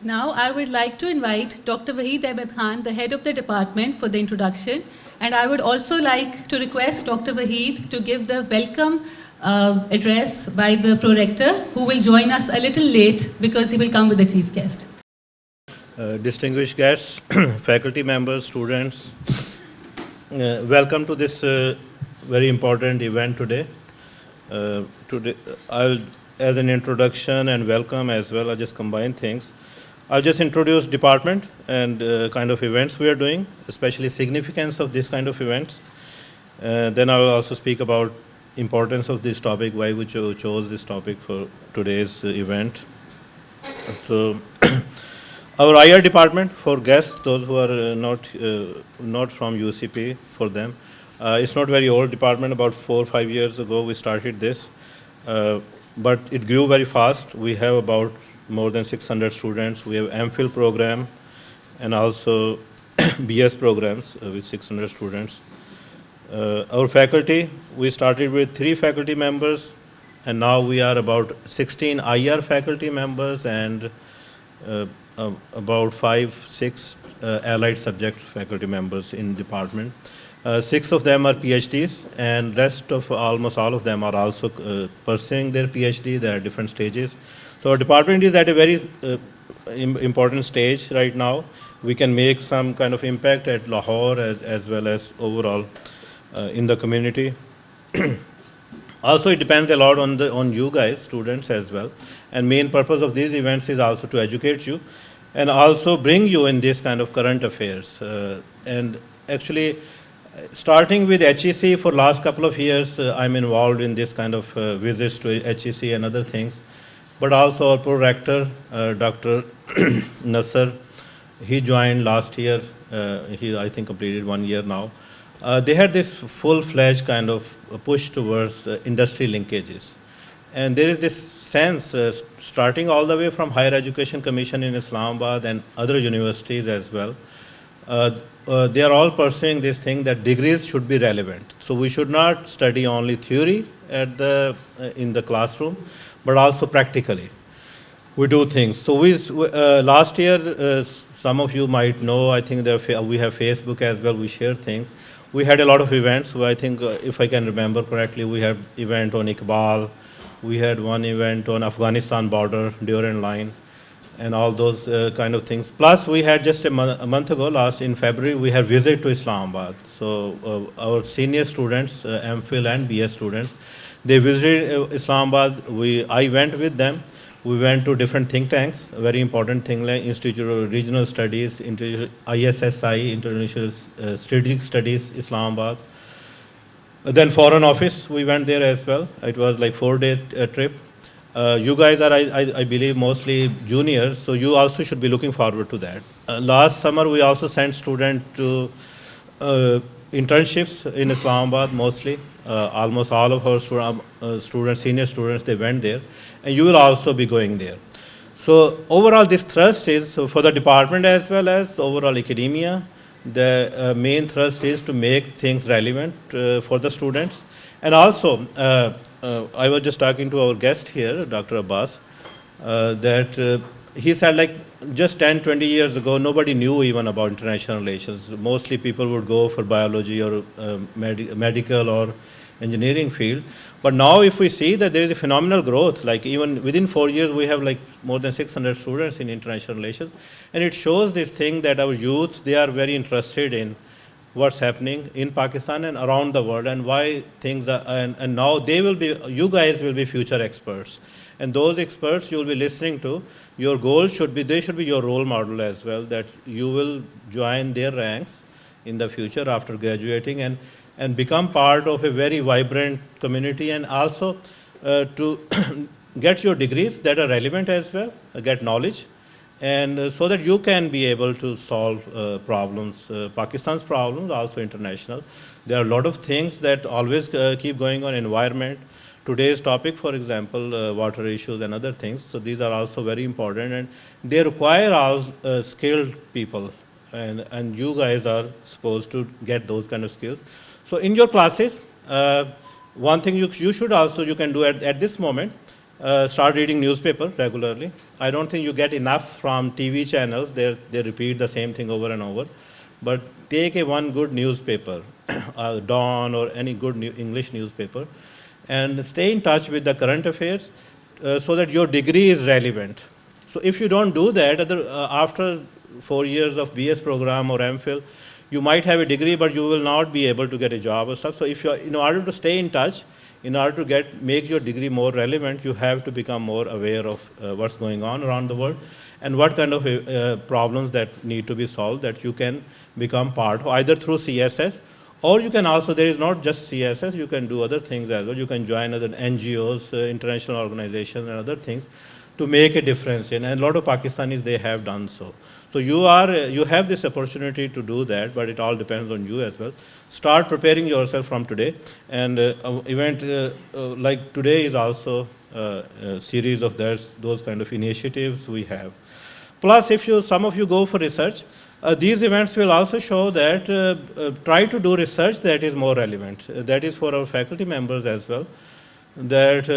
Now, I would like to invite Dr. Waheed Ahmed Khan, the head of the department, for the introduction. And I would also like to request Dr. Waheed to give the welcome address by the prorector, who will join us a little late because he will come with the chief guest. Distinguished guests, faculty members, students, welcome to this very important event today. I'll, as an introduction and welcome as well, I'll just combine things. I'll just introduce department and kind of events we are doing, especially significance of this kind of events. Then I will also speak about importance of this topic, why we chose this topic for today's event. So, our IR department, for guests, those who are not from UCP, for them, it's not very old department. About 4 or 5 years ago, we started this, but it grew very fast. We have about more than 600 students. We have MPhil program and also BS programs with 600 students. Our faculty, we started with 3 faculty members, and now we are about 16 IR faculty members and about 5-6 allied subject faculty members in department. 6 of them are PhDs, and rest of almost all of them are also pursuing their PhD. They are at different stages. So our department is at a very important stage right now. We can make some kind of impact at Lahore as well as overall in the community. Also, it depends a lot on you guys, students as well. And main purpose of these events is also to educate you and also bring you in this kind of current affairs. And actually, starting with HEC for last couple of years, I'm involved in this kind of visits to HEC and other things. But also our pro-rector, Dr. Nasser, he joined last year. He, I think, completed 1 year now. They had this full-fledged kind of push towards industry linkages. And there is this sense, starting all the way from Higher Education Commission in Islamabad and other universities as well, they are all pursuing this thing that degrees should be relevant. So we should not study only theory in the classroom, but also practically. We do things. So last year, some of you might know, I think we have Facebook as well, we share things. We had a lot of events. So I think, if I can remember correctly, we had event on Iqbal, we had one event on Afghanistan border, Durand line, and all those kind of things. Plus, we had just a month ago, in February, we had visit to Islamabad. So our senior students, MPhil and BS students, they visited Islamabad. I went with them. We went to different think tanks, very important thing like Institute of Regional Studies, ISSI, International Strategic Studies, Islamabad. Then Foreign Office, we went there as well. It was like 4-day trip. You guys are, I believe, mostly juniors, so you also should be looking forward to that. Last summer, we also sent students to internships in Islamabad mostly. Almost all of our students, senior students, they went there. And you will also be going there. So overall, this thrust is for the department as well as overall academia. The main thrust is to make things relevant for the students. And also, I was just talking to our guest here, Dr. Abbas, that he said, like, just 10, 20 years ago, nobody knew even about international relations. Mostly people would go for biology or medical or engineering field. But now if we see that there is a phenomenal growth, like even within 4 years, we have like more than 600 students in international relations. And it shows this thing that our youth, they are very interested in what's happening in Pakistan and around the world and why things are, and now you guys will be future experts. And those experts you will be listening to, your goal should be, they should be your role model as well, that you will join their ranks in the future after graduating and become part of a very vibrant community, and also to get your degrees that are relevant as well, get knowledge, and so that you can be able to solve problems, Pakistan's problems, also international. There are a lot of things that always keep going on, environment. Today's topic, for example, water issues and other things. So these are also very important, and they require all skilled people, and you guys are supposed to get those kind of skills. So in your classes, one thing you should also, you can do at this moment, Start reading newspaper regularly. I don't think you get enough from TV channels. They repeat the same thing over and over. But take one good newspaper, Dawn or any good English newspaper, and stay in touch with the current affairs so that your degree is relevant. So if you don't do that, after 4 years of BS program or MPhil, you might have a degree, but you will not be able to get a job or stuff. So if you, in order to stay in touch, in order to make your degree more relevant, you have to become more aware of what's going on around the world and what kind of problems that need to be solved that you can become part of, either through CSS, or you can also, there is not just CSS, you can do other things as well. You can join other NGOs, international organizations and other things to make a difference. And a lot of Pakistanis, they have done so. So you have this opportunity to do that, but it all depends on you as well. Start preparing yourself from today. And event like today is also a series of those kind of initiatives we have. Plus, if some of you go for research, these events will also show that try to do research that is more relevant. That is for our faculty members as well. That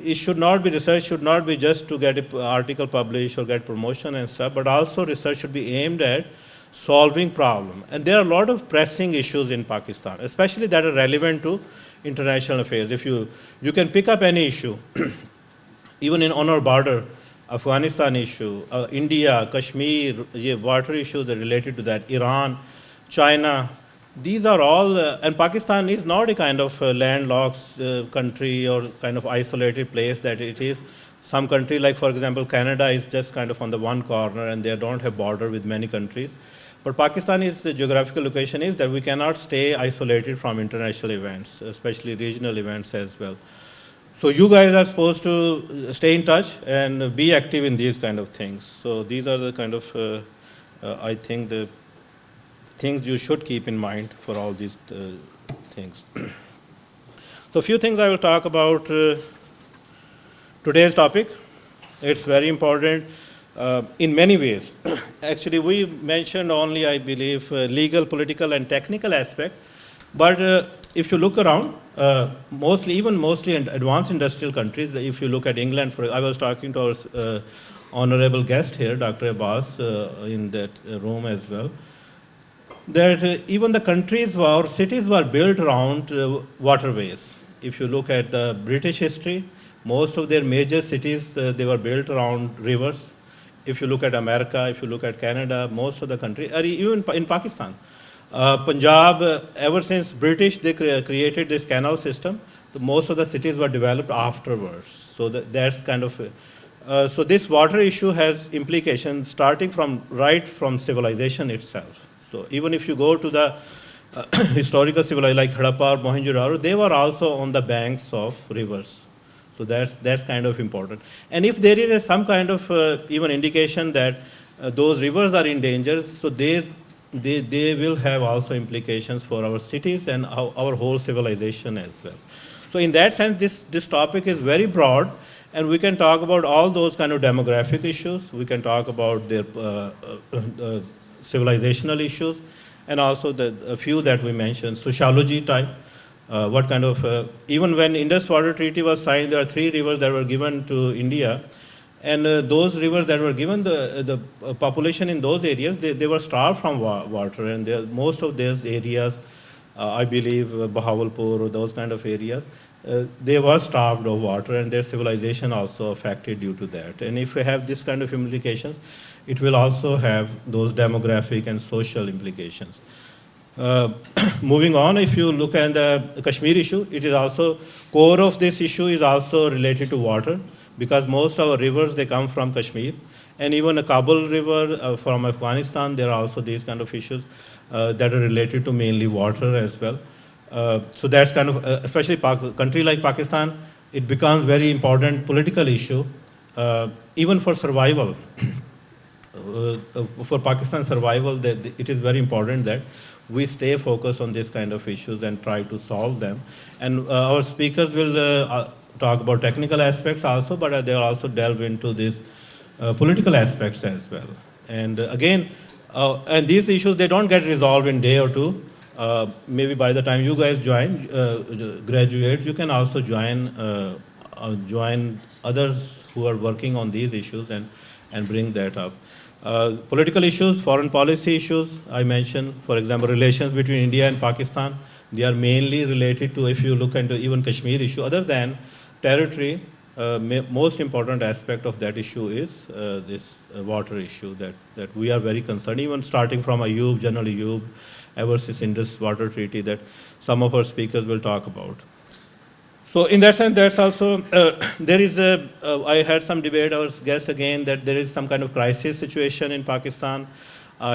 it should not be, research should not be just to get an article published or get promotion and stuff, but also research should be aimed at solving problem. And there are a lot of pressing issues in Pakistan, especially that are relevant to international affairs. If you can pick up any issue, even on our border, Afghanistan issue, India, Kashmir, water issues that are related to that, Iran, China, these are all, and Pakistan is not a kind of landlocked country or kind of isolated place that it is. Some country like, for example, Canada is just kind of on the one corner and they don't have border with many countries. But Pakistan's geographical location is that we cannot stay isolated from international events, especially regional events as well. So you guys are supposed to stay in touch and be active in these kind of things. So these are the kind of, I think, the things you should keep in mind for all these things. So a few things I will talk about today's topic. It's very important in many ways. Actually, we mentioned only, I believe, legal, political, and technical aspect. But if you look around, mostly in advanced industrial countries, if you look at England, I was talking to our honorable guest here, Dr. Abbas, in that room as well, that even the countries or cities were built around waterways. If you look at the British history, most of their major cities, they were built around rivers. If you look at America, if you look at Canada, most of the country, or even in Pakistan. Punjab, ever since British, they created this canal system. Most of the cities were developed afterwards. So that's kind of, so this water issue has implications starting right from civilization itself. So even if you go to the historical civilization like Harappa or Mohenjo-daro, they were also on the banks of rivers. So that's kind of important. And if there is some kind of even indication that those rivers are in danger, so they will have also implications for our cities and our whole civilization as well. So in that sense, this topic is very broad, and we can talk about all those kind of demographic issues. We can talk about their civilizational issues, and also a few that we mentioned, sociology type, what kind of, even when Indus Water Treaty was signed, there are 3 rivers that were given to India, and those rivers that were given, the population in those areas, they were starved from water, and most of those areas, I believe Bahawalpur or those kind of areas, they were starved of water, and their civilization also affected due to that. And if we have this kind of implications, it will also have those demographic and social implications. Moving on, if you look at the Kashmir issue, it is also, core of this issue is also related to water, because most of our rivers, they come from Kashmir. And even a Kabul river from Afghanistan, there are also these kind of issues that are related to mainly water as well. So that's kind of, especially a country like Pakistan, it becomes very important political issue, even for survival. For Pakistan's survival, it is very important that we stay focused on this kind of issues and try to solve them. And our speakers will talk about technical aspects also, but they'll also delve into these political aspects as well. And again, and these issues, they don't get resolved in a day or two. Maybe by the time you guys join, graduate, you can also join join others who are working on these issues and bring that up. Political issues, foreign policy issues, I mentioned, for example, relations between India and Pakistan. They are mainly related to, if you look into even Kashmir issue, other than territory, most important aspect of that issue is this water issue that we are very concerned, even starting from Ayub, General Ayub, ever since Indus water treaty that some of our speakers will talk about. So in that sense, that's also, there is I had some debate, our guest again, that there is some kind of crisis situation in Pakistan.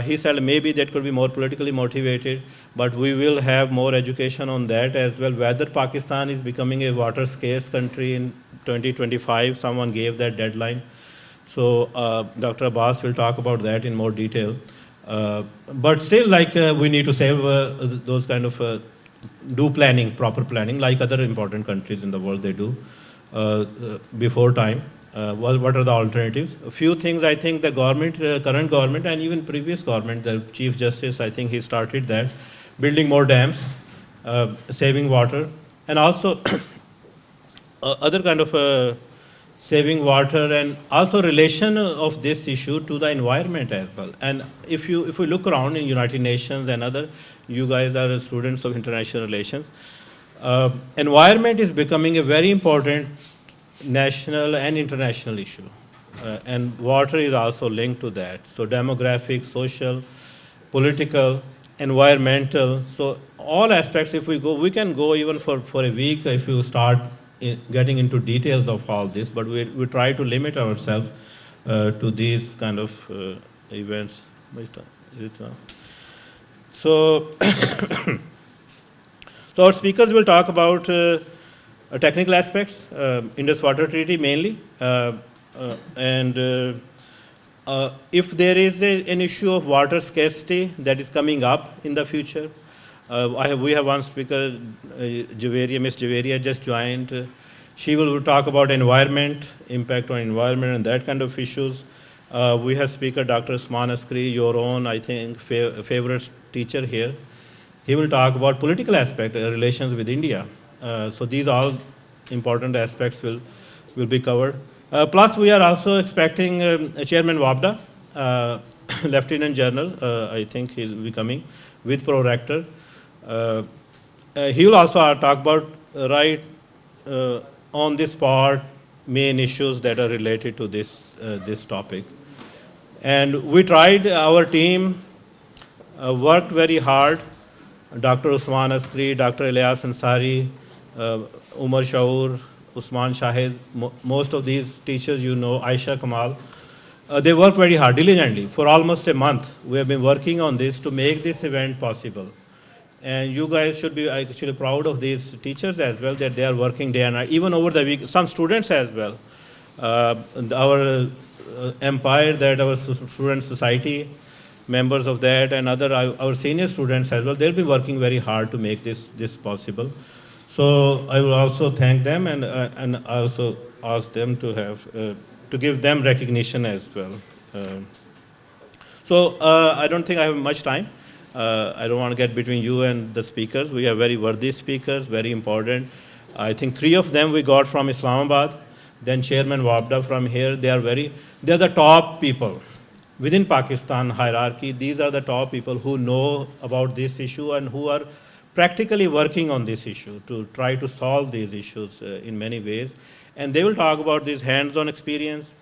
He said maybe that could be more politically motivated, but we will have more education on that as well, whether Pakistan is becoming a water scarce country in 2025, someone gave that deadline. So Dr. Abbas will talk about that in more detail. But still, like we need to save those kind of do planning, proper planning, like other important countries in the world they do before time. What are the alternatives? A few things I think the government, current government and even previous government, the Chief Justice, I think he started that, building more dams, saving water, and also other kind of saving water and also relation of this issue to the environment as well. And if we look around in United Nations and other, you guys are students of international relations, environment is becoming a very important national and international issue. And water is also linked to that. So demographic, social, political, environmental, so all aspects, if we go, we can go even for a week if you start getting into details of all this, but we try to limit ourselves to these kind of events. So, so our speakers will talk about technical aspects, Indus Water Treaty mainly, and if there is an issue of water scarcity that is coming up in the future. We have one speaker, Javeria, Miss Javeria just joined. She will talk about environment, impact on environment and that kind of issues. We have speaker Dr. Usman Askari, your own, I think, favorite teacher here. He will talk about political aspect, relations with India. So these all important aspects will be covered. Plus, we are also expecting Chairman Wabda, Lieutenant General, I think he'll be coming, with Pro-Rector. He will also talk about on this part main issues that are related to this topic. And we tried, our team worked very hard. Dr. Usman Askari, Dr. Ilyas Ansari, Umar Shaur, Usman Shahid, most of these teachers you know, Aisha Kamal, they worked very hard, diligently. For almost a month, we have been working on this to make this event possible. And you guys should be actually proud of these teachers as well, that they are working day and night, even over the week, some students as well. Our empire, that our student society, members of that, and other our senior students as well, they'll be working very hard to make this possible. So I will also thank them and I also ask them to have to give them recognition as well. So I don't think I have much time. I don't want to get between you and the speakers. We have very worthy speakers, very important. I think 3 of them we got from Islamabad. Then Chairman Wabda from here. They are the top people within Pakistan hierarchy. These are the top people who know about this issue and who are practically working on this issue to try to solve these issues in many ways. And they will talk about this hands-on experience,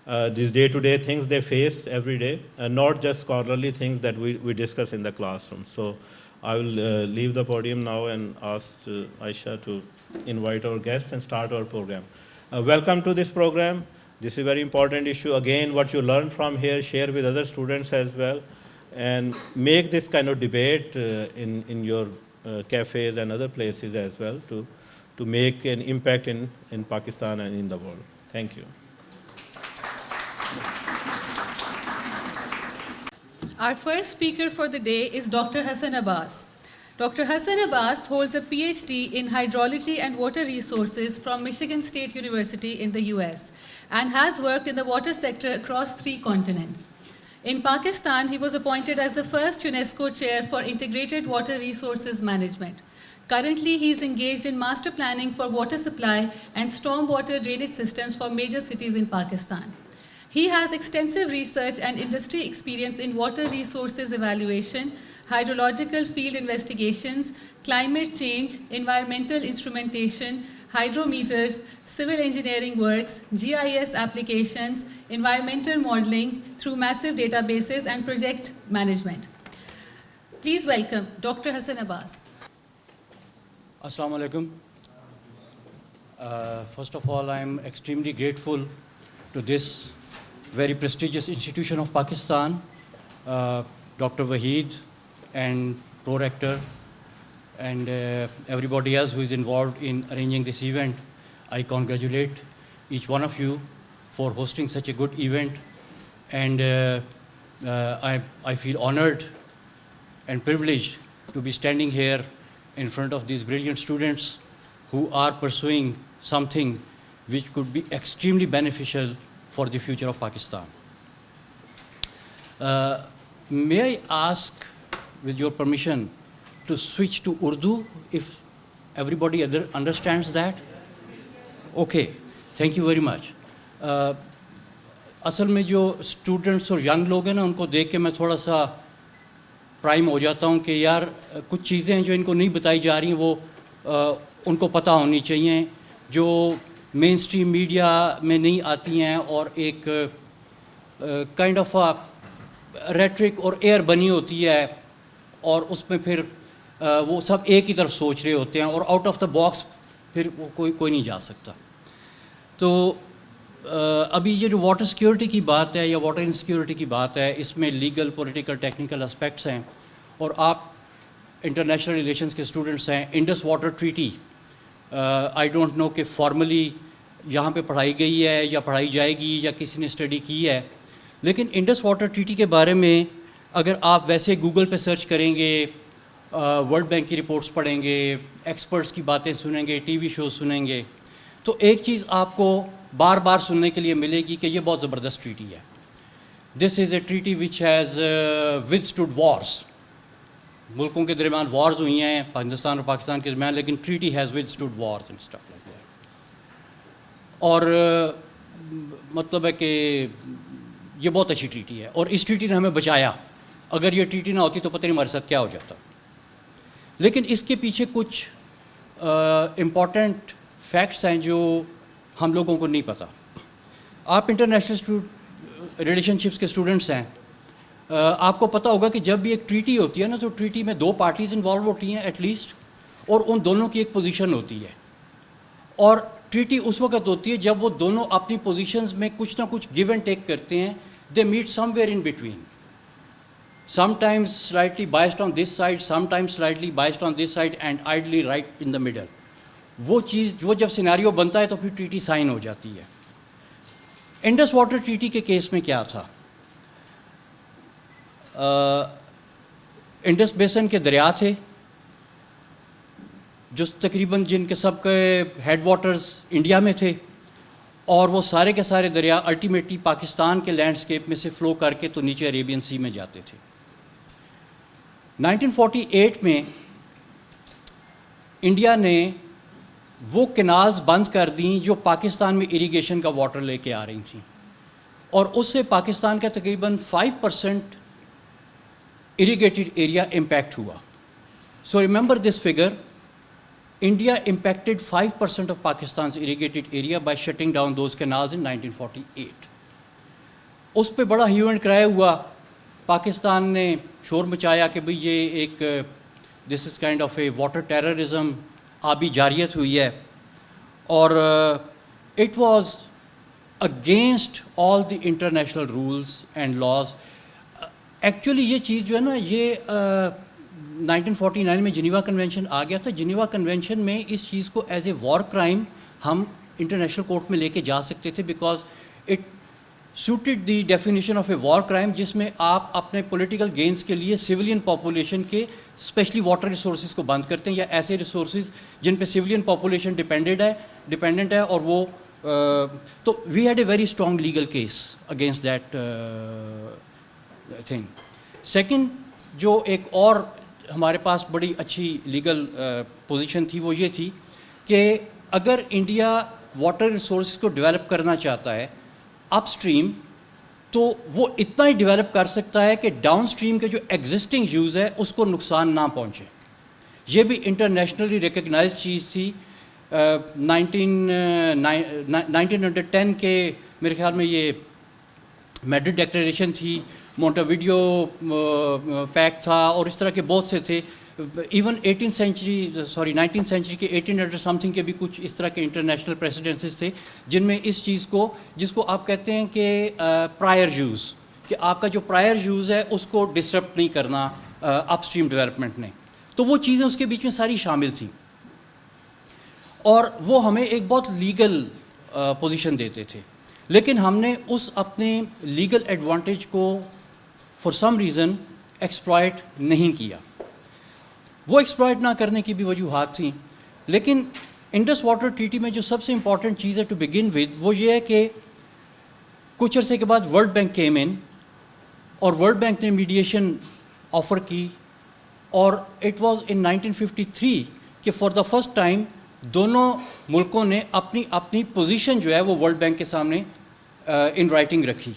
these day-to-day things they face every day, not just scholarly things that we discuss in the classroom. So I will leave the podium now and ask Aisha to invite our guests and start our program. Welcome to this program. This is a very important issue. Again, what you learn from here, share with other students as well, and make this kind of debate in your cafes and other places as well to make an impact in Pakistan and in the world. Thank you. Our first speaker for the day is Dr. Hassan Abbas. Dr. Hassan Abbas holds a PhD in hydrology and water resources from Michigan State University in the US and has worked in the water sector across 3 continents. In Pakistan, he was appointed as the first UNESCO chair for integrated water resources management. Currently, he is engaged in master planning for water supply and stormwater drainage systems for major cities in Pakistan. He has extensive research and industry experience in water resources evaluation, hydrological field investigations, climate change, environmental instrumentation, hydrometers, civil engineering works, GIS applications, environmental modeling through massive databases, and project management. Please welcome Dr. Hassan Abbas. Assalamu alaikum. First of all, I am extremely grateful to this very prestigious institution of Pakistan, Dr. Waheed and Pro-Rector, and everybody else who is involved in arranging this event. I congratulate each one of you for hosting such a good event, and I feel honored and privileged to be standing here in front of these brilliant students who are pursuing something which could be extremely beneficial for the future of Pakistan. May I ask, with your permission, to switch to Urdu if everybody understands that? Okay, thank you very much. اصل میں جو students اور young لوگ ہیں نا، ان کو دیکھ کے میں تھوڑا سا پرائم ہو جاتا ہوں کہ یار کچھ چیزیں جو ان کو نہیں بتائی جا رہی ہیں وہ ان کو پتہ ہونی چاہیے، جو مین اسٹریم میڈیا میں نہیں آتی ہیں، اور ایک کائنڈ آف ریٹرک اور ایئر بنی ہوتی ہے، اور اس میں پھر وہ سب ایک ہی طرف سوچ رہے ہوتے ہیں، اور آؤٹ آف دا باکس پھر وہ کوئی نہیں جا سکتا. تو ابھی یہ جو واٹر سیکیورٹی کی بات ہے یا واٹر انسیکیورٹی کی بات ہے، اس میں لیگل، پولیٹیکل، ٹیکنیکل اسپیکٹس ہیں، اور آپ انٹرنیشنل ریلیشنس کے اسٹوڈنٹس ہیں. Indus water treaty I don't know کہ فارملی یہاں پہ پڑھائی گئی ہے یا پڑھائی جائے گی یا کسی نے اسٹڈی کی ہے، لیکن انڈس واٹر ٹریٹی کے بارے میں اگر آپ ویسے گوگل پہ سرچ کریں گے، ورلڈ بینک کی رپورٹس پڑھیں گے، ایکسپرٹس کی باتیں سنیں گے، ٹی وی شوز سنیں گے، تو ایک چیز آپ کو بار بار سننے کے لیے ملے گی کہ یہ بہت زبردست ٹریٹی ہے. دس از اے ٹریٹی وچ ہیز وithstood وارس. ملکوں کے درمیان وارز ہوئی ہیں، ہندوستان اور پاکستان کے درمیان، لیکن treaty has withstood wars and stuff like that. اور مطلب ہے کہ یہ بہت اچھی ٹریٹی ہے، اور اس ٹریٹی نے ہمیں بچایا. اگر یہ ٹریٹی نہ ہوتی تو پتہ نہیں ہمارے ساتھ کیا ہو جاتا. لیکن اس کے پیچھے کچھ امپورٹنٹ فیکٹس ہیں جو ہم لوگوں کو نہیں پتہ. آپ انٹرنیشنل ریلیشن شپس کے اسٹوڈنٹس ہیں، آپ کو پتہ ہوگا کہ جب بھی ایک ٹریٹی ہوتی ہے نا، تو ٹریٹی میں 2 پارٹیز انوالو ہوتی ہیں ایٹ لیسٹ، اور ان دونوں کی ایک پوزیشن ہوتی ہے. اور ٹریٹی اس وقت ہوتی ہے جب وہ دونوں اپنی پوزیشنز میں کچھ نہ کچھ گیو اینڈ ٹیک کرتے ہیں. They meet somewhere in between, sometimes slightly biased on this side, sometimes slightly biased on this side, and ideally right in the middle. وہ چیز وہ جب سیناریو بنتا ہے تو پھر ٹریٹی سائن ہو جاتی ہے. انڈس واٹر ٹریٹی کے کیس میں کیا تھا؟ انڈس بیسن کے دریا تھے جو تقریباً جن کے سب کے ہیڈ واٹرز انڈیا میں تھے، اور وہ سارے کے سارے دریا الٹیمیٹلی پاکستان کے لینڈسکیپ میں سے فلو کر کے تو نیچے عریبین سی میں جاتے تھے. 1948 میں انڈیا نے وہ کینالز بند کر دیں جو پاکستان میں اریگیشن کا واٹر لے کے آ رہی تھیں، اور اس سے پاکستان کا تقریباً 5% اریگیٹڈ ایریا امپیکٹ ہوا. So remember this figure. India impacted 5% of Pakistan's irrigated area by shutting down those canals in 1948. اس پہ بڑا ہیو اینڈ کرائے ہوا. پاکستان نے شور مچایا کہ بھئی یہ ایک this is kind of a water terrorism, آبی جاریت ہوئی ہے، اور it was against all the international rules and laws. Actually یہ چیز جو ہے نا، یہ 1949 میں جنیوا کنونشن آ گیا تھا. جنیوا کنونشن میں اس چیز کو ایز اے وار کرائم ہم انٹرنیشنل کورٹ میں لے کے جا سکتے تھے، because it suited the definition of a war crime, جس میں آپ اپنے پولیٹیکل گینز کے لیے سویلین پاپولیشن کے اسپیشلی واٹر ریسورسز کو بند کرتے ہیں، یا ایسے ریسورسز جن پہ سویلین پاپولیشن ڈپینڈنٹ ہے. اور وہ تو we had a very strong legal case against that thing. Second جو ایک اور ہمارے پاس بڑی اچھی لیگل پوزیشن تھی وہ یہ تھی کہ اگر انڈیا واٹر ریسورسز کو ڈیولپ کرنا چاہتا ہے اپ اسٹریم تو وہ اتنا ہی ڈیولپ کر سکتا ہے کہ ڈاؤن اسٹریم کے جو ایگزسٹنگ یوز ہے اس کو نقصان نہ پہنچے. یہ بھی انٹرنیشنلی ریکگنائز چیز تھی. 1910 کے میرے خیال میں یہ میڈرڈ ڈیکلیریشن تھی, مونٹاویڈیو پیکٹ تھا, اور اس طرح کے بہت سے تھے. ایون 19 سینچری کے 1800 سم تھنگ کے بھی کچھ اس طرح کے انٹرنیشنل پریسیڈنسز تھے جن میں اس چیز کو, جس کو آپ کہتے ہیں کہ پرائر یوز, کہ آپ کا جو پرائر یوز ہے اس کو ڈسٹرپٹ نہیں کرنا اپ اسٹریم ڈیولپمنٹ نے. تو وہ چیزیں اس کے بیچ میں ساری شامل تھیں, اور وہ ہمیں ایک بہت لیگل پوزیشن دیتے تھے. لیکن ہم نے اس اپنے لیگل ایڈوانٹیج کو فار سم ریزن ایکسپلائٹ نہیں کیا. وہ ایکسپلائٹ نہ کرنے کی بھی وجوہات تھیں, لیکن انڈس واٹر ٹریٹی میں جو سب سے امپورٹنٹ چیز ہے ٹو بگن ود وہ یہ ہے کہ کچھ عرصے کے بعد ورلڈ بینک کیم ان, اور ورلڈ بینک نے میڈیشن آفر کی, اور اٹ واز ان 1953 کہ فار دا فرسٹ ٹائم دونوں ملکوں نے اپنی اپنی پوزیشن جو ہے وہ ورلڈ بینک کے سامنے ان رائٹنگ رکھی.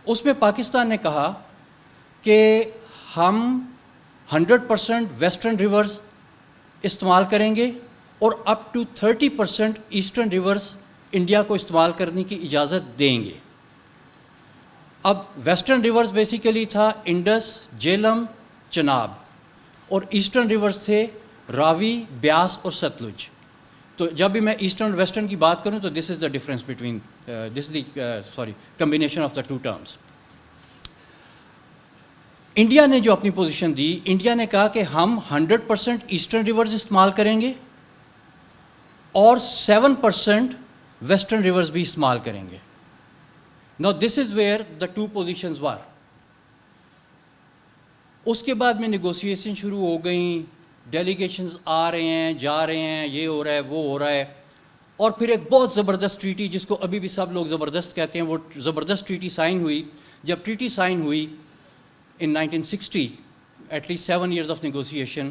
اس میں پاکستان نے کہا کہ ہم 100% ویسٹرن ریورز استعمال کریں گے اور up to 30% eastern rivers India کو استعمال کرنے کی اجازت دیں گے. اب ویسٹرن ریورز بیسیکلی تھا انڈس, جیلم, چناب, اور ایسٹرن ریورز تھے راوی, بیاس اور ستلج. تو جب بھی میں ایسٹرن اور ویسٹرن کی بات کروں تو this is the difference between this the combination of the two terms. India نے جو اپنی پوزیشن دی, انڈیا نے کہا کہ ہم 100% ایسٹرن ریورز استعمال کریں گے اور 7% ویسٹرن ریورز بھی استعمال کریں گے. Now this is where the two positions were. اس کے بعد میں نیگوسیشن شروع ہو گئیں, ڈیلیگیشنز آ رہے ہیں, جا رہے ہیں, یہ ہو رہا ہے, وہ ہو رہا ہے, اور پھر ایک بہت زبردست ٹریٹی جس کو ابھی بھی سب لوگ زبردست کہتے ہیں, وہ زبردست ٹریٹی سائن ہوئی. جب ٹریٹی سائن ہوئی in 1960, at least 7 years of negotiation,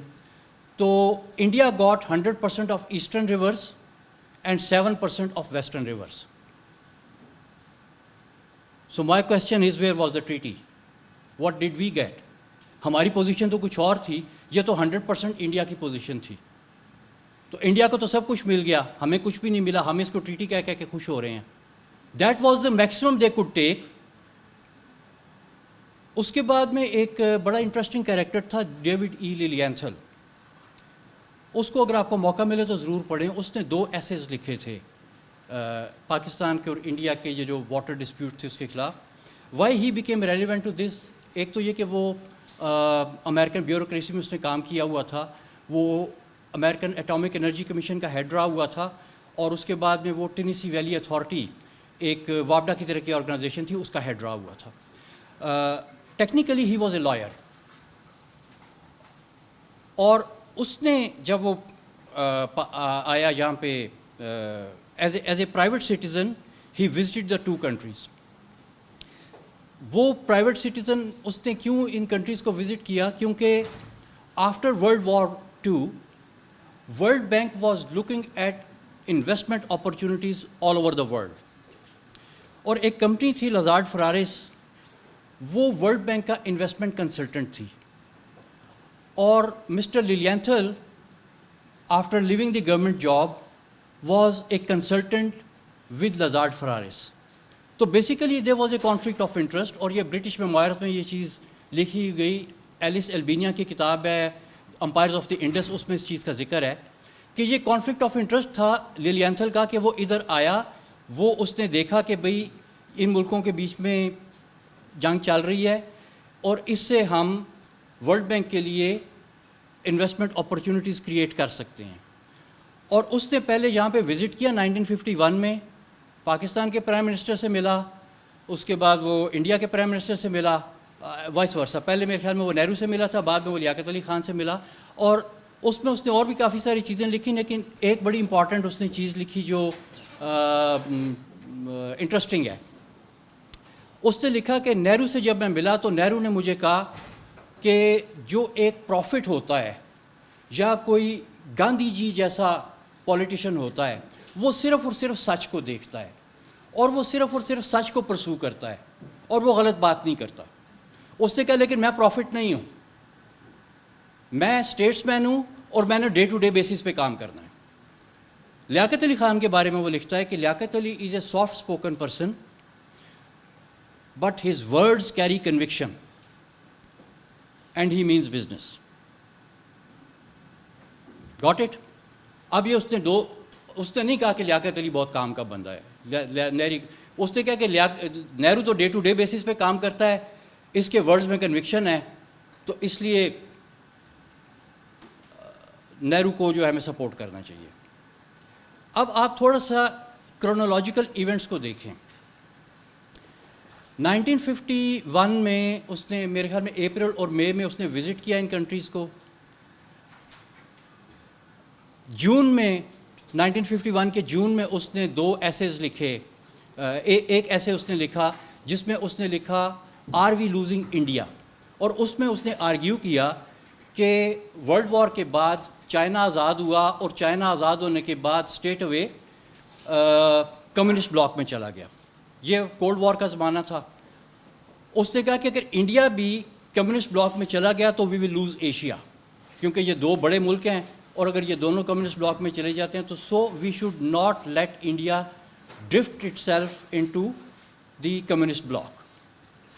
تو India got 100% of eastern rivers and 7% of western rivers. So my question is, where was the treaty? What did we get? ہماری position تو کچھ اور تھی, یہ تو 100% انڈیا کی پوزیشن تھی. تو انڈیا کو تو سب کچھ مل گیا, ہمیں کچھ بھی نہیں ملا, ہم اس کو ٹریٹی کہہ کے خوش ہو رہے ہیں. That was the maximum they could take. اس کے بعد میں ایک بڑا انٹرسٹنگ کیریکٹر تھا ڈیوڈ ای لیلینتھل. اس کو اگر آپ کو موقع ملے تو ضرور پڑھیں. اس نے 2 ایسیز لکھے تھے پاکستان کے اور انڈیا کے یہ جو واٹر ڈسپیوٹ تھے اس کے خلاف. Why he became relevant to this, ایک تو یہ کہ وہ امریکن بیوروکریسی میں اس نے کام کیا ہوا تھا, وہ امریکن ایٹامک انرجی کمیشن کا ہیڈ رہا ہوا تھا, اور اس کے بعد میں وہ ٹینیسی ویلی اتھارٹی ایک وابڈا کی طرح کی آرگنائزیشن تھی, اس کا ہیڈ رہا ہوا تھا. Technically he was a lawyer, اور اس نے جب وہ آیا یہاں پہ as a private citizen, he visited the 2 countries. وہ پرائیویٹ سٹیزن اس نے کیوں ان کنٹریز کو وزٹ کیا, کیونکہ after World War II world bank was looking at investment opportunities all over the world, اور ایک کمپنی تھی لازارڈ فرارس, وہ ورلڈ بینک کا انویسٹمنٹ کنسلٹنٹ تھی. اور mister Lilienthal after living the government job was a consultant with Lazard Freres. تو basically there was a conflict of interest, اور یہ برٹش میموائرز میں یہ چیز لکھی گئی. ایلس البینیا کی کتاب ہے امپائرز آف دی انڈس, اس میں اس چیز کا ذکر ہے کہ یہ کانفلکٹ آف انٹرسٹ تھا لیلینتھل کا, کہ وہ ادھر آیا, وہ اس نے دیکھا کہ بھئی ان ملکوں کے بیچ میں جنگ چل رہی ہے, اور اس سے ہم ورلڈ بینک کے لیے انویسٹمنٹ اپرچونیٹیز کریٹ کر سکتے ہیں. اور اس نے پہلے یہاں پہ وزٹ کیا 1951 میں, پاکستان کے پرائم منسٹر سے ملا, اس کے بعد وہ انڈیا کے پرائم منسٹر سے ملا, وائس ورسا. پہلے میرے خیال میں وہ نہرو سے ملا تھا, بعد میں وہ لیاقت علی خان سے ملا, اور اس میں اس نے اور بھی کافی ساری چیزیں لکھی, لیکن ایک بڑی امپورٹنٹ اس نے چیز لکھی جو انٹرسٹنگ ہے. اس نے لکھا کہ نہرو سے جب میں ملا تو نہرو نے مجھے کہا کہ جو ایک پروفٹ ہوتا ہے یا کوئی گاندھی جی جیسا پولیٹیشین ہوتا ہے وہ صرف اور صرف سچ کو دیکھتا ہے اور وہ صرف اور صرف سچ کو پرسو کرتا ہے اور وہ غلط بات نہیں کرتا. اس نے کہا لیکن میں پروفٹ نہیں ہوں, میں اسٹیٹس مین ہوں اور میں نے ڈے ٹو ڈے بیسس پہ کام کرنا ہے. لیاقت علی خان کے بارے میں وہ لکھتا ہے کہ Liaquat Ali is a soft spoken person but his words carry conviction and he means business. Got it. اب یہ اس نے نہیں کہا کہ لیاقت علی بہت کام کا بندہ ہے. اس نے کہا کہ نہرو تو ڈے ٹو ڈے بیسس پہ کام کرتا ہے, اس کے ورڈز میں کنوکشن ہے, تو اس لیے نہرو کو جو ہے ہمیں سپورٹ کرنا چاہیے. اب آپ تھوڑا سا کرونالوجیکل ایونٹس کو دیکھیں. 1951 میں اس نے میرے خیال میں اپریل اور مئی میں اس نے وزٹ کیا ان کنٹریز کو. جون میں 1951 کے جون میں اس نے 2 ایسیز لکھے. ایک ایسے اس نے لکھا جس میں اس نے لکھا آر وی لوزنگ انڈیا, اور اس میں اس نے آرگیو کیا کہ ورلڈ وار کے بعد چائنا آزاد ہوا اور چائنا آزاد ہونے کے بعد اسٹیٹ اوے کمیونسٹ بلاک میں چلا گیا. یہ کولڈ وار کا زمانہ تھا. اس نے کہا کہ اگر انڈیا بھی کمیونسٹ بلاک میں چلا گیا تو وی ول لوز ایشیا, کیونکہ یہ 2 بڑے ملک ہیں اور اگر یہ دونوں کمیونسٹ بلاک میں چلے جاتے ہیں تو so we should not let India drift itself into the communist bloc.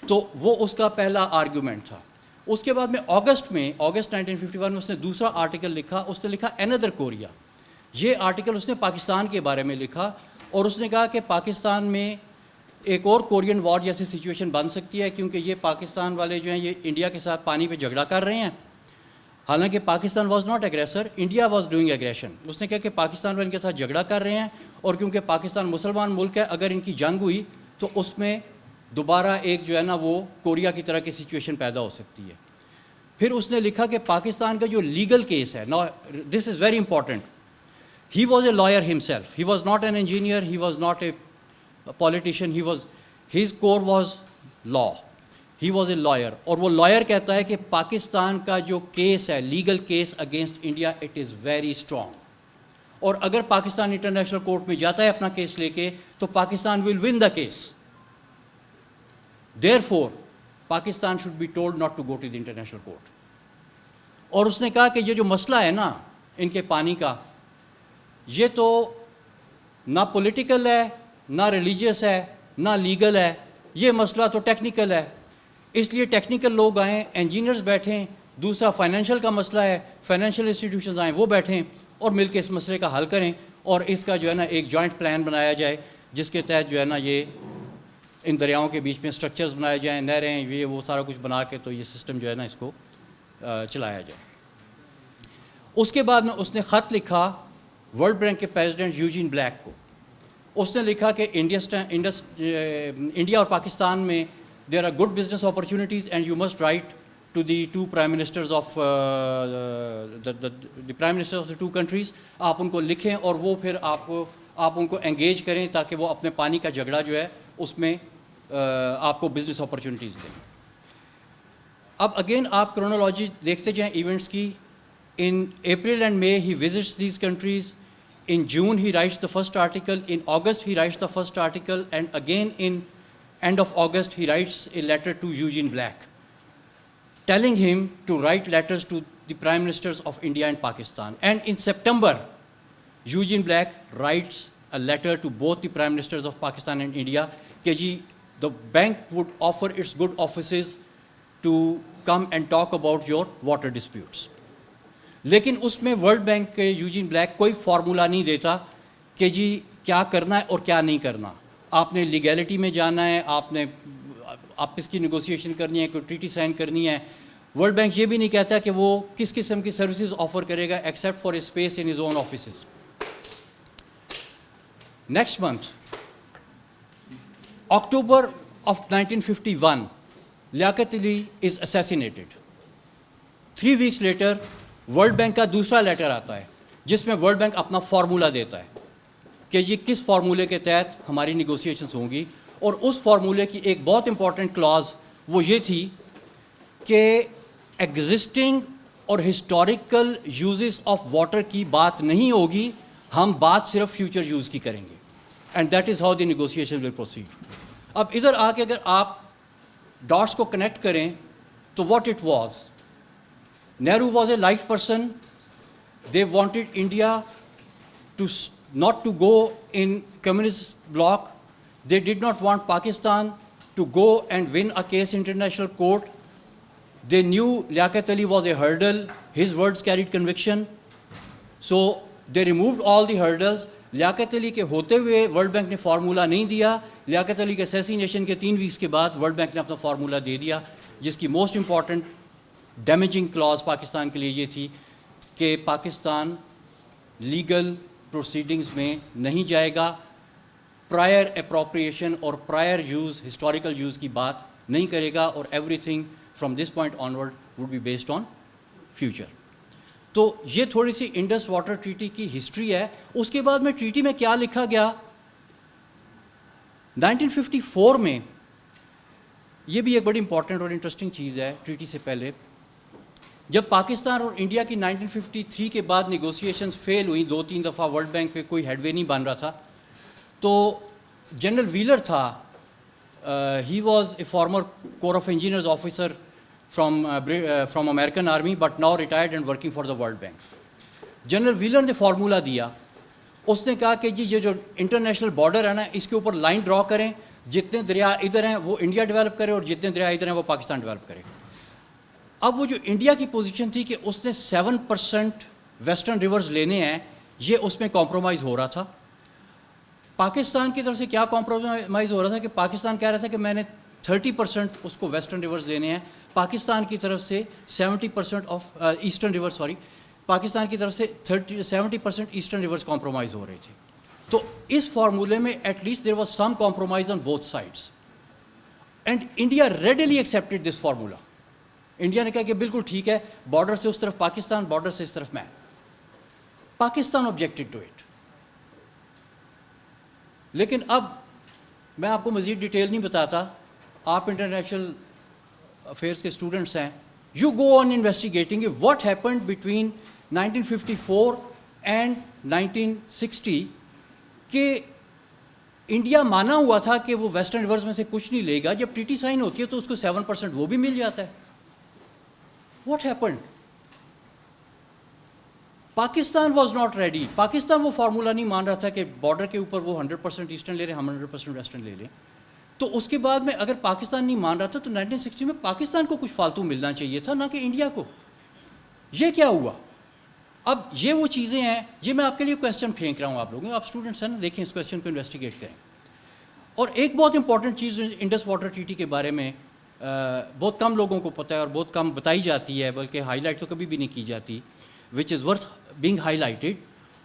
تو وہ اس کا پہلا آرگیومنٹ تھا. اس کے بعد میں اگست 1951 میں اس نے دوسرا آرٹیکل لکھا. اس نے لکھا اینادر کوریا. یہ آرٹیکل اس نے پاکستان کے بارے میں لکھا اور اس نے کہا کہ پاکستان میں ایک اور کورین وار جیسی سچویشن بن سکتی ہے, کیونکہ یہ پاکستان والے جو ہیں یہ انڈیا کے ساتھ پانی پہ جھگڑا کر رہے ہیں. حالانکہ Pakistan was not aggressor, India was doing aggression. اس نے کہا کہ پاکستان والے ان کے ساتھ جھگڑا کر رہے ہیں اور کیونکہ پاکستان مسلمان ملک ہے, اگر ان کی جنگ ہوئی تو اس میں دوبارہ ایک جو ہے نا وہ کوریا کی طرح کی سچویشن پیدا ہو سکتی ہے. پھر اس نے لکھا کہ پاکستان کا جو لیگل کیس ہے, نا this is very important, he was a lawyer himself, he was not an engineer, he was not a politician, his core was law, he was a lawyer. اور وہ لائر کہتا ہے کہ پاکستان کا جو کیس ہے legal case against India it is very strong, اور اگر پاکستان انٹرنیشنل کورٹ میں جاتا ہے اپنا کیس لے کے تو Pakistan will win the case. Therefore, Pakistan should be told not to go to the international court. اور اس نے کہا کہ یہ جو مسئلہ ہے نا ان کے پانی کا, یہ تو نہ پولیٹیکل ہے, نہ ریلیجیس ہے, نہ لیگل ہے, یہ مسئلہ تو ٹیکنیکل ہے. اس لیے ٹیکنیکل لوگ آئیں, انجینئرز بیٹھیں, دوسرا فائنینشیل کا مسئلہ ہے, فائنینشیل انسٹیٹیوشنز آئیں وہ بیٹھیں اور مل کے اس مسئلے کا حل کریں, اور اس کا جو ہے نا ایک جوائنٹ پلان بنایا جائے جس کے تحت جو ہے نا یہ ان دریاؤں کے بیچ میں سٹرکچرز بنائے جائیں, نہریں, یہ وہ سارا کچھ بنا کے تو یہ سسٹم جو ہے نا اس کو چلایا جائے. اس کے بعد میں اس نے خط لکھا ورلڈ بینک کے پریزیڈنٹ یوجین بلیک کو. اس نے لکھا کہ انڈیا اور پاکستان میں there are good business opportunities and you must write to the 2 prime ministers of the prime minister of the 2 countries. آپ ان کو لکھیں اور وہ پھر آپ ان کو انگیج کریں تاکہ وہ اپنے پانی کا جھگڑا جو ہے اس میں آپ کو بزنس اپرچونیٹیز دیں. اب اگین آپ کرونالوجی دیکھتے جائیں ایونٹس کی. In April and may he visits these countries. In June he writes the first article, in August he writes the first article, and again in end of August he writes a letter to Eugene Black telling him to write letters to the prime ministers of India and Pakistan. And in September Eugene Black writes a letter to both the prime ministers of Pakistan and India کہ جی the bank would offer its good offices to come and talk about your water disputes. لیکن اس میں world bank کے Eugene black کوئی formula نہیں دیتا کہ جی کیا کرنا ہے اور کیا نہیں کرنا. آپ نے لیگیلٹی میں جانا ہے, آپ اس کی نیگوسیشن کرنی ہے, کوئی ٹریٹی سائن کرنی ہے. ورلڈ بینک یہ بھی نہیں کہتا کہ وہ کس قسم کی سروسز آفر کرے گا except for a space in his own offices. Next month October of 1951 Liaquat Ali is assassinated. 3 weeks later World bank کا دوسرا لیٹر آتا ہے جس میں ورلڈ بینک اپنا فارمولا دیتا ہے کہ یہ کس فارمولے کے تحت ہماری نیگوسیشنز ہوں گی. اور اس فارمولے کی ایک بہت امپورٹنٹ کلاز وہ یہ تھی کہ ایگزسٹنگ اور ہسٹوریکل یوزز آف واٹر کی بات نہیں ہوگی, ہم بات صرف فیوچر یوز کی کریں گے. And that is how the negotiation will proceed. اب ادھر آ کے اگر آپ ڈاٹس کو کنیکٹ کریں تو what it was, Nehru was a light person. They wanted India to not to go in communist bloc. They did not want Pakistan to go and win a case in international court. They knew Liaquat Ali was a hurdle. His words carried conviction. So they removed all the hurdles. Liaquat Ali کے ہوتے ہوئے world bank نے formula نہیں دیا. لیاقت علی کے assassination کے 3 ویکس کے بعد ورلڈ بینک نے اپنا فارمولہ دے دیا, جس کی most important damaging clause Pakistan کے لیے یہ تھی کہ پاکستان لیگل پروسیڈنگز میں نہیں جائے گا, پرائر اپروپریشن اور پرائر یوز, ہسٹوریکل یوز کی بات نہیں کرے گا, اور everything from this point onward would be based on future. تو یہ تھوڑی سی انڈس واٹر ٹریٹی کی ہسٹری ہے. اس کے بعد میں ٹریٹی میں کیا لکھا گیا 1954 میں, یہ بھی ایک بڑی امپورٹنٹ اور انٹرسٹنگ چیز ہے. ٹریٹی سے پہلے جب پاکستان اور انڈیا کی 1953 کے بعد نیگوسیشنز فیل ہوئیں 2-3 دفعہ, ورلڈ بینک پہ کوئی ہیڈ وے نہیں بن رہا تھا, تو جنرل ویلر تھا, he was a former corps of engineers officer from American Army but now retired and working for the World Bank. General wheeler نے فارمولہ دیا. اس نے کہا کہ جی یہ جو انٹرنیشنل بارڈر ہے نا, اس کے اوپر لائن ڈرا کریں, جتنے دریا ادھر ہیں وہ انڈیا ڈیولپ کرے اور جتنے دریا ادھر ہیں وہ پاکستان ڈیولپ کرے. اب وہ جو انڈیا کی پوزیشن تھی کہ اس نے 7% ویسٹرن ریورز لینے ہیں, یہ اس میں کمپرومائز ہو رہا تھا. پاکستان کی طرف سے کیا کمپرومائز ہو رہا تھا کہ پاکستان کہہ رہا تھا کہ میں نے 30% اس کو ویسٹرن ریورز لینے ہیں, پاکستان کی طرف سے 70% of eastern river, sorry Pakistan کی طرف سے 70% ایسٹرن ریورز کمپرومائز ہو رہے تھے. تو اس فارمولے میں at least there was some compromise on both sides, and India readily accepted this formula. India نے کہا کہ بالکل ٹھیک ہے, بارڈر سے اس طرف پاکستان, بارڈر سے اس طرف میں. Pakistan objected to it. لیکن اب میں آپ کو مزید ڈیٹیل نہیں بتاتا, آپ انٹرنیشنل افیئرس کے اسٹوڈنٹس ہیں, you go on investigating what happened between 1954 and 1960 کہ انڈیا مانا ہوا تھا کہ وہ ویسٹرن ریورز میں سے کچھ نہیں لے گا. جب ٹریٹی سائن ہوتی ہے تو اس کو 7% وہ بھی مل جاتا ہے. What happened? Pakistan was not ready. Pakistan وہ فارمولہ نہیں مان رہا تھا کہ بارڈر کے اوپر وہ 100% ایسٹرن لے رہے ہیں, ہم 100% ویسٹرن لے لیں. تو اس کے بعد میں اگر پاکستان نہیں مان رہا تھا تو 1960 میں پاکستان کو کچھ فالتو ملنا چاہیے تھا, نہ کہ انڈیا کو. یہ کیا ہوا؟ اب یہ وہ چیزیں ہیں, یہ میں آپ کے لیے کویسچن پھینک رہا ہوں آپ لوگوں, آپ اسٹوڈنٹس ہیں نا, دیکھیں اس کویسچن کو انویسٹیگیٹ کریں. اور ایک بہت امپورٹنٹ چیز انڈس واٹر ٹریٹی کے بارے میں بہت کم لوگوں کو پتہ ہے اور بہت کم بتائی جاتی ہے, بلکہ ہائی لائٹ تو کبھی بھی نہیں کی جاتی, which is worth being highlighted.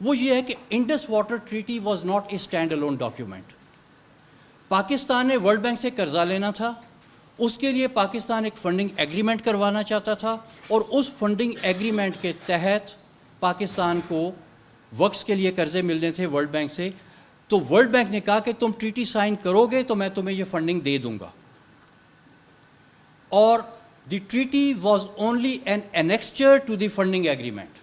وہ یہ ہے کہ Indus water treaty was not a stand alone document. Pakistan نے ورلڈ بینک سے قرضہ لینا تھا, اس کے لیے پاکستان ایک فنڈنگ ایگریمنٹ کروانا چاہتا تھا, اور اس فنڈنگ ایگریمنٹ کے تحت پاکستان کو ورکس کے لیے قرضے ملنے تھے ورلڈ بینک سے. تو ورلڈ بینک نے کہا کہ تم ٹریٹی سائن کرو گے تو میں تمہیں یہ فنڈنگ دے دوں گا. اور the treaty was only an annexure to the funding agreement.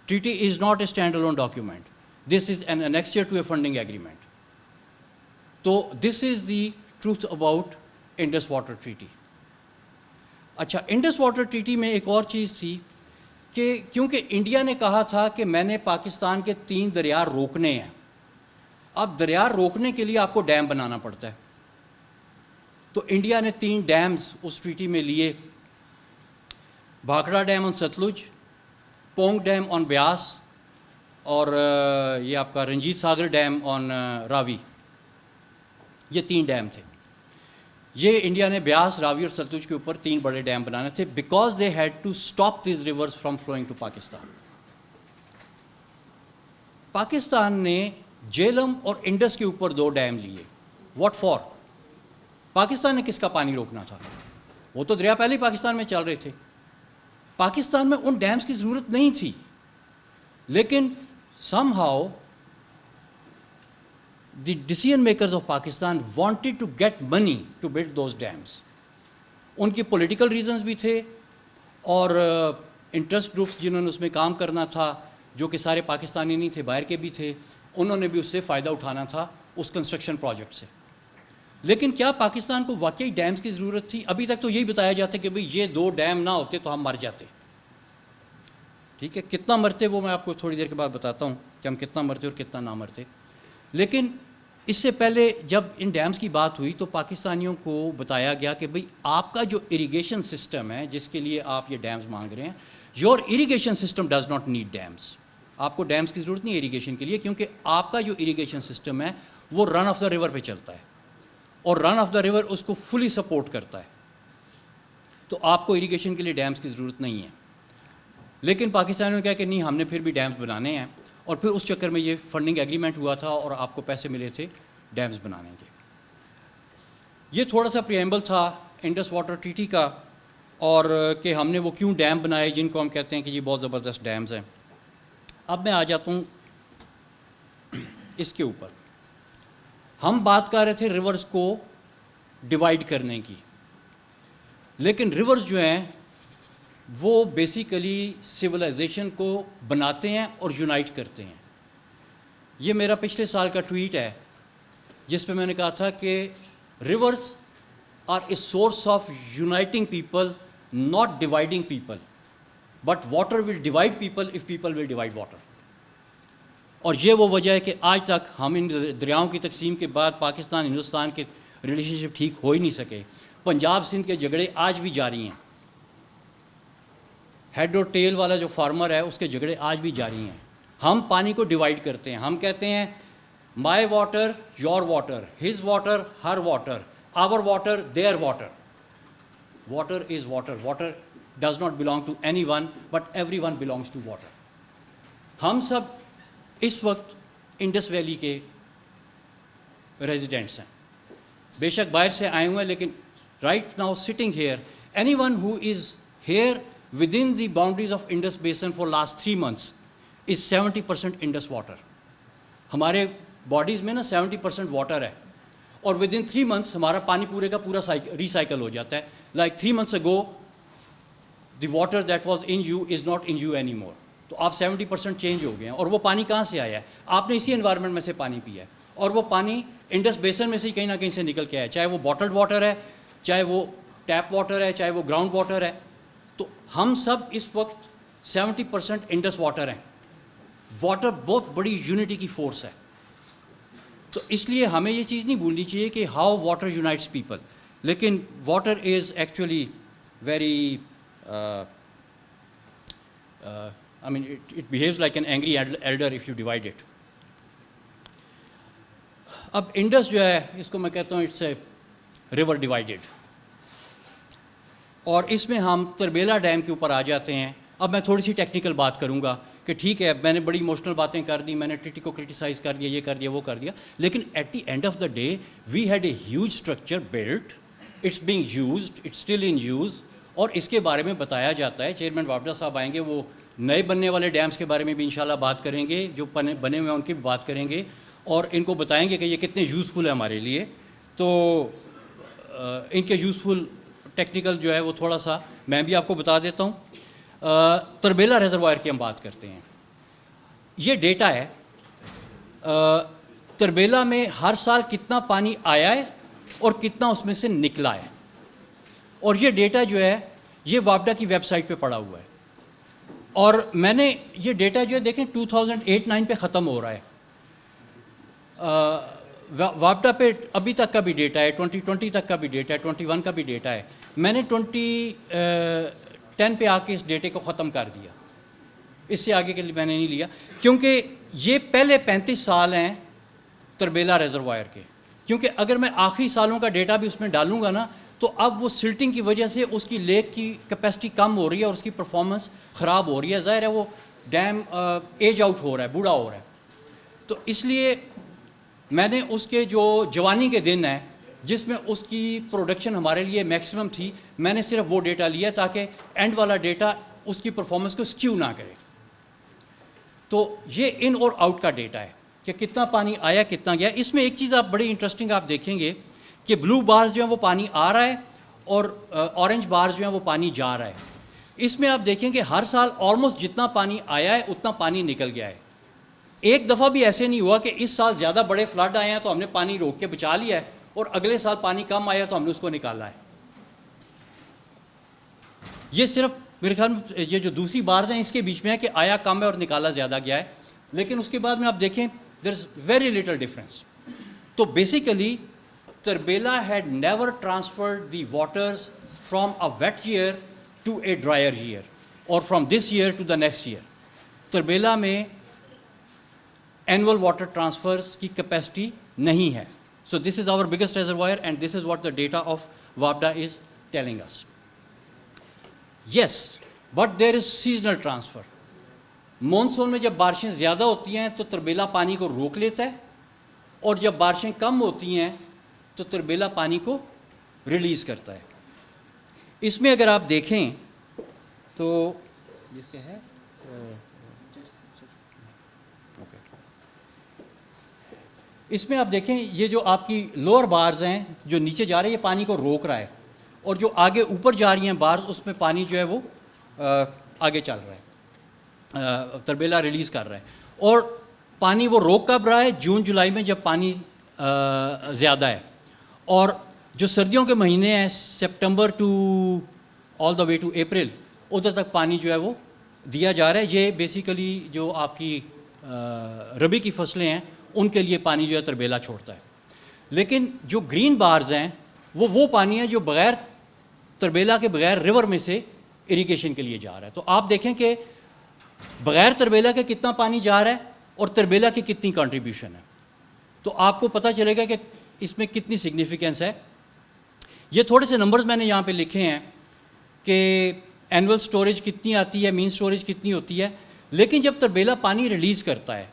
Treaty is not a stand alone document, this is an annexure to a funding agreement. تو this is the truth about Indus water treaty. اچھا, Indus water treaty میں ایک اور چیز تھی کہ کیونکہ India نے کہا تھا کہ میں نے پاکستان کے 3 دریا روکنے ہیں. اب دریا روکنے کے لیے آپ کو ڈیم بنانا پڑتا ہے, تو انڈیا نے 3 ڈیمز اس ٹریٹی میں لیے, بھاکڑا ڈیم آن ستلج, پونگ ڈیم آن بیاس, اور یہ آپ کا رنجیت ساگر ڈیم آن راوی. یہ 3 ڈیم تھے. یہ انڈیا نے بیاس, راوی اور ستلج کے اوپر 3 بڑے ڈیم بنانے تھے, because they had to stop these rivers from flowing to Pakistan. Pakistan نے جیلم اور انڈس کے اوپر 2 ڈیم لیے. What for? پاکستان نے کس کا پانی روکنا تھا؟ وہ تو دریا پہلے ہی پاکستان میں چل رہے تھے. پاکستان میں ان ڈیمز کی ضرورت نہیں تھی, لیکن some how the decision makers of Pakistan wanted to get money to build those dams. ان کی پولیٹیکل ریزنز بھی تھے, اور انٹرسٹ گروپس جنہوں نے اس میں کام کرنا تھا, جو کہ سارے پاکستانی نہیں تھے, باہر کے بھی تھے, انہوں نے بھی اس سے فائدہ اٹھانا تھا اس کنسٹرکشن پروجیکٹ سے. لیکن کیا پاکستان کو واقعی ڈیمز کی ضرورت تھی؟ ابھی تک تو یہی بتایا جاتا ہے کہ بھئی یہ 2 ڈیم نہ ہوتے تو ہم مر جاتے. ٹھیک ہے, کتنا مرتے وہ میں آپ کو تھوڑی دیر کے بعد بتاتا ہوں کہ ہم کتنا مرتے اور کتنا نہ مرتے. لیکن اس سے پہلے جب ان ڈیمز کی بات ہوئی تو پاکستانیوں کو بتایا گیا کہ بھئی آپ کا جو اریگیشن سسٹم ہے جس کے لیے آپ یہ ڈیمز مانگ رہے ہیں, your irrigation system does not need dams. آپ کو ڈیمز کی ضرورت نہیں ہے اریگیشن کے لیے, کیونکہ آپ کا جو اریگیشن سسٹم ہے وہ رن آف دا ریور پہ چلتا ہے اور رن آف دا ریور اس کو فلی سپورٹ کرتا ہے. تو آپ کو اریگیشن کے لیے ڈیمز کی ضرورت نہیں ہے. لیکن پاکستانیوں نے کہا کہ نہیں, ہم نے پھر بھی ڈیمز بنانے ہیں, اور پھر اس چکر میں یہ فنڈنگ ایگریمنٹ ہوا تھا اور آپ کو پیسے ملے تھے ڈیمز بنانے کے. یہ تھوڑا سا پریمبل تھا انڈس واٹر ٹریٹی کا, اور کہ ہم نے وہ کیوں ڈیم بنائے جن کو ہم کہتے ہیں کہ یہ بہت زبردست ڈیمز ہیں. اب میں آ جاتا ہوں اس کے اوپر. ہم بات کر رہے تھے ریورز کو ڈیوائیڈ کرنے کی, لیکن ریورز جو ہیں وہ بیسیکلی سویلائزیشن کو بناتے ہیں اور یونائٹ کرتے ہیں. یہ میرا پچھلے سال کا ٹویٹ ہے جس پہ میں نے کہا تھا کہ rivers are a source of uniting people, not dividing people, but water will divide people if people will divide water. اور یہ وہ وجہ ہے کہ آج تک ہم ان دریاؤں کی تقسیم کے بعد پاکستان ہندوستان کے ریلیشن شپ ٹھیک ہو ہی نہیں سکے. پنجاب سندھ کے جھگڑے آج بھی جاری ہیں. ہیڈ اور ٹیل والا جو فارمر ہے اس کے جھگڑے آج بھی جاری ہیں. ہم پانی کو ڈیوائڈ کرتے ہیں. ہم کہتے ہیں my water your water, his water her water, our water their water. Water is water. Water does not belong to anyone but everyone belongs to water. ہم سب اس وقت انڈس ویلی کے residents ہیں. بے شک باہر سے آئے ہوئے ہیں, لیکن right now sitting here any one who is here within the boundaries of Indus Basin for last 3 months is 70% Indus water. ہمارے باڈیز میں نا 70% واٹر ہے, اور ودن 3 months ہمارا پانی پورے کا پورا ریسائیکل ہو جاتا ہے. Like 3 months ago the water that was in you is not in you anymore. تو آپ 70% چینج ہو گئے ہیں. اور وہ پانی کہاں سے آیا ہے؟ آپ نے اسی انوائرمنٹ میں سے پانی پیا ہے, اور وہ پانی انڈس بیسن میں سے کہیں نہ کہیں سے نکل کے آیا ہے, چاہے وہ باٹلڈ واٹر ہے, چاہے وہ ٹیپ واٹر ہے, چاہے وہ گراؤنڈ واٹر ہے. تو ہم سب اس وقت 70% انڈس واٹر ہیں. واٹر بہت بڑی یونٹی کی فورس ہے. تو اس لیے ہمیں یہ چیز نہیں بھولنی چاہیے کہ ہاؤ واٹر یونائٹس پیپل. لیکن water is actually very I mean it behaves like an angry elder if you divide it. اب انڈس جو ہے اس کو میں کہتا ہوں اٹس اے ریور ڈیوائڈیڈ, اور اس میں ہم تربیلا ڈیم کے اوپر آ جاتے ہیں. اب میں تھوڑی سی ٹیکنیکل بات کروں گا کہ ٹھیک ہے میں نے بڑی ایموشنل باتیں کر دی, میں نے ٹیٹی کو کرٹیسائز کر دیا, یہ کر دیا, وہ کر دیا, لیکن at the end of the day we had a huge structure built, it's being used, it's still in use, اور اس کے بارے میں بتایا جاتا ہے. چیئرمین وابڈا صاحب آئیں گے, وہ نئے بننے والے ڈیمز کے بارے میں بھی انشاءاللہ بات کریں گے, جو بنے ہوئے ہیں ان کی بھی بات کریں گے, اور ان کو بتائیں گے کہ یہ کتنے یوزفل ہیں ہمارے لیے. تو ان کے یوزفل ٹیکنیکل جو ہے وہ تھوڑا سا میں بھی آپ کو بتا دیتا ہوں. تربیلا ریزروائر کی ہم بات کرتے ہیں. یہ ڈیٹا ہے تربیلا میں ہر سال کتنا پانی آیا ہے اور کتنا اس میں سے نکلا ہے, اور یہ ڈیٹا جو ہے یہ وابڈا کی ویب سائٹ پہ پڑا ہوا ہے. اور میں نے یہ ڈیٹا جو ہے دیکھیں 2008-9 پہ ختم ہو رہا ہے. وابڈا پہ ابھی تک کا بھی ڈیٹا ہے, 2020 تک کا بھی ڈیٹا ہے, 21 کا بھی ڈیٹا ہے. میں نے 2010 پہ آ کے اس ڈیٹے کو ختم کر دیا, اس سے آگے کے لیے میں نے نہیں لیا, کیونکہ یہ پہلے 35 سال ہیں تربیلا ریزروائر کے. کیونکہ اگر میں آخری سالوں کا ڈیٹا بھی اس میں ڈالوں گا نا تو اب وہ سلٹنگ کی وجہ سے اس کی لیک کی کیپیسٹی کم ہو رہی ہے اور اس کی پرفارمنس خراب ہو رہی ہے. ظاہر ہے وہ ڈیم ایج آؤٹ ہو رہا ہے, بوڑھا ہو رہا ہے. تو اس لیے میں نے اس کے جو جوانی کے دن ہیں جس میں اس کی پروڈکشن ہمارے لیے میکسیمم تھی, میں نے صرف وہ ڈیٹا لیا تاکہ اینڈ والا ڈیٹا اس کی پرفارمنس کو سکیو نہ کرے. تو یہ ان اور آؤٹ کا ڈیٹا ہے کہ کتنا پانی آیا کتنا گیا. اس میں ایک چیز آپ بڑی انٹرسٹنگ آپ دیکھیں گے کہ بلو بارز جو ہیں وہ پانی آ رہا ہے اور اورنج بارز جو ہیں وہ پانی جا رہا ہے. اس میں آپ دیکھیں کہ ہر سال آلموسٹ جتنا پانی آیا ہے اتنا پانی نکل گیا ہے. ایک دفعہ بھی ایسے نہیں ہوا کہ اس سال زیادہ بڑے فلڈ آئے ہیں تو ہم نے پانی روک کے بچا لیا ہے اور اگلے سال پانی کم آیا تو ہم نے اس کو نکالا ہے. یہ صرف میرے خیال میں یہ جو دوسری بارز ہیں اس کے بیچ میں ہے کہ آیا کم ہے اور نکالا زیادہ گیا ہے, لیکن اس کے بعد میں آپ دیکھیں دیر از ویری لٹل ڈفرینس. تو basically Tarbela had never transferred the waters from a wet year to a drier year or from this year to the next year. Tarbela میں annual water transfers کی capacity نہیں ہے. So this is our biggest reservoir and this is what the data of WAPDA is telling us. Yes, but there is seasonal transfer. Monsoon میں جب بارشیں زیادہ ہوتی ہیں تو تربیلا پانی کو روک لیتا ہے, اور جب بارشیں کم ہوتی ہیں تو تربیلا پانی کو ریلیز کرتا ہے. اس میں اگر آپ دیکھیں تو جس کے ہے اس میں آپ دیکھیں یہ جو آپ کی لوور بارز ہیں جو نیچے جا رہے ہیں یہ پانی کو روک رہا ہے, اور جو آگے اوپر جا رہی ہیں بارز اس میں پانی جو ہے وہ آگے چل رہا ہے, تربیلا ریلیز کر رہا ہے. اور پانی وہ روک کب رہا ہے؟ جون جولائی میں جب پانی زیادہ ہے. اور جو سردیوں کے مہینے ہیں September to all the way to April, ادھر تک پانی جو ہے وہ دیا جا رہا ہے. یہ بیسیکلی جو آپ کی ربی کی فصلیں ہیں ان کے لیے پانی جو ہے تربیلا چھوڑتا ہے. لیکن جو گرین بارز ہیں وہ پانی ہے جو بغیر تربیلا کے بغیر ریور میں سے اریگیشن کے لیے جا رہا ہے. تو آپ دیکھیں کہ بغیر تربیلا کے کتنا پانی جا رہا ہے اور تربیلا کی کتنی کنٹریبیوشن ہے, تو آپ کو پتہ چلے گا کہ اس میں کتنی سگنیفیکنس ہے. یہ تھوڑے سے نمبرز میں نے یہاں پہ لکھے ہیں کہ اینول سٹوریج کتنی آتی ہے, مین سٹوریج کتنی ہوتی ہے. لیکن جب تربیلا پانی ریلیز کرتا ہے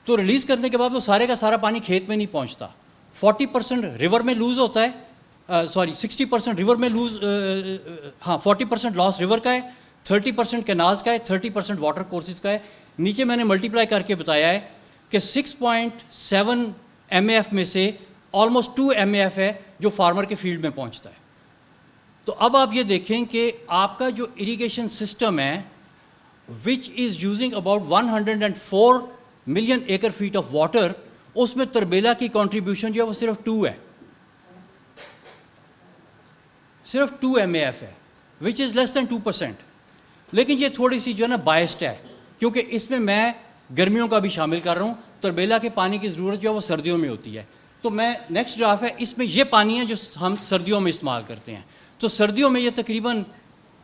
تو ریلیز کرنے کے بعد وہ سارے کا سارا پانی کھیت میں نہیں پہنچتا. 40% ریور میں لوز ہوتا ہے, 60% ریور میں لوز, 40% لاس ریور کا ہے, 30% کینالز کا ہے, 30% واٹر کورسز کا ہے. نیچے میں نے ملٹیپلائی کر کے بتایا ہے کہ 6.7 MAF میں سے آلموسٹ 2 MAF ہے جو فارمر کے فیلڈ میں پہنچتا ہے. تو اب آپ یہ دیکھیں کہ آپ کا جو اریگیشن سسٹم ہے which is using about 104 million acre feet of water, اس میں تربیلا کی کنٹریبیوشن جو ہے وہ صرف 2 ہے, صرف 2 MAF ہے وچ از لیس دین 2%. لیکن یہ تھوڑی سی جو ہے نا بائسڈ ہے کیونکہ اس میں گرمیوں کا بھی شامل کر رہا ہوں. تربیلا کے پانی کی ضرورت جو ہے وہ سردیوں میں ہوتی ہے. تو میں نیکسٹ گراف ہے اس میں یہ پانی ہے جو ہم سردیوں میں استعمال کرتے ہیں. تو سردیوں میں یہ تقریباً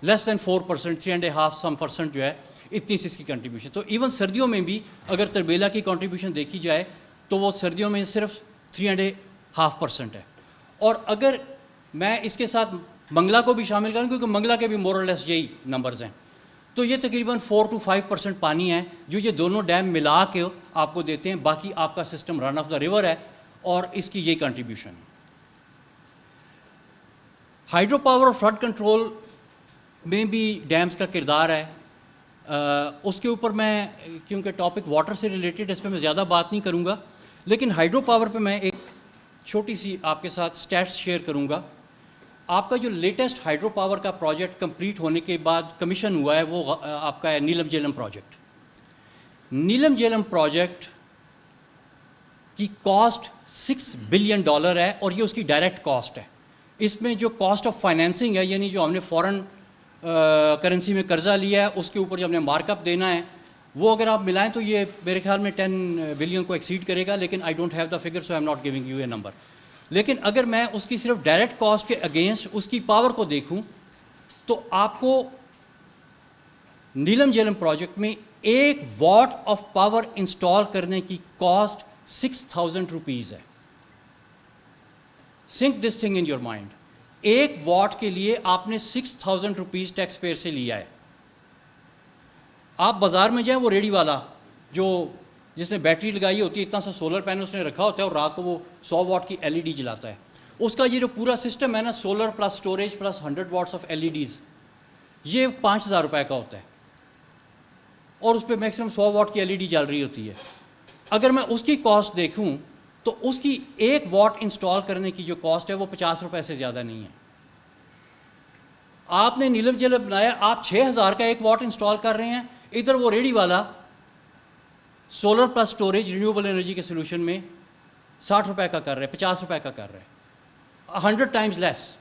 لیس دین 4%, 3.5% جو ہے اتنی سی اس کی کنٹریبیوشن. تو ایون سردیوں میں بھی اگر تربیلا کی کنٹریبیوشن دیکھی جائے تو وہ سردیوں میں صرف 3.5% ہے. اور اگر میں اس کے ساتھ منگلا کو بھی شامل کروں کیونکہ منگلا کے بھی مور اور لیس یہی نمبرز ہیں, تو یہ تقریباً 4 to 5% پانی ہے جو یہ دونوں ڈیم ملا کے آپ کو دیتے ہیں. باقی آپ کا system run of the river ہے اور اس کی یہ کنٹریبیوشن. ہائیڈرو پاور اور فلڈ کنٹرول میں بھی ڈیمز کا کردار ہے. اس کے اوپر میں کیونکہ ٹاپک واٹر سے ریلیٹڈ اس پہ میں زیادہ بات نہیں کروں گا, لیکن ہائیڈرو پاور پہ میں ایک چھوٹی سی آپ کے ساتھ سٹیٹس شیئر کروں گا. آپ کا جو لیٹسٹ ہائیڈرو پاور کا پروجیکٹ کمپلیٹ ہونے کے بعد کمیشن ہوا ہے وہ آپ کا ہے نیلم جیلم پروجیکٹ. نیلم جیلم پروجیکٹ کی کاسٹ $6 بلین ہے اور یہ اس کی ڈائریکٹ کاسٹ ہے. اس میں جو کاسٹ آف فائنینسنگ ہے یعنی جو ہم نے فورن کرنسی میں قرضہ لیا ہے اس کے اوپر جو ہم نے مارک اپ دینا ہے وہ اگر آپ ملائیں تو یہ میرے خیال میں 10 بلین کو ایکسیڈ کرے گا. لیکن I don't have the figure so I am not giving you a number. لیکن اگر میں اس کی صرف ڈائریکٹ کاسٹ کے اگینسٹ اس کی پاور کو دیکھوں تو آپ کو نیلم جیلم پروجیکٹ میں 1 واٹ آف پاور انسٹال کرنے کی کاسٹ 6,000 روپیز ہے. Think this thing in your mind. 1 watt کے لیے آپ نے 6,000 روپیز ٹیکس پیئر سے لیا ہے. آپ بازار میں جائیں وہ ریڈی والا جو جس نے بیٹری لگائی ہوتی ہے اتنا سا سولر پینل اس نے رکھا ہوتا ہے اور رات کو وہ 100 واٹ کی LED جلاتا ہے. اس کا یہ جو پورا سسٹم ہے نا solar plus storage plus 100 what's of LEDs یہ 5,000 روپے کا ہوتا ہے اور اس پہ میکسیمم 100 واٹ کی LED جل رہی ہوتی ہے. اگر میں اس کی کاسٹ دیکھوں تو اس کی 1 واٹ انسٹال کرنے کی جو کاسٹ ہے وہ 50 روپے سے زیادہ نہیں ہے. آپ نے نیلم جل بنایا, آپ 6000 کا 1 واٹ انسٹال کر رہے ہیں, ادھر وہ ریڈی والا solar plus storage renewable energy کے سولوشن میں 60 روپے کا کر رہے ہیں, 50 روپے کا کر رہے ہیں, 100 ٹائمز لیس.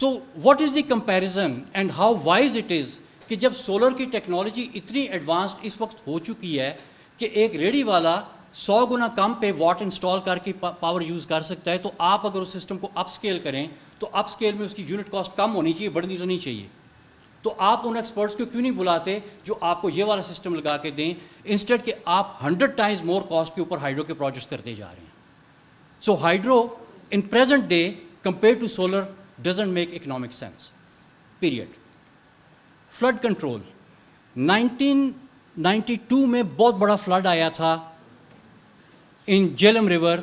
تو what is the comparison and how wise it is کہ جب سولر کی ٹیکنالوجی اتنی ایڈوانسڈ اس وقت ہو چکی ہے کہ ایک ریڈی والا 100 گنا کم پہ واٹ انسٹال کر کے پاور یوز کر سکتا ہے, تو آپ اگر اس سسٹم کو اپ اسکیل کریں تو اپ اسکیل میں اس کی یونٹ کاسٹ کم ہونی چاہیے, بڑھنی تو نہیں چاہیے. تو آپ ان ایکسپرٹس کو کیوں نہیں بلاتے جو آپ کو یہ والا سسٹم لگا کے دیں, انسٹیڈ کہ آپ 100 ٹائمز مور کاسٹ کے اوپر ہائیڈرو کے پروجیکٹس کرتے جا رہے ہیں. So hydro in present day compare to solar doesn't make economic sense period. Flood control 1992 میں بہت بڑا فلڈ آیا تھا ان جیلم ریور.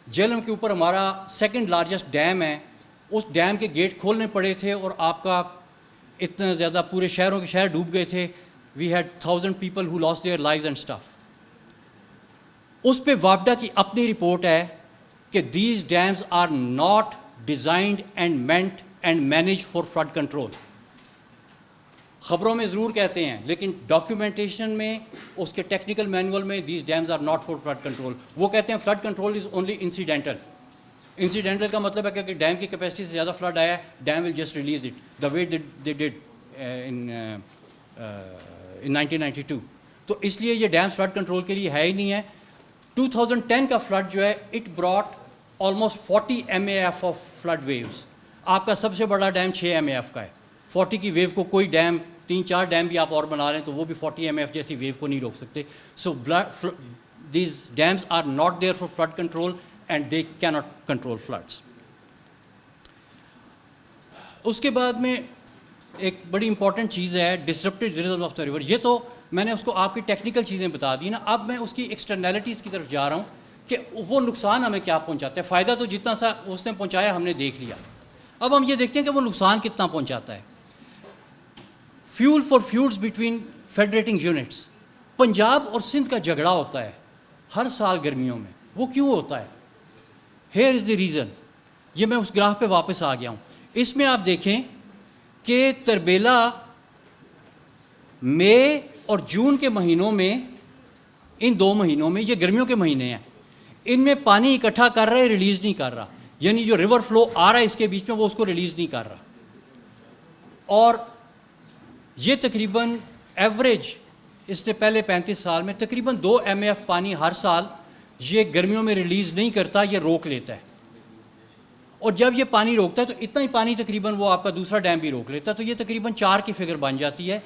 جیلم کے اوپر ہمارا 2nd لارجسٹ ڈیم ہے, اس ڈیم کے گیٹ کھولنے پڑے تھے اور آپ کا اتنا زیادہ پورے شہروں کے شہر ڈوب گئے تھے. We had 1000 people who lost their lives and stuff. اس پہ وابڈا کی اپنی رپورٹ ہے کہ these dams are not designed and meant and manage for flood control. خبروں میں ضرور کہتے ہیں لیکن ڈاکیومنٹیشن میں اس کے ٹیکنیکل مینول میں these dams are not for flood control. وہ کہتے ہیں flood control is only incidental. Incidental کا مطلب ہے کہ ڈیم کی کیپیسٹی سے زیادہ فلڈ آیا ہے, dam will just release it the way they did in 1992. تو اس لیے یہ ڈیم فلڈ کنٹرول کے لیے ہے ہی نہیں ہے. 2010 کا فلڈ جو ہے it brought almost 40 MAF of flood waves. آپ کا سب سے بڑا ڈیم 6 MAF کا ہے. 40 کی ویو کو کوئی ڈیم 3-4 ڈیم بھی آپ اور بنا رہے ہیں تو وہ بھی 40 MAF جیسی ویو کو نہیں روک سکتے. So these dams are not there for flood control and they کی ناٹ کنٹرول فلڈس. اس کے بعد میں ایک بڑی امپورٹنٹ چیز ہے disrupted rhythm of the river. یہ تو میں نے اس کو آپ کی ٹیکنیکل چیزیں بتا دی نا, اب میں اس کی ایکسٹرنیلٹیز کی طرف جا رہا ہوں کہ وہ نقصان ہمیں کیا پہنچاتا ہے. فائدہ تو جتنا سا اس نے پہنچایا ہم نے دیکھ لیا, اب ہم یہ دیکھتے ہیں کہ وہ نقصان کتنا پہنچاتا ہے. Fuel for feuds between federating units. Punjab اور سندھ کا جھگڑا ہوتا ہے ہر سال گرمیوں میں. وہ کیوں ہوتا ہے؟ Here is the reason. یہ میں اس گراف پہ واپس آ گیا ہوں. اس میں آپ دیکھیں کہ تربیلا مئی اور جون کے مہینوں میں, ان 2 مہینوں میں, یہ گرمیوں کے مہینے ہیں, ان میں پانی اکٹھا کر رہا ہے, ریلیز نہیں کر رہا. یعنی جو ریور فلو آ رہا ہے اس کے بیچ میں وہ اس کو ریلیز نہیں کر رہا. اور یہ تقریباً ایوریج اس نے پہلے 35 سال میں تقریباً 2 MAF پانی ہر سال یہ گرمیوں میں ریلیز نہیں کرتا, یہ روک لیتا ہے. اور جب یہ پانی روکتا ہے تو اتنا ہی پانی تقریباً وہ آپ کا دوسرا ڈیم بھی روک لیتا ہے. تو یہ تقریباً 4 کی فگر بن جاتی ہے.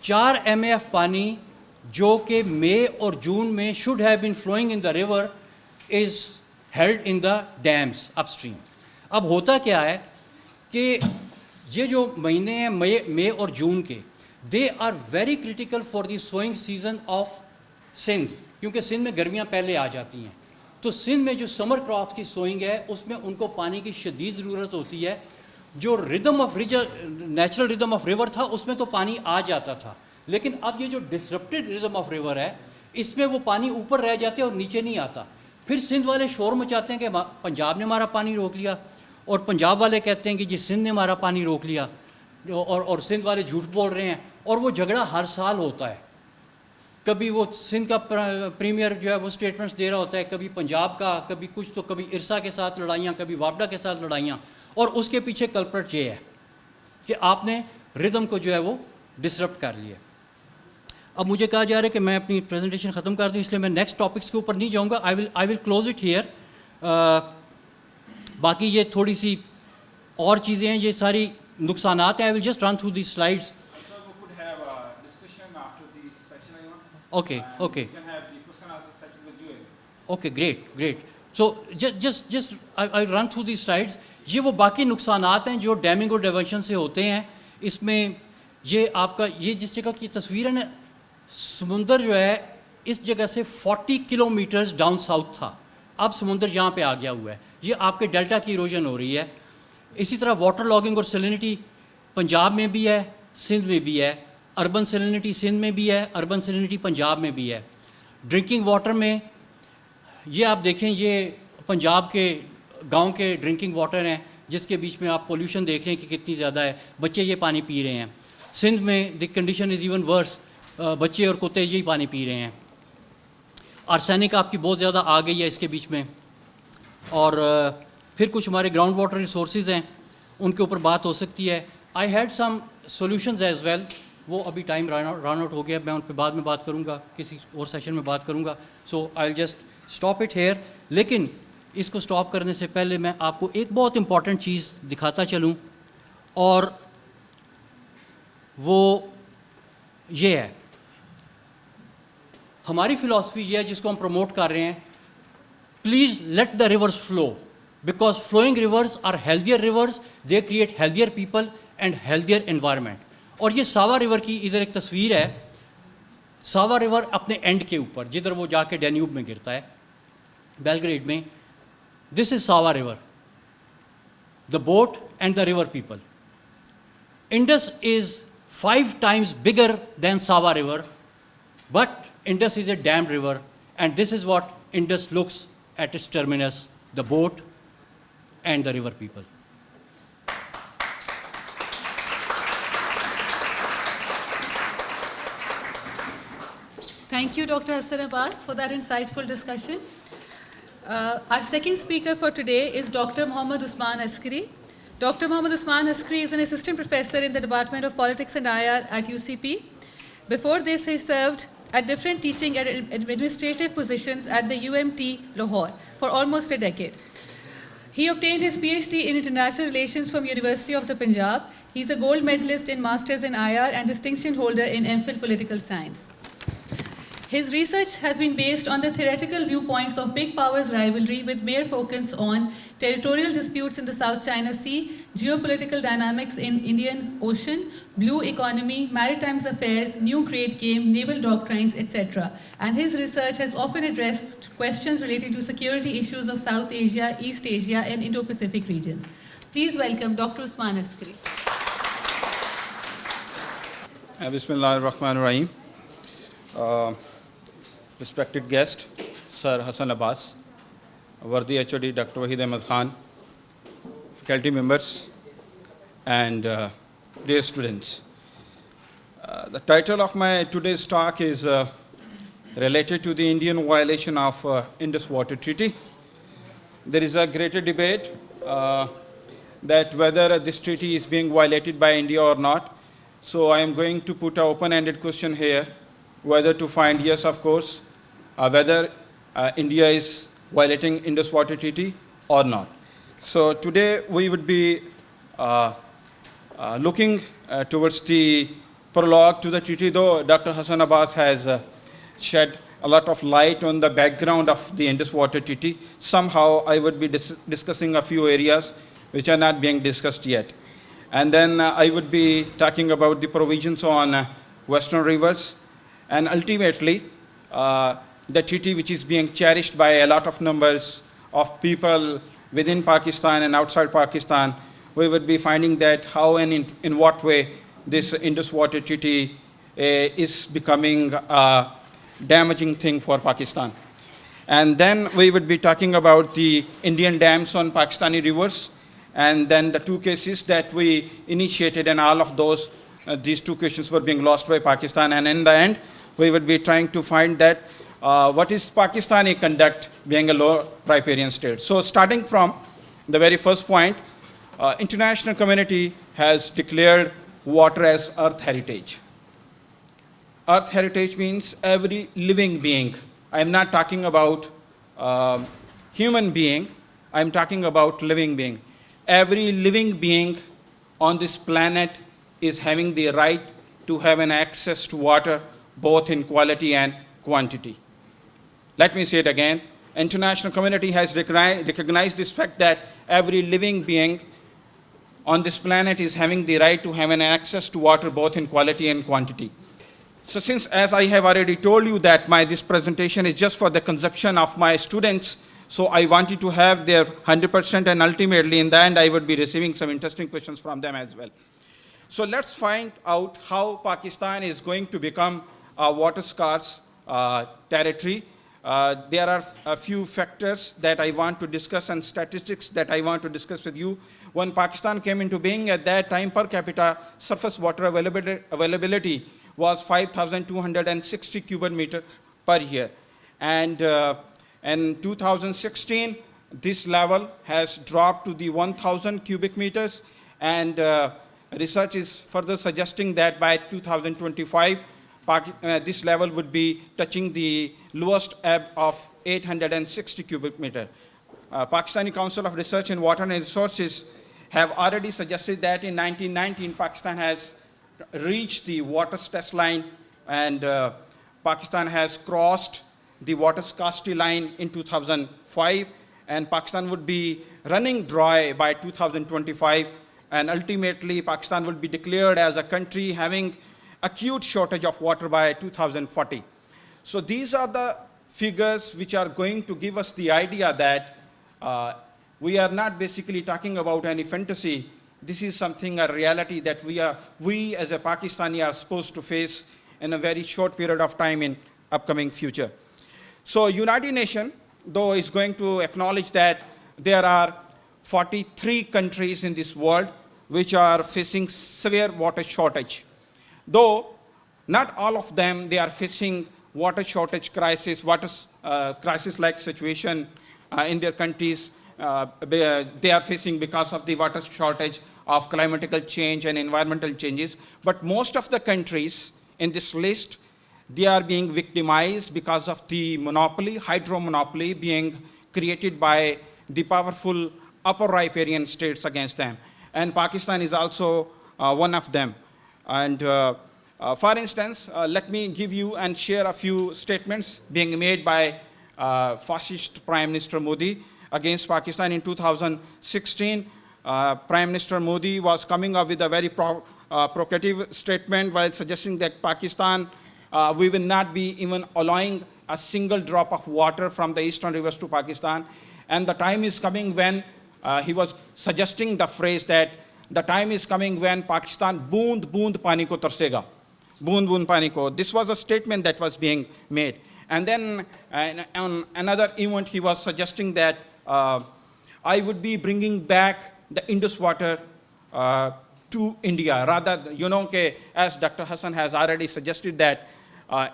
4 MAF پانی جو کہ مئی اور جون میں should have been flowing in the river is held in the dams upstream. اب ہوتا کیا ہے کہ یہ جو مہینے ہیں مئی اور جون کے, they are very critical for the sowing season of Sindh, کیونکہ سندھ میں گرمیاں پہلے آ جاتی ہیں. تو سندھ میں جو سمر کراپ کی سوئنگ ہے اس میں ان کو پانی کی شدید ضرورت ہوتی ہے. جو ردم آف نیچرل ردم آف ریور تھا اس میں تو پانی آ جاتا تھا, لیکن اب یہ جو ڈسرپٹیڈ ردم آف ریور ہے اس میں وہ پانی اوپر رہ جاتے ہیں اور نیچے نہیں آتا. پھر سندھ والے شور مچاتے ہیں کہ پنجاب نے ہمارا پانی روک لیا, اور پنجاب والے کہتے ہیں کہ جی سندھ نے ہمارا پانی روک لیا, اور سندھ والے جھوٹ بول رہے ہیں. اور وہ جھگڑا ہر سال ہوتا ہے. کبھی وہ سندھ کا پریمیئر جو ہے وہ اسٹیٹمنٹس دے رہا ہوتا ہے, کبھی پنجاب کا, کبھی کچھ, تو کبھی ارسا کے ساتھ لڑائیاں, کبھی وابڈا کے ساتھ لڑائیاں. اور اس کے پیچھے کلپرٹ یہ ہے کہ آپ نے ردم کو جو ہے وہ ڈسرپٹ کر لیا. اب مجھے کہا جا رہا ہے کہ میں اپنی پریزنٹیشن ختم کر دوں, اس لیے میں نیکسٹ ٹاپکس کے اوپر نہیں جاؤں گا. آئی ول کلوز اٹ ہیئر. باقی یہ تھوڑی سی اور چیزیں ہیں, یہ ساری نقصانات ہیں. I will just run through the slides. Okay. Okay, great. So just I'll run through these slides. یہ وہ باقی نقصانات ہیں جو ڈیمنگ اور ڈائیورشن سے ہوتے ہیں. اس میں یہ آپ کا یہ جس جگہ کی تصویر ہے نا, سمندر جو ہے اس جگہ سے 40 کلومیٹرز ڈاؤن ساؤتھ تھا, اب سمندر یہاں پہ آ گیا ہوا ہے. یہ آپ کے ڈیلٹا کی ایروجن ہو رہی ہے. اسی طرح واٹر لاگنگ اور سیلینٹی پنجاب میں بھی ہے, سندھ میں بھی ہے. اربن سیلینٹی سندھ میں بھی ہے, اربن سیلینٹی پنجاب میں بھی ہے. ڈرنکنگ واٹر میں یہ آپ دیکھیں, یہ پنجاب کے گاؤں کے ڈرنکنگ واٹر ہیں. जिसके बीच में आप पोल्यूशन देख रहे हैं कि कितनी ज़्यादा है, बच्चे ये पानी पी रहे हैं। सिंध में the condition is even worse, बच्चे और कुत्ते यही पानी पी रहे हैं। आर्सेनिक आपकी बहुत ज़्यादा आ गई है इसके बीच में। और फिर कुछ हमारे ग्राउंड वाटर रिसोर्सेज हैं, उनके ऊपर बात हो सकती है। I had some solutions as well, वो अभी टाइम रन आउट हो गया, मैं उन पर बाद में बात करूँगा, किसी और सेशन में बात करूँगा। So I just stop it here. लेकिन इसको स्टॉप करने से पहले मैं आपको एक बहुत इंपॉर्टेंट चीज़ दिखाता चलूँ, और वो ये है, हमारी फ़िलॉसफी ये है जिसको हम प्रमोट कर रहे हैं, please let the rivers flow, because flowing rivers are healthier rivers, they create healthier people and healthier environment. और ये सावा रिवर की इधर एक तस्वीर है, सावा रिवर अपने एंड के ऊपर जिधर वो जाके डैन्यूब में गिरता है, बेलग्रेड में। दिस इज सावा river, the boat and the river people. Indus is 5 times bigger than Sawa River, but Indus is a dammed river, and this is what Indus looks at its terminus, the boat and the river people. Thank you, Dr. Hassan Abbas, for that insightful discussion. Our second speaker for today is Dr. Muhammad Usman Askari. Dr. Muhammad Usman Askari is an assistant professor in the Department of Politics and IR at UCP. Before this, he served at different teaching and administrative positions at the UMT Lahore for almost a decade. He obtained his PhD in International Relations from University of the Punjab. He's a gold medalist in Masters in IR and distinction holder in MPhil Political Science. His research has been based on the theoretical viewpoints of big powers rivalry with mere focus on territorial disputes in the South China Sea, geopolitical dynamics in Indian Ocean, blue economy, maritime affairs, new great game, naval doctrines, etc. And his research has often addressed questions relating to security issues of South Asia, East Asia, and Indo-Pacific regions. Please welcome Dr. Usman Askari. Bismillahirrahmanirrahim. Respected guest, Sir Hassan Abbas, worthy HOD Dr. Wahid Ahmad Khan, faculty members, and dear students. The title of my today's talk is related to the Indian violation of Indus Water Treaty. There is a greater debate that whether this treaty is being violated by India or not. So I am going to put an open-ended question here, whether to find yes, of course, whether India is violating Indus Water Treaty or not. So today we would be looking towards the prologue to the treaty, though Dr. Hassan Abbas has shed a lot of light on the background of the Indus Water Treaty. Somehow I would be discussing a few areas which are not being discussed yet. And then I would be talking about the provisions on western rivers, and ultimately the treaty which is being cherished by a lot of numbers of people within Pakistan and outside Pakistan. We would be finding that how and in what way this Indus Water Treaty is becoming a damaging thing for Pakistan. And then we would be talking about the Indian dams on Pakistani rivers, and then the 2 cases that we initiated, and all of those, these 2 questions were being lost by Pakistan. And in the end, we would be trying to find that what is Pakistani conduct being a low riparian state. So starting from the very first point, international community has declared water as earth heritage. Earth heritage means every living being. I am not talking about human being, I am talking about living being. Every living being on this planet is having the right to have an access to water, both in quality and quantity. Let me say it again. International community has recognized this fact that every living being on this planet is having the right to have an access to water, both in quality and quantity. So since, as I have already told you, that this presentation is just for the consumption of my students, so I wanted to have their 100%, and ultimately in the end I would be receiving some interesting questions from them as well. So let's find out how Pakistan is going to become a water scarce territory There are a few factors that I want to discuss and statistics that I want to discuss with you. When Pakistan came into being, at that time per capita surface water availability was 5,260 cubic meter per year. And in 2016, this level has dropped to the 1,000 cubic meters, and research is further suggesting that by 2025, this level would be touching the lowest ebb of 860 cubic meter. Pakistani Council of Research in Water and Resources have already suggested that in 1919, Pakistan has reached the water stress line, and Pakistan has crossed the water scarcity line in 2005, and Pakistan would be running dry by 2025, and ultimately Pakistan will be declared as a country having acute shortage of water by 2040. So these are the figures which are going to give us the idea that we are not basically talking about any fantasy. This is something, a reality that we as a Pakistani are supposed to face in a very short period of time in upcoming future. So United Nations, though, is going to acknowledge that there are 43 countries in this world which are facing severe water shortage. Though not all of them, they are facing water shortage crisis, crisis-like situation in their countries. They are facing because of the water shortage of climatical change and environmental changes. But most of the countries in this list, they are being victimized because of the monopoly, hydro monopoly being created by the powerful upper riparian states against them. And Pakistan is also one of them. And for instance, let me give you and share a few statements being made by fascist Prime Minister Modi against Pakistan in 2016. Prime Minister Modi was coming up with a very provocative statement while suggesting that Pakistan, we will not be even allowing a single drop of water from the eastern rivers to Pakistan. And the time is coming when he was suggesting the phrase that the time is coming when Pakistan boond boond pani ko tarsega. Boond boond pani ko. This was a statement that was being made. And then on another event, he was suggesting that I would be bringing back the Indus water to India. Rather, you know, as Dr. Hassan has already suggested that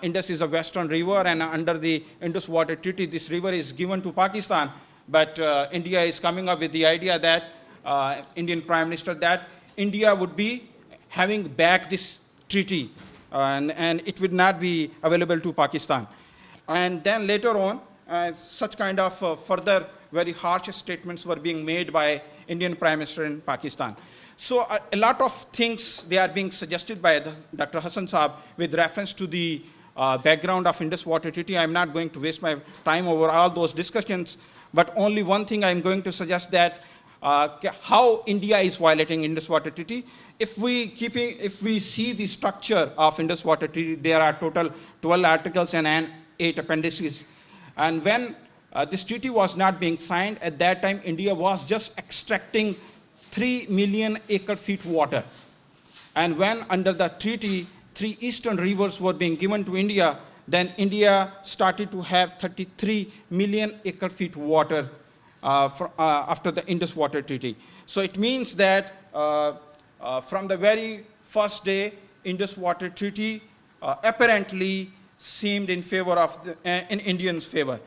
Indus is a western river, and under the Indus Water Treaty, this river is given to Pakistan. But India is coming up with the idea that, Indian Prime Minister, that India would be having back this treaty, and it would not be available to Pakistan. And then later on, such kind of further very harsh statements were being made by Indian Prime Minister in Pakistan. So a lot of things, they are being suggested by Dr. Hassan Saab with reference to the background of Indus Water Treaty. I'm not going to waste my time over all those discussions, but only one thing I'm going to suggest, that how India is violating Indus Water Treaty. If we see the structure of Indus Water Treaty, there are total 12 articles and 8 appendices. And when this treaty was not being signed, at that time India was just extracting 3 million acre-feet water. And when under the treaty, 3 eastern rivers were being given to India, then India started to have 33 million acre-feet water after the Indus Water Treaty. So it means that from the very first day, Indus Water Treaty apparently seemed in favor of in Indians' favor.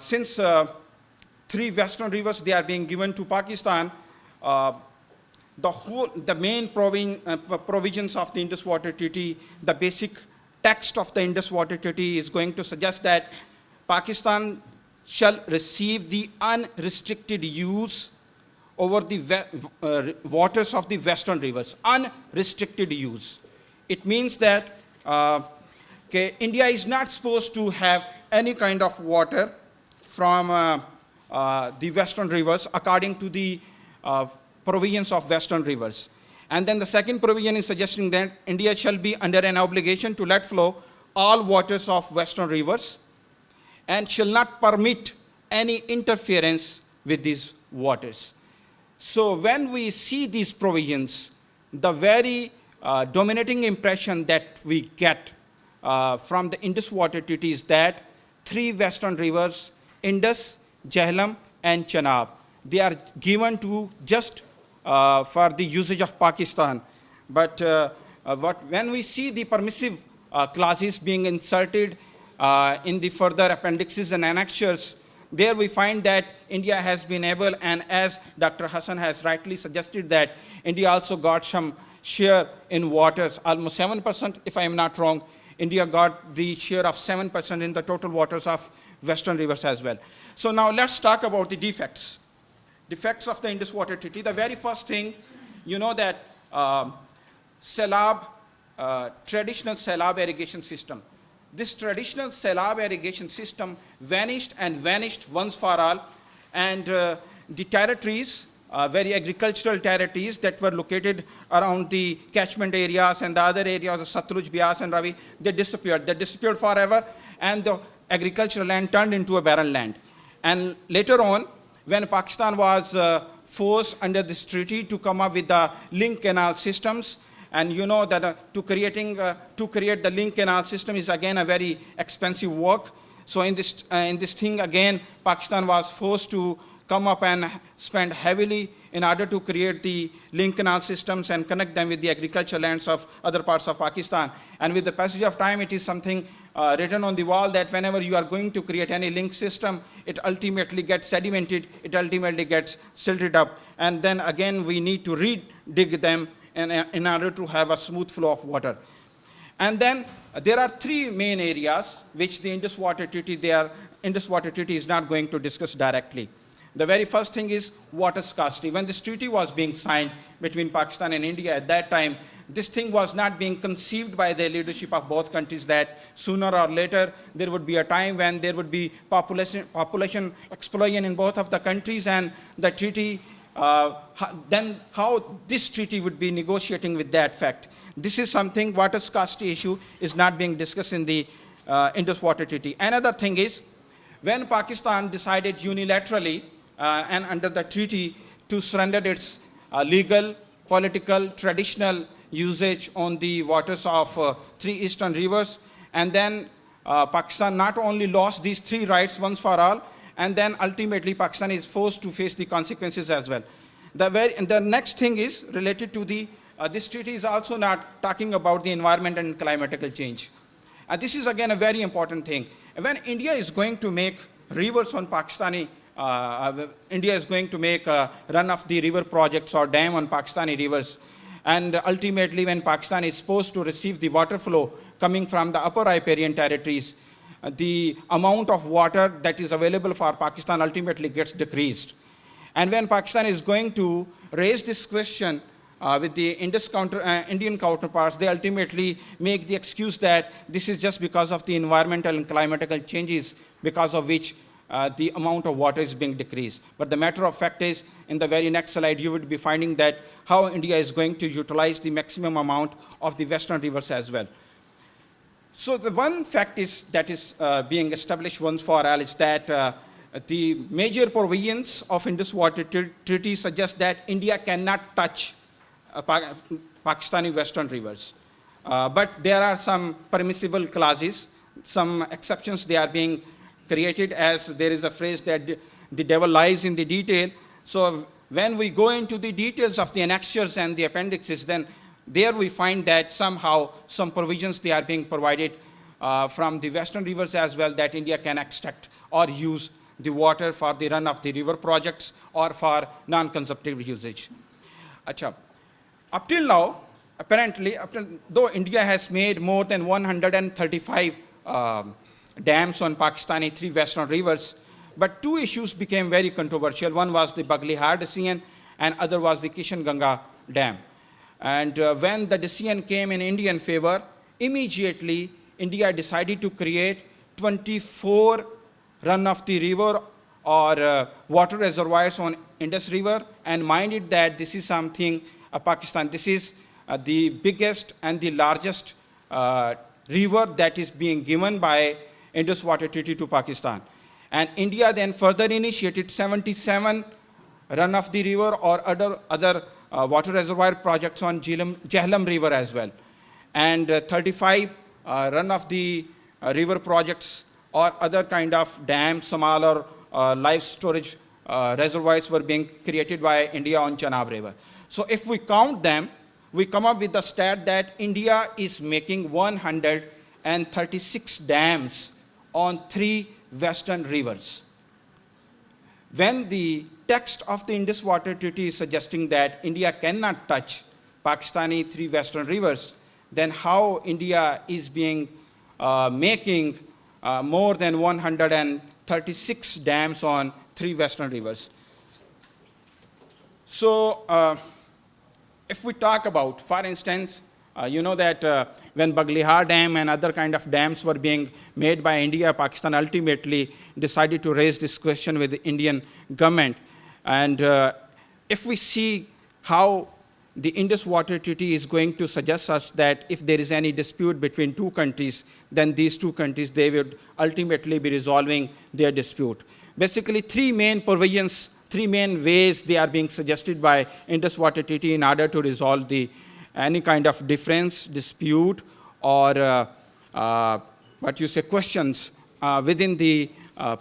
Since 3 western rivers, they are being given to Pakistan, the main provisions of the Indus Water Treaty, the basic text of the Indus Water Treaty is going to suggest that Pakistan shall receive the unrestricted use over the waters of the western rivers. Unrestricted use. It means that India is not supposed to have any kind of water from the western rivers according to the provisions of western rivers. And then the second provision is suggesting that India shall be under an obligation to let flow all waters of western rivers and shall not permit any interference with these waters. So when we see these provisions, the very dominating impression that we get from the Indus Water Treaty is that three western rivers, Indus, Jhelum, and Chenab. They are given to just for the usage of Pakistan. But when we see the permissive clauses being inserted in the further appendixes and annexures, there we find that India has been able, and as Dr. Hassan has rightly suggested, that India also got some share in waters, almost 7%, if I am not wrong. India got the share of 7% in the total waters of western rivers as well. So now let's talk about the defects. Defects of the Indus Water Treaty. The very first thing, you know that traditional Salab irrigation system. This traditional Salab irrigation system vanished once for all, and the territories, very agricultural territories that were located around the catchment areas and the other areas of Satluj, Bias, and Ravi, they disappeared. They disappeared forever, and the agricultural land turned into a barren land. And later on, when Pakistan was forced under this treaty to come up with the link canal systems, and you know that to create the link canal system is again a very expensive work. So in this thing again, Pakistan was forced to come up and spend heavily in order to create the link canal systems and connect them with the agricultural lands of other parts of Pakistan. And with the passage of time, it is something written on the wall that whenever you are going to create any link system, it ultimately gets sedimented, it ultimately gets silted up, and then again we need to re-dig them in order to have a smooth flow of water. And then there are three main areas which the Indus Water Treaty is not going to discuss directly. The very first thing is water scarcity. When this treaty was being signed between Pakistan and India at that time, this thing was not being conceived by the leadership of both countries that sooner or later there would be a time when there would be population explosion in both of the countries, and the treaty, then how this treaty would be negotiating with that fact. This is something, water scarcity issue is not being discussed in the Indus Water Treaty. Another thing is, when Pakistan decided unilaterally and under the treaty to surrender its legal, political, traditional usage on the waters of three eastern rivers, and then Pakistan not only lost these three rights once for all, and then ultimately Pakistan is forced to face the consequences as well. The next thing is related to this treaty is also not talking about the environment and climatical change. This is again a very important thing. When India is going to make rivers on Pakistani, India is going to make run of the river projects or dam on Pakistani rivers, and ultimately when Pakistan is supposed to receive the water flow coming from the upper riparian territories, the amount of water that is available for Pakistan ultimately gets decreased. And when Pakistan is going to raise this question with the Indian counterparts, they ultimately make the excuse that this is just because of the environmental and climatical changes because of which the amount of water is being decreased. But the matter of fact is, in the very next slide, you would be finding that how India is going to utilize the maximum amount of the western rivers as well. So the one fact is that is being established once for all is that the major provisions of Indus Water Treaty suggest that India cannot touch Pakistani western rivers. But there are some permissible clauses, some exceptions they are being created, as there is a phrase that the devil lies in the detail. So when we go into the details of the annexures and the appendixes, then there we find that somehow some provisions they are being provided from the western rivers as well, that India can extract or use the water for the run of the river projects or for non-consumptive usage. Achha. Up till now, apparently, though India has made more than 135 dams on Pakistani three western rivers, but two issues became very controversial. One was the Baglihar decision, and other was the Kishan Ganga Dam. And when the decision came in Indian favor, immediately India decided to create 24 run of the river or water reservoirs on Indus River, and minded that this is something Pakistan, this is the biggest and the largest river that is being given by Indus Water Treaty to Pakistan. And India then further initiated 77 run of the river or other water reservoir projects on Jhelum River as well, and 35 run of the river projects or other kind of dams, smaller life storage reservoirs were being created by India on Chenab River. So if we count them, we come up with the stat that India is making 136 dams on 3 western rivers. When the text of the Indus Water Treaty is suggesting that India cannot touch Pakistani 3 western rivers, then how India is being making more than 136 dams on 3 western rivers. So if we talk about, for instance, you know that when Baglihar Dam and other kind of dams were being made by India, Pakistan ultimately decided to raise this question with the Indian government. And if we see how the Indus Water Treaty is going to suggest us that if there is any dispute between 2 countries, then these 2 countries, they would ultimately be resolving their dispute. Basically, 3 main provisions, 3 main ways they are being suggested by Indus Water Treaty in order to resolve any kind of difference, dispute, or questions within the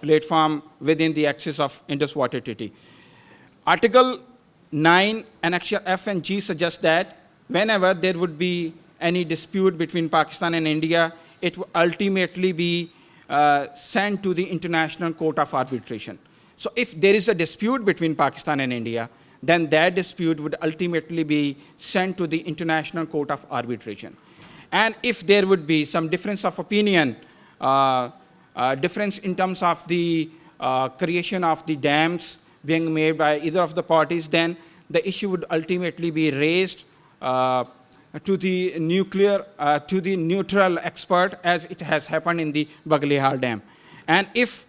platform, within the axis of Indus Water Treaty. Article 9, Annexure F and G suggest that whenever there would be any dispute between Pakistan and India, it will ultimately be sent to the International Court of Arbitration. So if there is a dispute between Pakistan and India, then that dispute would ultimately be sent to the International Court of Arbitration. And if there would be some difference of opinion, difference in terms of the creation of the dams being made by either of the parties, then the issue would ultimately be raised to the neutral expert, as it has happened in the Baglihar Dam. And if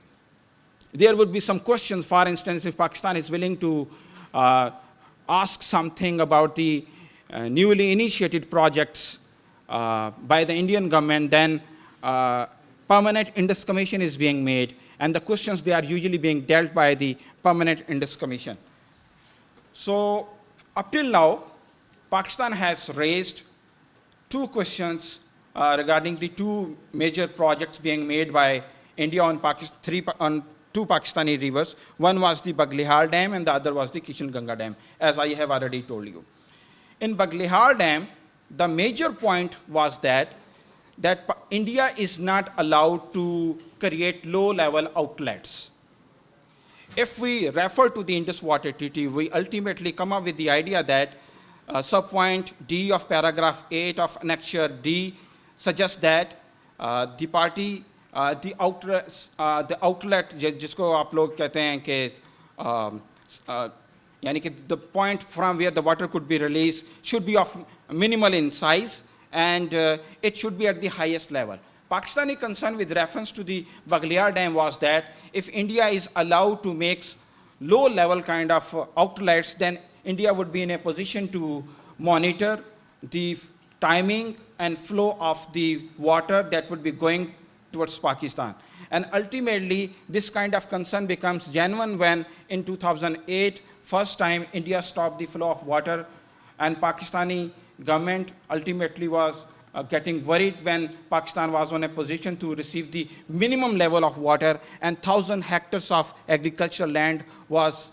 there would be some questions, for instance, if Pakistan is willing to ask something about the newly initiated projects by the Indian government, then permanent Indus Commission is being made, and the questions, they are usually being dealt by the permanent Indus Commission. So up till now, Pakistan has raised 2 questions regarding the 2 major projects being made by India on 2 Pakistani rivers. One was the Baglihar Dam and the other was the Kishan Ganga Dam, as I have already told you. In Baglihar Dam, the major point was that India is not allowed to create low-level outlets. If we refer to the Indus Water Treaty, we ultimately come up with the idea that subpoint D of paragraph 8 of Annexure D suggests that the party, the outlet, जिसको आप लोग कहते हैं कि यानी कि the point from where the water could be released should be of minimal in size, and it should be at the highest level. Pakistani concern with reference to the Baglihar Dam was that if India is allowed to make low-level kind of outlets, then India would be in a position to monitor the timing and flow of the water that would be going towards Pakistan. And ultimately, this kind of concern becomes genuine when in 2008, first time India stopped the flow of water, and Pakistani government ultimately was getting worried when Pakistan was on a position to receive the minimum level of water, and 1,000 hectares of agricultural land was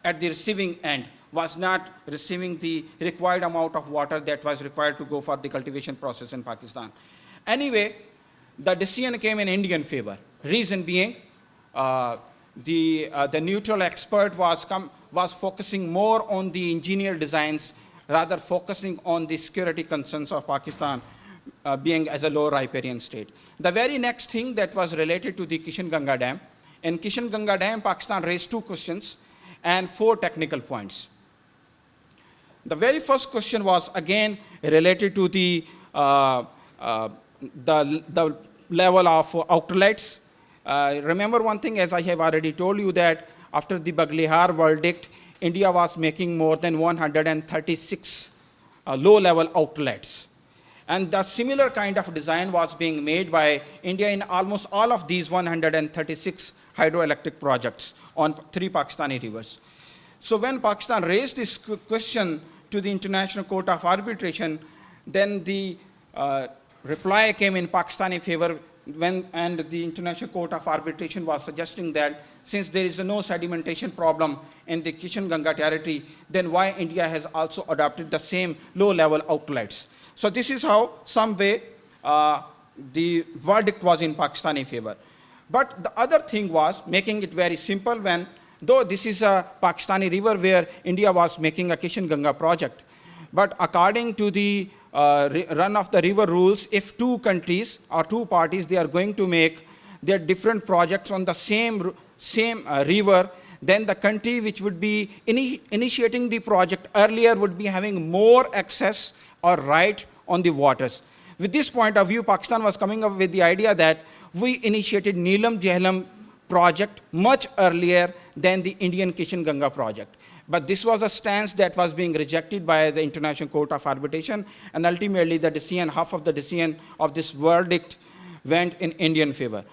at the receiving end, was not receiving the required amount of water that was required to go for the cultivation process in Pakistan. Anyway, the decision came in Indian favor. Reason being, the neutral expert was focusing more on the engineer designs, rather focusing on the security concerns of Pakistan being as a low riparian state. The very next thing that was related to the Kishan Ganga Dam. In Kishan Ganga Dam, Pakistan raised 2 questions and 4 technical points. The very first question was again related to the level of outlets. Remember one thing, as I have already told you, that after the Baglihar verdict, India was making more than 136 low-level outlets. And the similar kind of design was being made by India in almost all of these 136 hydroelectric projects on 3 Pakistani rivers. So when Pakistan raised this question to the International Court of Arbitration, then the reply came in Pakistani favor, and the International Court of Arbitration was suggesting that since there is no sedimentation problem in the Kishan-Ganga territory, then why India has also adopted the same low-level outlets. So this is how, some way, the verdict was in Pakistani favor. But the other thing was making it very simple when, though this is a Pakistani river where India was making a Kishan-Ganga project, but according to the run of the river rules, if two countries or two parties, they are going to make their different projects on the same river, then the country which would be initiating the project earlier would be having more access or right on the waters. With this point of view, Pakistan was coming up with the idea that we initiated Neelam Jhelum project much earlier than the Indian Kishan-Ganga project. But this was a stance that was being rejected by the International Court of Arbitration, and ultimately the decision, half of the decision of this verdict went in Indian favor.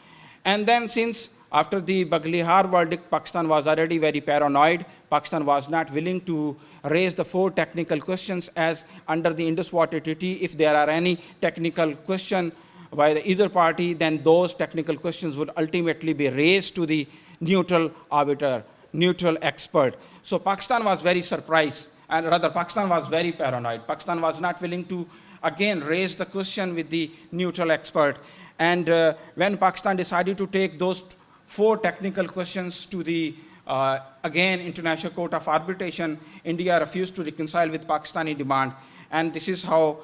And then since after the Baglihar verdict, Pakistan was already very paranoid. Pakistan was not willing to raise the 4 technical questions as under the Indus Water Treaty. If there are any technical question by either party, then those technical questions would ultimately be raised to the neutral arbiter, neutral expert. So Pakistan was very surprised, and rather Pakistan was very paranoid. Pakistan was not willing to again raise the question with the neutral expert. And when Pakistan decided to take those 4 technical questions to the, again, International Court of Arbitration, India refused to reconcile with Pakistani demand. And this is how,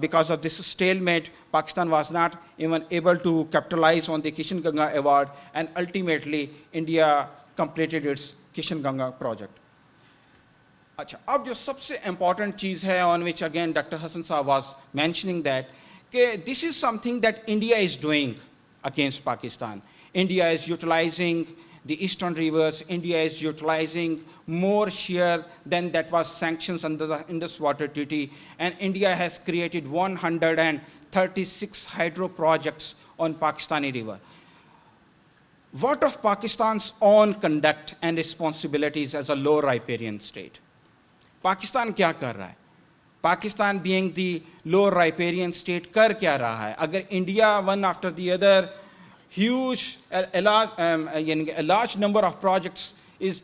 because of this stalemate, Pakistan was not even able to capitalize on the Kishan-Ganga award, and ultimately India completed its Kishan-Ganga project. अच्छा, अब जो सबसे important चीज़ है on which again Dr. Hassan Saab was mentioning that this is something that India is doing against Pakistan. India is utilizing the eastern rivers. India is utilizing more share than that was sanctions under the Indus Water Treaty. And India has created 136 hydro projects on Pakistani river. What of Pakistan's own conduct and responsibilities as a low riparian state? Pakistan क्या कर रहा है? Pakistan being the low riparian state कर क्या रहा है? अगर India one after the other huge, a large number of projects is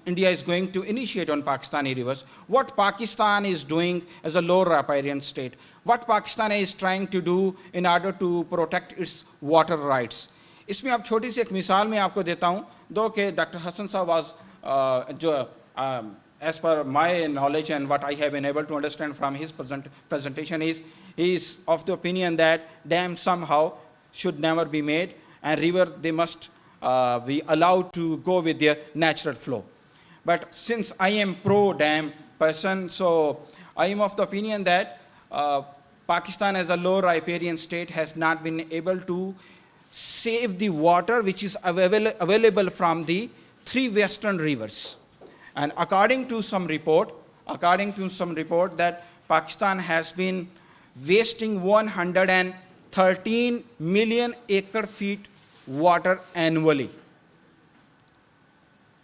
India is going to initiate on Pakistani rivers. What Pakistan is doing as a low riparian state? What Pakistan is trying to do in order to protect its water rights? इसमें आप छोटी सी एक मिसाल मैं आपको देता हूँ, दो कि डॉक्टर हसन साहब was जो as per my knowledge and what I have been able to understand from his presentation is, he is of the opinion that dams somehow should never be made, and river, they must be allowed to go with their natural flow. But since I am pro-dam person, so I am of the opinion that Pakistan as a low riparian state has not been able to save the water which is available from the 3 western rivers. And according to some report that Pakistan has been wasting 113 million acre feet water annually.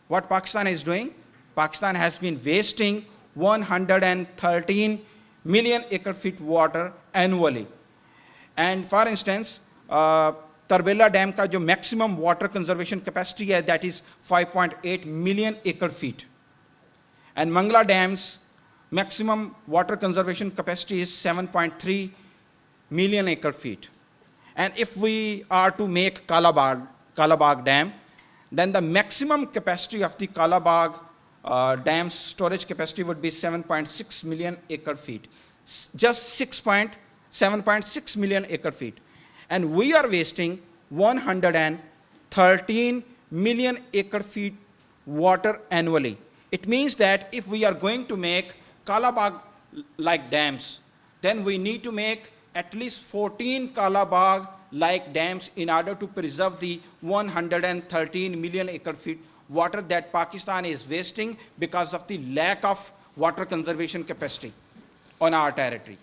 What Pakistan is doing? Pakistan has been wasting 113 million acre feet water annually. And for instance, Tarbela Dam का जो maximum water conservation capacity है, that is 5.8 million acre feet. And Mangla Dam's maximum water conservation capacity is 7.3 million acre feet. And if we are to make Kalabag Dam, then the maximum capacity of the Kalabag Dam's storage capacity would be 7.6 million acre feet. Just 7.6 million acre feet. And we are wasting 113 million acre feet water annually. It means that if we are going to make Kalabag-like dams, then we need to make at least 14 Kalabag-like dams in order to preserve the 113 million acre feet water that Pakistan is wasting because of the lack of water conservation capacity on our territory.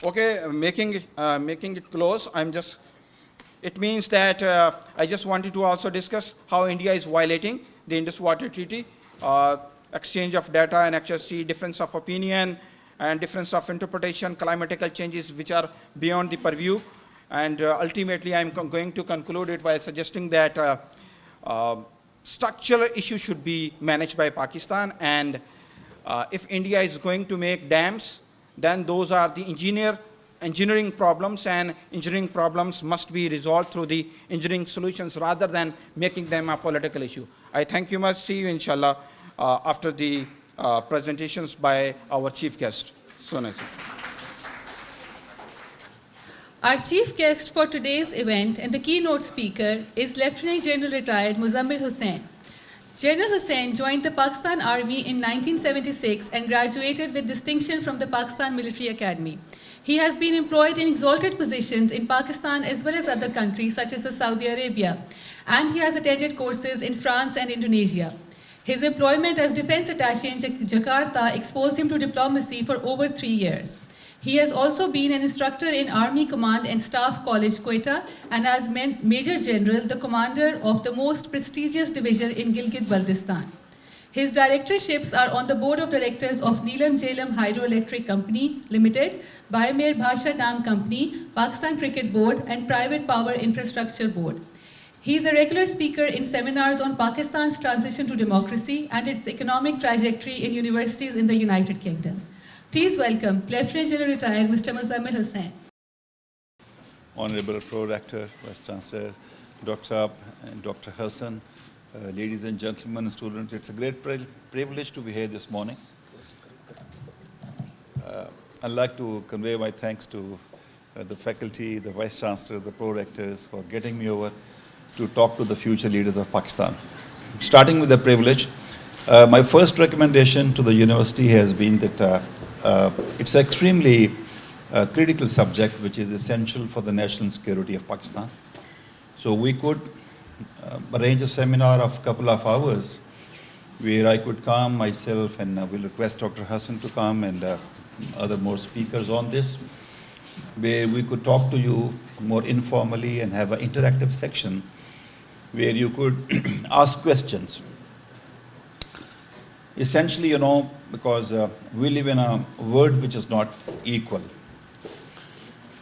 Okay, making it close, it means that I just wanted to also discuss how India is violating the Indus Water Treaty, exchange of data and accuracy, difference of opinion, and difference of interpretation, climatical changes which are beyond the purview. And ultimately, I'm going to conclude it by suggesting that structural issues should be managed by Pakistan. And if India is going to make dams, then those are the engineering problems, and engineering problems must be resolved through the engineering solutions rather than making them a political issue. I thank you much. See you, inshallah, after the presentations by our chief guest. Sonali. Our chief guest for today's event and the keynote speaker is Lieutenant General retired Muzammil Hussain. General Hussain joined the Pakistan Army in 1976 and graduated with distinction from the Pakistan Military Academy. He has been employed in exalted positions in Pakistan as well as other countries such as Saudi Arabia, and he has attended courses in France and Indonesia. His employment as defense attaché in Jakarta exposed him to diplomacy for over 3 years. He has also been an instructor in Army Command and Staff College, Quetta, and as Major General, the commander of the most prestigious division in Gilgit-Baltistan. His directorships are on the board of directors of Neelam Jhelum Hydroelectric Company Limited, Baimer Bhasha Dam Company, Pakistan Cricket Board, and Private Power Infrastructure Board. He is a regular speaker in seminars on Pakistan's transition to democracy and its economic trajectory in universities in the United Kingdom. Please welcome Lieutenant General retired Mr. Muzammil Hussain. Honorable Pro-Rector, Vice Chancellor, Dr. Saab and Dr. Hassan, ladies and gentlemen, students, it's a great privilege to be here this morning. I'd like to convey my thanks to the faculty, the Vice Chancellor, the Pro-Rectors for getting me over to talk to the future leaders of Pakistan. Starting with the privilege, my first recommendation to the university has been that it's an extremely critical subject which is essential for the national security of Pakistan. So we could arrange a seminar of a couple of hours where I could come myself, and we'll request Dr. Hassan to come and other more speakers on this, where we could talk to you more informally and have an interactive section where you could ask questions. Essentially, you know, because we live in a world which is not equal.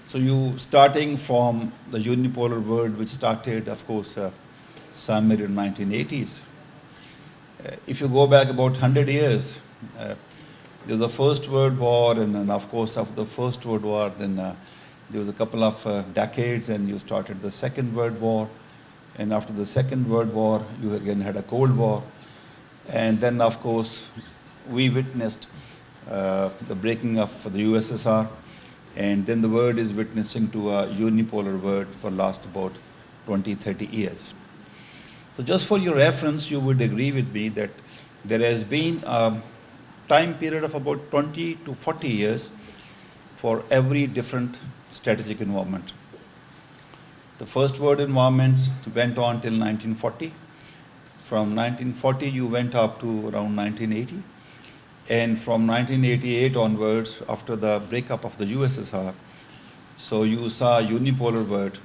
So you starting from the unipolar world which started, of course, somewhere in 1980s. If you go back about 100 years, there was the First World War, and then of course after the First World War, then there was a couple of decades and you started the Second World War. And after the Second World War, you again had a Cold War. And then, of course, we witnessed the breaking of the USSR, and then the world is witnessing to a unipolar world for last about 20, 30 years. So just for your reference, you would agree with me that there has been a time period of about 20 to 40 years for every different strategic involvement. The First World Involvements went on till 1940. From 1940, you went up to around 1980. And from 1988 onwards, after the breakup of the USSR, so you saw a unipolar world,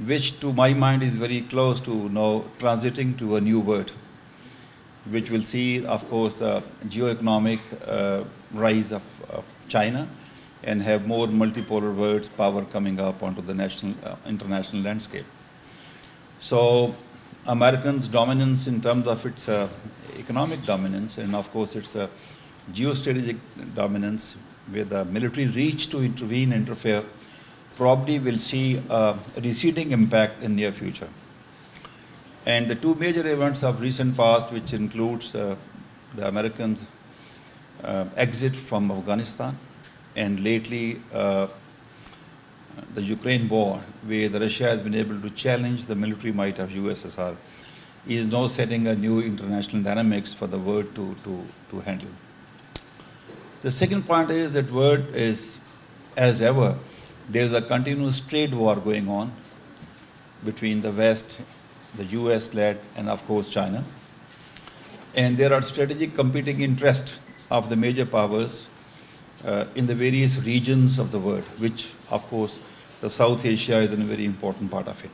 which to my mind is very close to now transiting to a new world, which will see, of course, the geo-economic rise of China and have more multipolar worlds, power coming up onto the national, international landscape. So Americans' dominance in terms of its economic dominance, and of course its geostrategic dominance with the military reach to intervene, interfere, probably will see a receding impact in near future. And the two major events of recent past, which includes the Americans' exit from Afghanistan, and lately the Ukraine war, where the Russia has been able to challenge the military might of USSR, is now setting a new international dynamics for the world to handle. The second point is that world is, as ever, there is a continuous trade war going on between the West, the US-led, and of course China. And there are strategic competing interests of the major powers in the various regions of the world, which of course the South Asia is a very important part of it.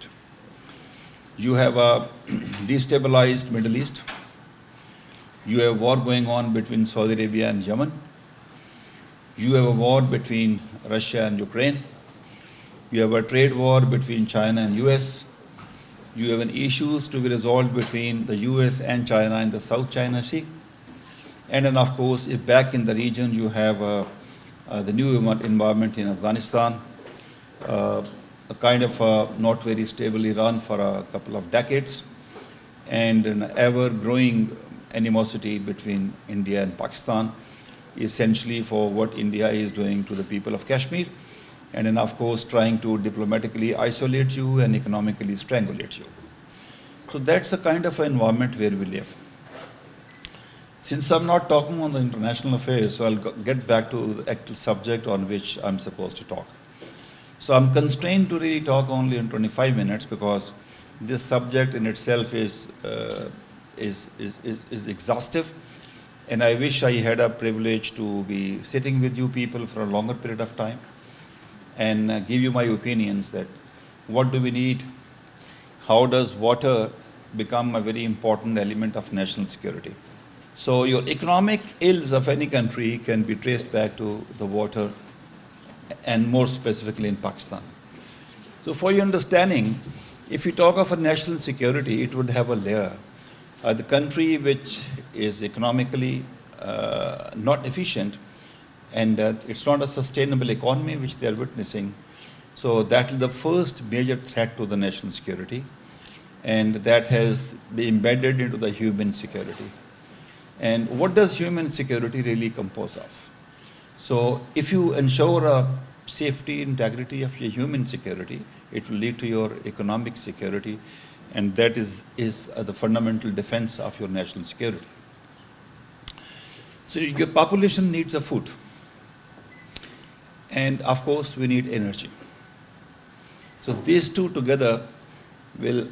You have a destabilized Middle East. You have war going on between Saudi Arabia and Yemen. You have a war between Russia and Ukraine. You have a trade war between China and US. You have an issues to be resolved between the US and China in the South China Sea. And then, of course, if back in the region you have the new environment in Afghanistan, a kind of not very stably run for a couple of decades, and an ever-growing animosity between India and Pakistan, essentially for what India is doing to the people of Kashmir, and then, of course, trying to diplomatically isolate you and economically strangulate you. So that's the kind of environment where we live. Since I'm not talking on the international affairs, so I'll get back to the actual subject on which I'm supposed to talk. So I'm constrained to really talk only in 25 minutes because this subject in itself is exhaustive, and I wish I had a privilege to be sitting with you people for a longer period of time and give you my opinions that what do we need, how does water become a very important element of national security. So your economic ills of any country can be traced back to the water, and more specifically in Pakistan. So for your understanding, if you talk of a national security, it would have a layer. The country which is economically not efficient, and it's not a sustainable economy which they are witnessing. So that is the first major threat to the national security, and that has been embedded into the human security. And what does human security really compose of? So if you ensure a safety, integrity of your human security, it will lead to your economic security, and that is the fundamental defense of your national security. So your population needs a food. And of course, we need energy. So these two together will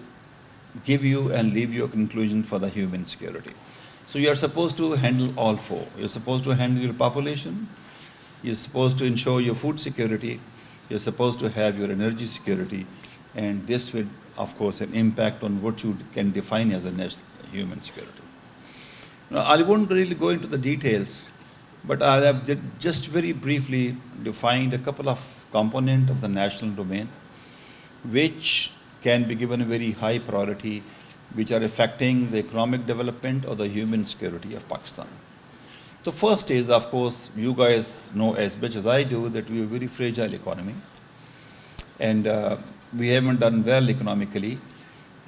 give you and leave you a conclusion for the human security. So you are supposed to handle all four. You're supposed to handle your population, you're supposed to ensure your food security, you're supposed to have your energy security, and this will, of course, an impact on what you can define as a national human security. Now, I won't really go into the details, but I have just very briefly defined a couple of components of the national domain which can be given a very high priority, which are affecting the economic development or the human security of Pakistan. The first is, of course, you guys know as much as I do that we have a very fragile economy, and we haven't done well economically,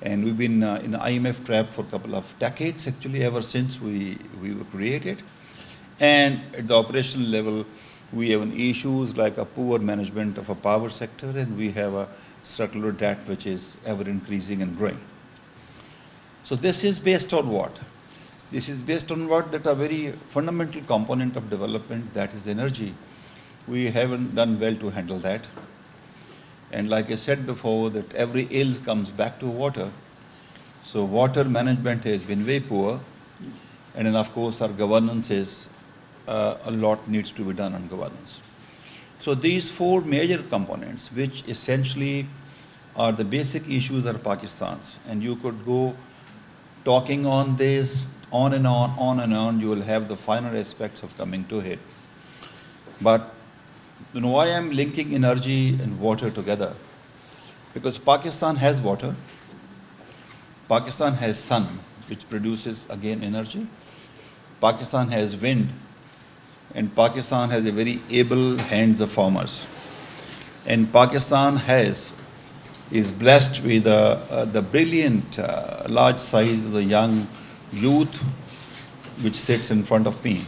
and we've been in the IMF trap for a couple of decades, actually, ever since we were created. And at the operational level, we have issues like a poor management of a power sector, and we have a structural debt which is ever increasing and growing. So this is based on what? This is based on what? That a very fundamental component of development, that is energy. We haven't done well to handle that. And like I said before, that every ill comes back to water. So water management has been very poor. And then, of course, our governance is, a lot needs to be done on governance. So these four major components, which essentially are the basic issues of Pakistan's, and you could go talking on this on and on, you will have the finer aspects of coming to it. But you know why I'm linking energy and water together? Because Pakistan has water, Pakistan has sun, which produces again energy, Pakistan has wind, and Pakistan has a very able hands of farmers. And Pakistan is blessed with the brilliant, large size of the young youth which sits in front of me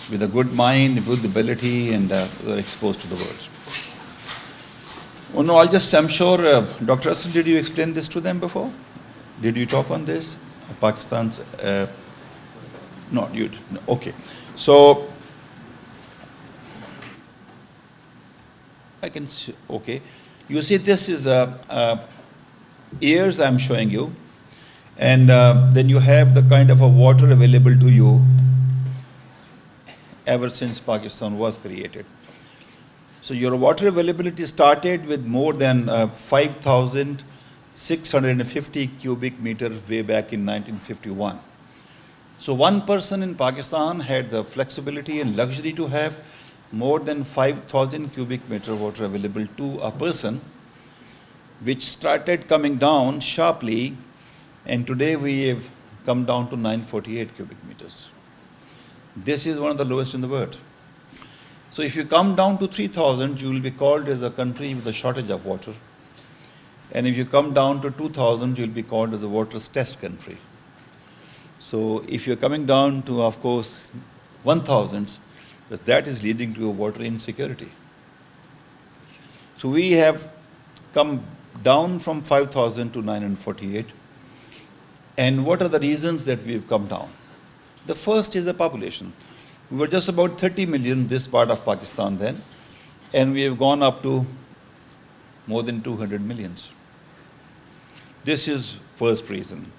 with a good mind, good ability, and they're exposed to the world. Oh no, I'm sure, Dr. Hassan, did you explain this to them before? Did you talk on this? Pakistan's, no, you did. No. Okay. So, I can, okay. You see, this is years I'm showing you, and then you have the kind of a water available to you ever since Pakistan was created. So your water availability started with more than 5,650 cubic meters way back in 1951. So one person in Pakistan had the flexibility and luxury to have more than 5,000 cubic meter water available to a person which started coming down sharply, and today we have come down to 948 cubic meters. This is one of the lowest in the world. So if you come down to 3,000, you will be called as a country with a shortage of water. And if you come down to 2,000, you will be called as a water-stressed country. So if you're coming down to, of course, 1,000, that is leading to a water insecurity. So we have come down from 5,000 to 948. And what are the reasons that we've come down? The first is the population. We were just about 30 million this part of Pakistan then, and we have gone up to more than 200 millions. This is first reason.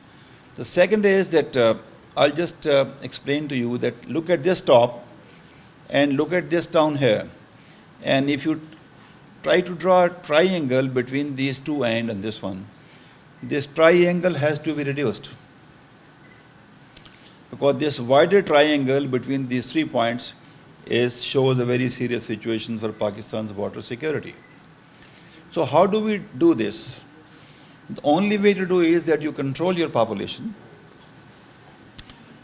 The second is that I'll just explain to you that look at this top and look at this down here. And if you try to draw a triangle between these two ends and this one, this triangle has to be reduced. Because this wider triangle between these 3 points shows a very serious situation for Pakistan's water security. So how do we do this? The only way to do is that you control your population.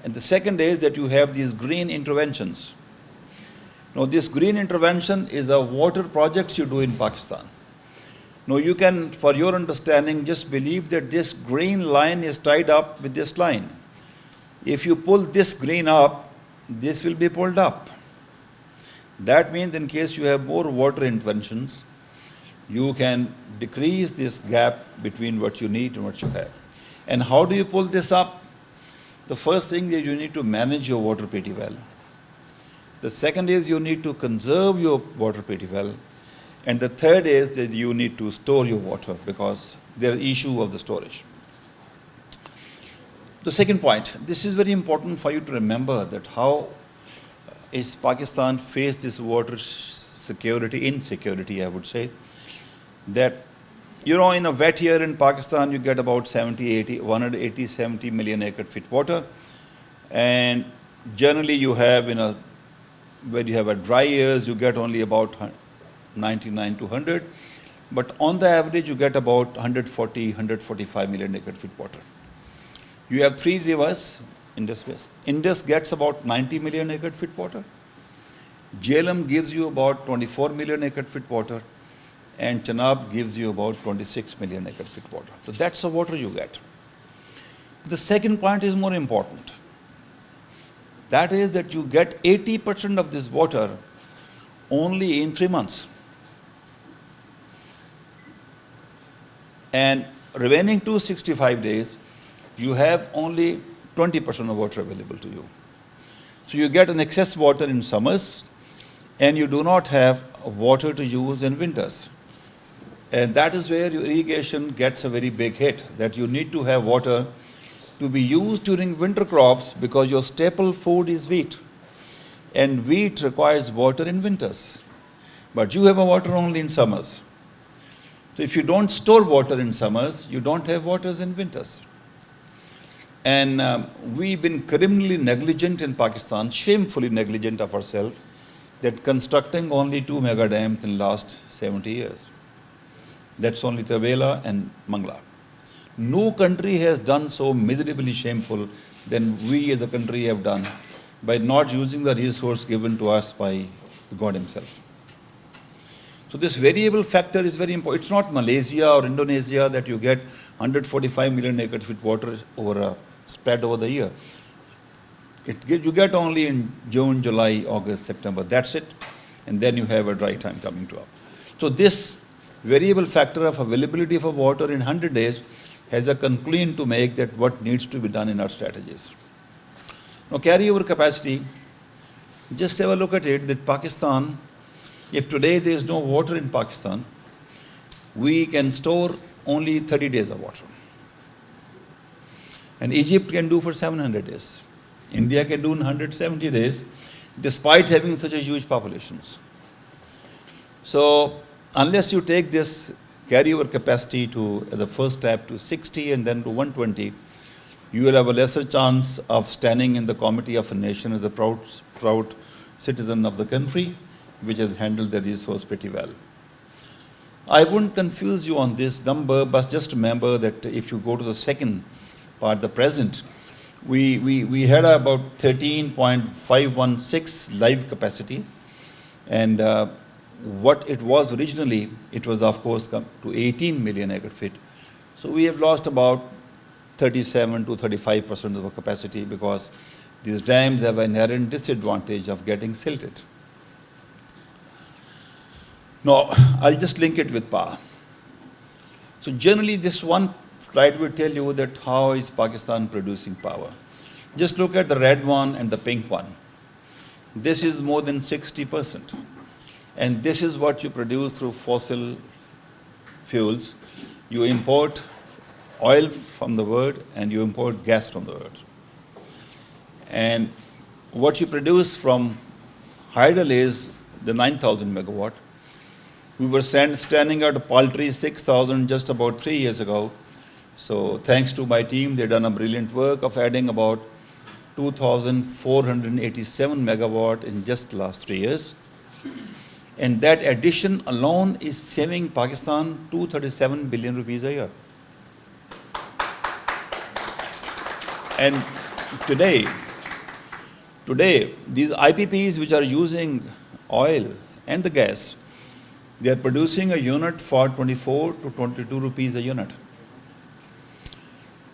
And the second is that you have these green interventions. Now this green intervention is a water projects you do in Pakistan. Now you can, for your understanding, just believe that this green line is tied up with this line. If you pull this green up, this will be pulled up. That means in case you have more water interventions, you can decrease this gap between what you need and what you have. And how do you pull this up? The first thing is you need to manage your water pretty well. The second is you need to conserve your water pretty well. And the third is that you need to store your water because there is issue of the storage. The second point, this is very important for you to remember that how is Pakistan faced this water security, insecurity, I would say. That, you know, in a wet year in Pakistan, you get about 180, 70 million acre feet water. And generally you have, when you have a dry years, you get only about 99 to 100. But on the average, you get about 140, 145 million acre feet water. You have 3 rivers in this space. Indus gets about 90 million acre feet water. Jhelum gives you about 24 million acre feet water. And Chenab gives you about 26 million acre feet water. So that's the water you get. The second point is more important. That is that you get 80% of this water only in 3 months. And remaining 265 days, you have only 20% of water available to you. So you get an excess water in summers, and you do not have water to use in winters. And that is where your irrigation gets a very big hit, that you need to have water to be used during winter crops because your staple food is wheat. And wheat requires water in winters. But you have a water only in summers. So if you don't store water in summers, you don't have waters in winters. And we've been criminally negligent in Pakistan, shamefully negligent of ourselves, that constructing only 2 mega dams in the last 70 years. That's only Tarbela and Mangla. No country has done so miserably shameful than we as a country have done by not using the resource given to us by God himself. So this variable factor is very important. It's not Malaysia or Indonesia that you get 145 million acre feet water spread over the year. You get only in June, July, August, September. That's it. And then you have a dry time coming to up. So this variable factor of availability of water in 100 days has a conclusion to make that what needs to be done in our strategies. Now carryover capacity, just have a look at it, that Pakistan, if today there is no water in Pakistan, we can store only 30 days of water. And Egypt can do for 700 days. India can do in 170 days, despite having such a huge populations. So unless you take this carryover capacity to the first step to 60 and then to 120, you will have a lesser chance of standing in the committee of a nation as a proud citizen of the country, which has handled the resource pretty well. I wouldn't confuse you on this number, but just remember that if you go to the second part, the present, we had about 13.516 live capacity, and what it was originally, it was of course come to 18 million acre feet. So we have lost about 37 to 35% of our capacity because these dams have an inherent disadvantage of getting silted. Now, I'll just link it with power. So generally this one slide will tell you that how is Pakistan producing power. Just look at the red one and the pink one. This is more than 60%. And this is what you produce through fossil fuels. You import oil from the world and you import gas from the world. And what you produce from hydel is the 9,000 megawatt. We were standing at a paltry 6,000 just about 3 years ago. So thanks to my team, they've done a brilliant work of adding about 2,487 megawatt in just the last 3 years. And that addition alone is saving Pakistan 237 billion rupees a year. And today, these IPPs which are using oil and the gas, they are producing a unit for 24 to 22 rupees a unit.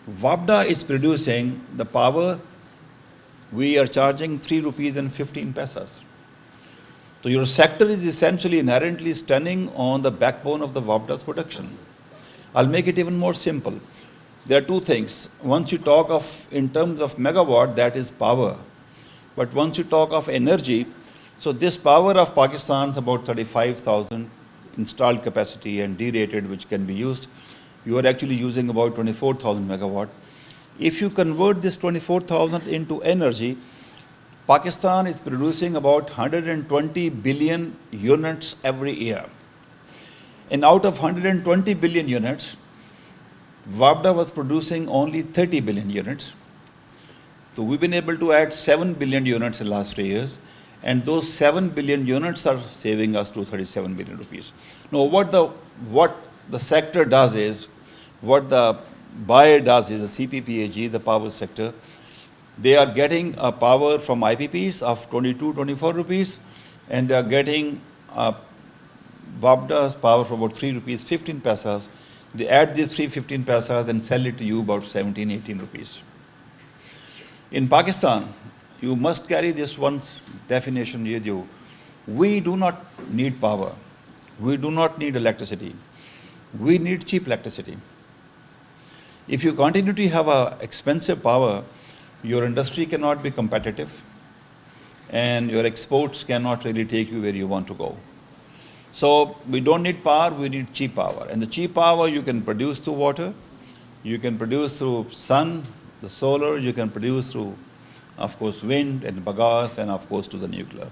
WAPDA is producing the power, we are charging 3 rupees and 15 paisas. So your sector is essentially inherently standing on the backbone of the WAPDA's production. I'll make it even more simple. There are two things. Once you talk of, in terms of megawatt, that is power. But once you talk of energy, so this power of Pakistan is about 35,000 installed capacity and derated, which can be used. You are actually using about 24,000 megawatt. If you convert this 24,000 into energy, Pakistan is producing about 120 billion units every year. And out of 120 billion units, WAPDA was producing only 30 billion units. So we've been able to add 7 billion units in the last 3 years. And those 7 billion units are saving us 237 billion rupees. Now what the sector does is, what the buyer does is the CPPAG, the power sector, they are getting a power from IPPs of 22, 24 rupees, and they are getting WAPDA's power for about 3 rupees, 15 paisas. They add these 315 paisas and sell it to you about 17, 18 rupees. In Pakistan, you must carry this one definition with you. We do not need power. We do not need electricity. We need cheap electricity. If you continue to have an expensive power, your industry cannot be competitive and your exports cannot really take you where you want to go. So we don't need power, we need cheap power. And the cheap power you can produce through water, you can produce through sun, the solar, you can produce through, of course, wind and bagasse, and of course to the nuclear.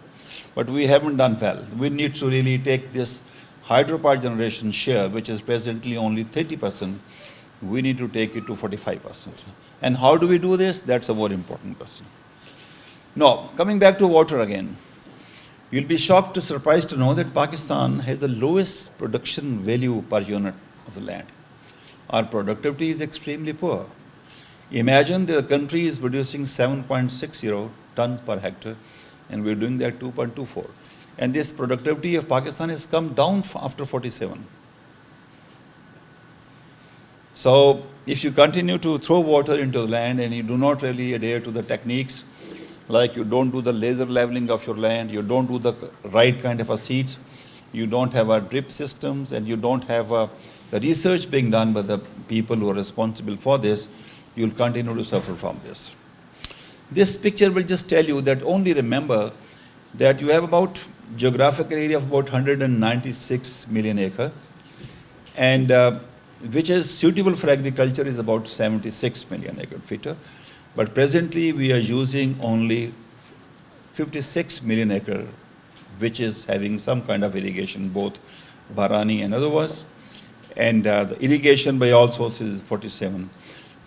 But we haven't done well. We need to really take this hydropower generation share, which is presently only 30%, we need to take it to 45%. And how do we do this? That's a more important question. Now, coming back to water again, you'll be shocked to surprised to know that Pakistan has the lowest production value per unit of the land. Our productivity is extremely poor. Imagine the country is producing 7.60 tons per hectare, and we're doing that 2.24. And this productivity of Pakistan has come down after 47. So if you continue to throw water into the land and you do not really adhere to the techniques, like you don't do the laser leveling of your land, you don't do the right kind of a seeds, you don't have a drip systems, and you don't have the research being done by the people who are responsible for this, you'll continue to suffer from this. This picture will just tell you that only remember that you have about geographical area of about 196 million acre, and which is suitable for agriculture is about 76 million acre feet. But presently we are using only 56 million acre, which is having some kind of irrigation, both Barani and otherwise. And the irrigation by all sources is 47.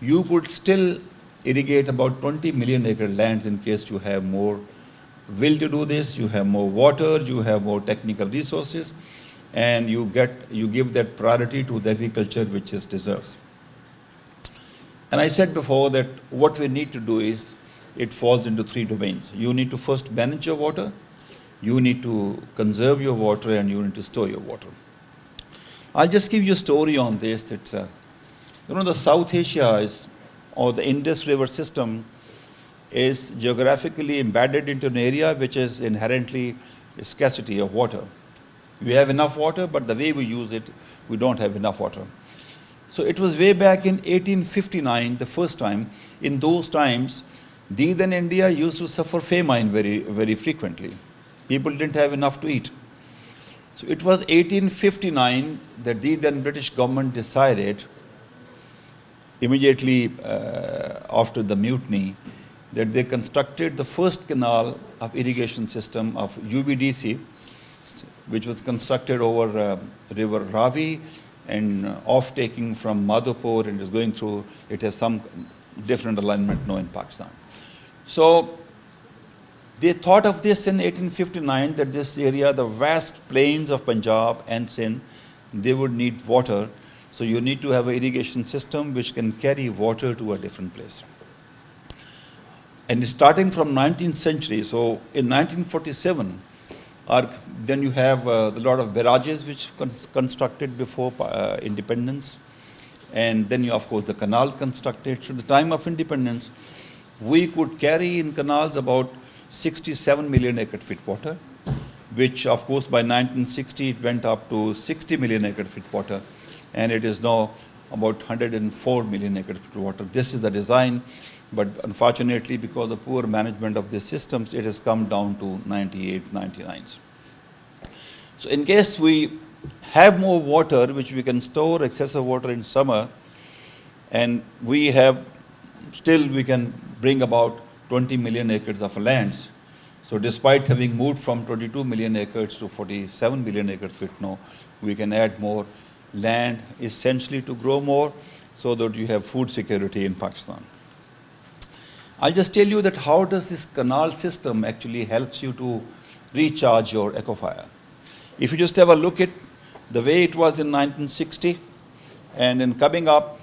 You could still irrigate about 20 million acre lands in case you have more will to do this, you have more water, you have more technical resources. and you give that priority to the agriculture which it deserves. And I said before that what we need to do is, it falls into three domains. You need to first manage your water, you need to conserve your water, and you need to store your water. I'll just give you a story on this, that the South Asia is, or the Indus River system is geographically embedded into an area which is inherently a scarcity of water. We have enough water, but the way we use it, we don't have enough water. So it was way back in 1859, the first time. In those times, Deed and India used to suffer famine very, very frequently. People didn't have enough to eat. So it was 1859 that the then British government decided, immediately after the mutiny, that they constructed the first canal of irrigation system of UBDC, which was constructed over river Ravi and off-taking from Madhopur, and is going through, it has some different alignment now in Pakistan. So they thought of this in 1859, that this area, the vast plains of Punjab and Sindh, they would need water. So you need to have an irrigation system which can carry water to a different place. And starting from 19th century, so in 1947, then you have a lot of barrages which constructed before independence. And then you, of course, the canals constructed. So at the time of independence, we could carry in canals about 67 million acre-feet water, which of course by 1960 it went up to 60 million acre-feet water, and it is now about 104 million acre-feet water. This is the design, but unfortunately because of poor management of these systems, it has come down to 98, 99. So in case we have more water, which we can store excessive water in summer, and we can bring about 20 million acres of lands. So despite having moved from 22 million acres to 47 million acre feet now, we can add more land essentially to grow more so that you have food security in Pakistan. I'll just tell you that how does this canal system actually helps you to recharge your aquifer. If you just have a look at the way it was in 1960 and then coming up,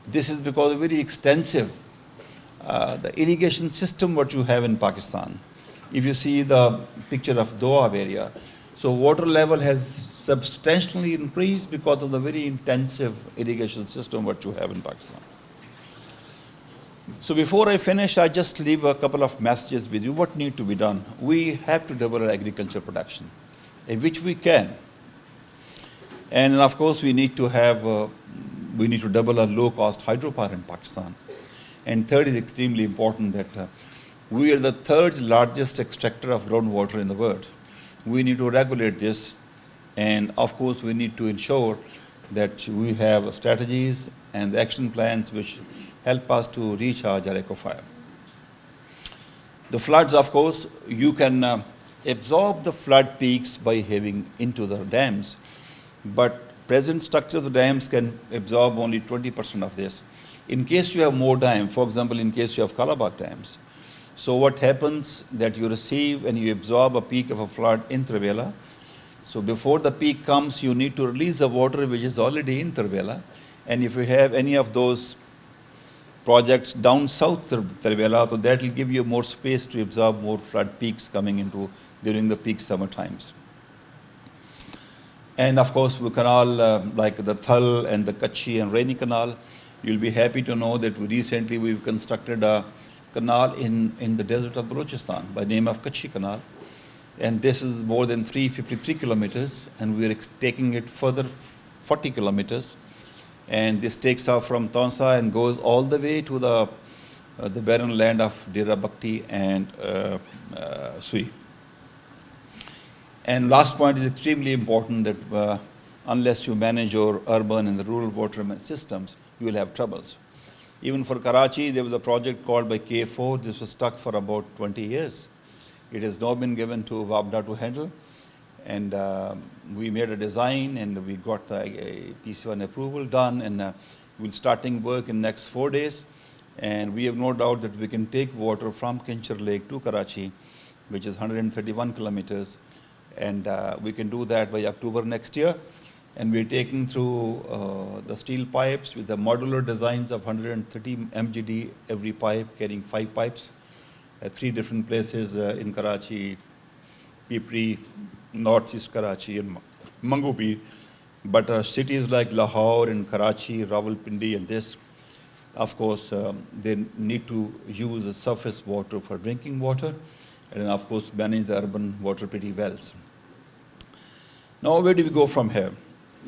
this is because of very extensive the irrigation system what you have in Pakistan. If you see the picture of Doab area, so water level has substantially increased because of the very intensive irrigation system what you have in Pakistan. So before I finish, I just leave a couple of messages with you. What need to be done? We have to double our agriculture production, which we can. And of course, we need to double our low-cost hydropower in Pakistan. And third is extremely important, that we are the third largest extractor of groundwater in the world. We need to regulate this, and of course we need to ensure that we have strategies and action plans which help us to recharge our aquifer. The floods, of course, you can absorb the flood peaks by having into the dams, but present structure of the dams can absorb only 20% of this. In case you have more dam, for example, in case you have Kalabagh dams, so what happens that you receive and you absorb a peak of a flood in Tarbela. So before the peak comes, you need to release the water which is already in Tarbela. And if you have any of those projects down south Tarbela, so that will give you more space to absorb more flood peaks coming into during the peak summer times. And of course, the canal like the Thal and the Kachhi and Rainy Canal, you'll be happy to know that we've constructed a canal in the desert of Balochistan by name of Kachhi Canal. And this is more than 353 kilometers, and we are taking it further 40 kilometers. And this takes off from Taunsa and goes all the way to the barren land of Dera Bhakti and Sui. And last point is extremely important, that unless you manage your urban and the rural water systems, you will have troubles. Even for Karachi, there was a project called by K4. This was stuck for about 20 years. It has now been given to WAPDA to handle. And we made a design, and we got a PC1 approval done, and we'll starting work in next 4 days. And we have no doubt that we can take water from Kincher Lake to Karachi, which is 131 kilometers, And we can do that by October next year. And we're taking through the steel pipes with the modular designs of 130 mgd every pipe, carrying 5 pipes at 3 different places in Karachi, Pipri, northeast Karachi, and Mangupi. But cities like Lahore and Karachi, Rawalpindi, and this, of course, they need to use the surface water for drinking water, and of course manage the urban water pretty well. Now, where do we go from here?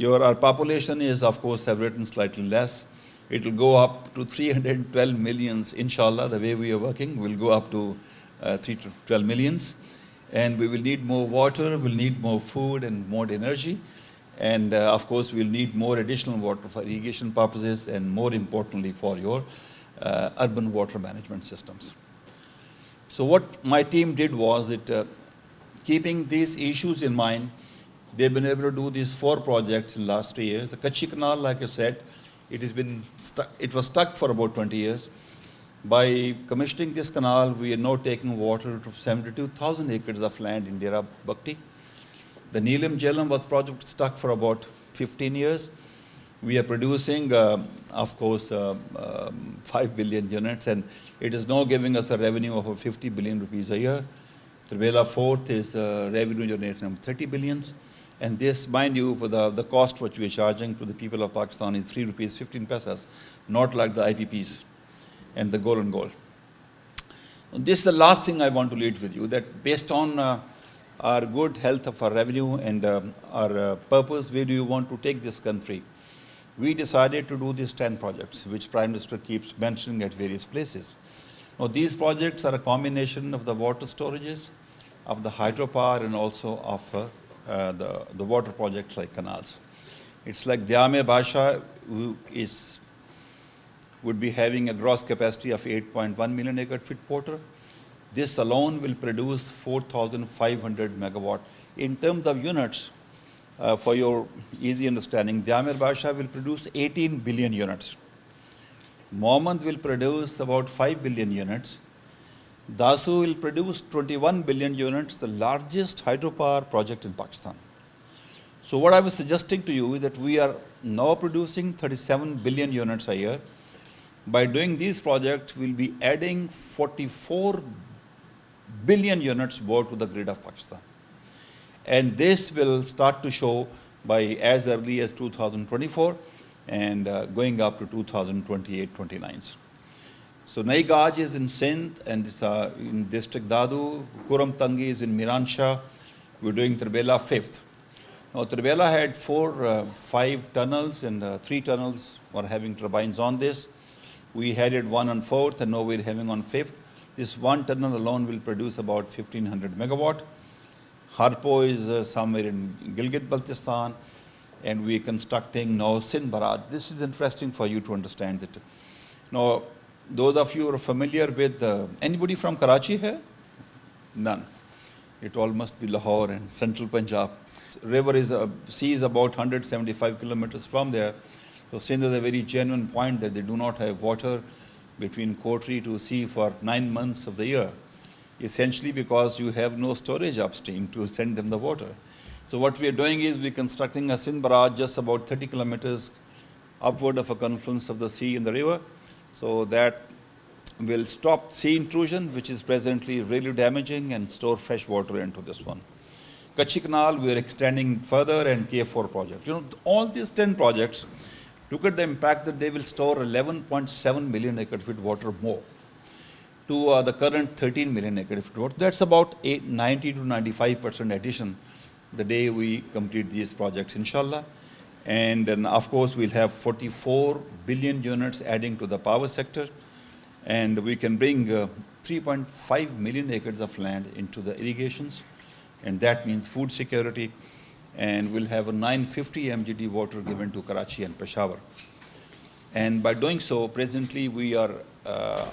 Our population is, of course, have written slightly less. It will go up to 312 millions, inshallah, the way we are working. We'll go up to 312 millions. And we will need more water, we'll need more food and more energy. And of course, we'll need more additional water for irrigation purposes and more importantly for your urban water management systems. So what my team did was that keeping these issues in mind, they've been able to do these 4 projects in the last 3 years. The Kashmir Canal, like I said, it was stuck for about 20 years. By commissioning this canal, we are now taking water to 72,000 acres of land in Dera Bhakti. The Neelam Jhelum was project stuck for about 15 years. We are producing, of course, 5 billion units, and it is now giving us a revenue of 50 billion rupees a year. Tarbela Fourth is revenue generating 30 billions. And this, mind you, for the cost which we are charging to the people of Pakistan is 3 rupees 15 paisas, not like the IPPs and the goal and goal. This is the last thing I want to leave with you, that based on our good health of our revenue and our purpose, where do you want to take this country? We decided to do these 10 projects, which Prime Minister keeps mentioning at various places. Now, these projects are a combination of the water storages, of the hydropower, and also of the water projects like canals. It's like Jinnah Barrage, who would be having a gross capacity of 8.1 million acre-feet water. This alone will produce 4,500 megawatt. In terms of units, for your easy understanding, Jinnah Barrage will produce 18 billion units. Mohammed will produce about 5 billion units. Dasu will produce 21 billion units, the largest hydropower project in Pakistan. So what I was suggesting to you is that we are now producing 37 billion units a year. By doing these projects, we'll be adding 44 billion units more to the grid of Pakistan. And this will start to show by as early as 2024 and going up to 2028-29. So Nai Gaj is in Sindh and it's in District Dadu. Kuram Tangi is in Miranshaw. We're doing Tarbela 5th. Now Tarbela had 5 tunnels and 3 tunnels were having turbines on this. We had it 1 on 4th and now we're having on 5th. This 1 tunnel alone will produce about 1500 megawatt. Harpo is somewhere in Gilgit-Baltistan, and we're constructing now Sindh Barrage. This is interesting for you to understand it. Now, those of you who are familiar with, anybody from Karachi here? None. It all must be Lahore and central Punjab. Sea is about 175 kilometers from there. So Sindh is a very genuine point that they do not have water between Kotri to sea for 9 months of the year, essentially because you have no storage upstream to send them the water. So what we are doing is we're constructing a Sindh Barrage just about 30 kilometers upward of a confluence of the sea and the river. So that will stop sea intrusion, which is presently really damaging, and store fresh water into this one. Kashmir Canal, we are extending further, and K4 project. You know, all these 10 projects, look at the impact that they will store 11.7 million acre-feet water more to the current 13 million acre-feet water. That's about 90 to 95% addition the day we complete these projects, inshallah. And then, of course, we'll have 44 billion units adding to the power sector. And we can bring 3.5 million acres of land into the irrigations. And that means food security. And we'll have a 950 mgd water given to Karachi and Peshawar. And by doing so, presently we are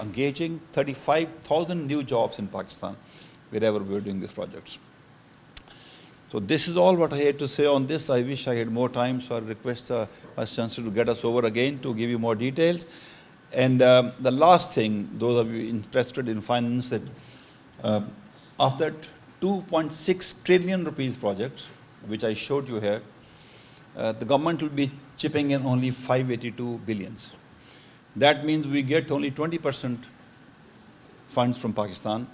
engaging 35,000 new jobs in Pakistan wherever we're doing these projects. So this is all what I had to say on this. I wish I had more time, so I request the Vice Chancellor to get us over again to give you more details. And the last thing, those of you interested in finance, that of that 2.6 trillion rupees projects, which I showed you here, the government will be chipping in only 582 billions. That means we get only 20% funds from Pakistan,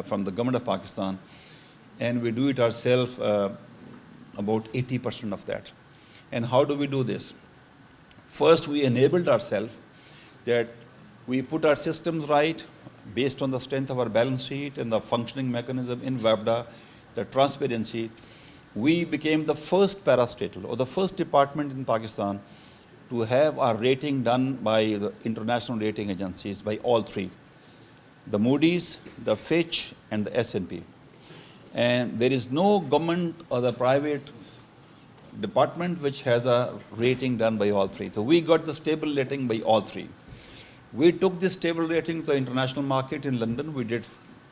from the government of Pakistan, and we do it ourselves about 80% of that. And how do we do this? First, we enabled ourselves that we put our systems right based on the strength of our balance sheet and the functioning mechanism in WAPDA, the transparency. We became the first parastatal or the first department in Pakistan to have our rating done by the international rating agencies, by all three, the Moody's, the Fitch, and the S&P. And there is no government or the private department which has a rating done by all three. So we got the stable rating by all three. We took this stable rating to the international market in London. We did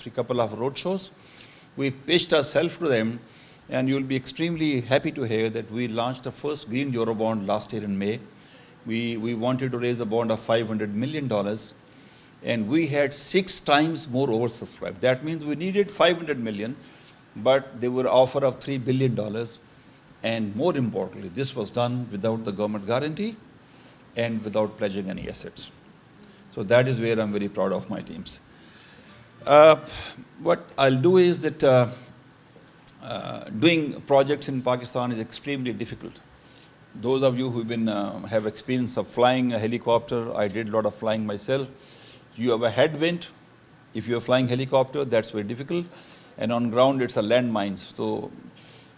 a couple of road shows. We pitched ourselves to them, and you'll be extremely happy to hear that we launched the first green Eurobond last year in May. We wanted to raise a bond of $500 million, and we had 6 times more oversubscribed. That means we needed 500 million, but they were offer of $3 billion. And more importantly, this was done without the government guarantee and without pledging any assets. So that is where I'm very proud of my teams. What I'll do is that doing projects in Pakistan is extremely difficult. Those of you who've been have experience of flying a helicopter, I did a lot of flying myself. You have a headwind. If you're flying helicopter, that's very difficult. And on ground, it's a landmine.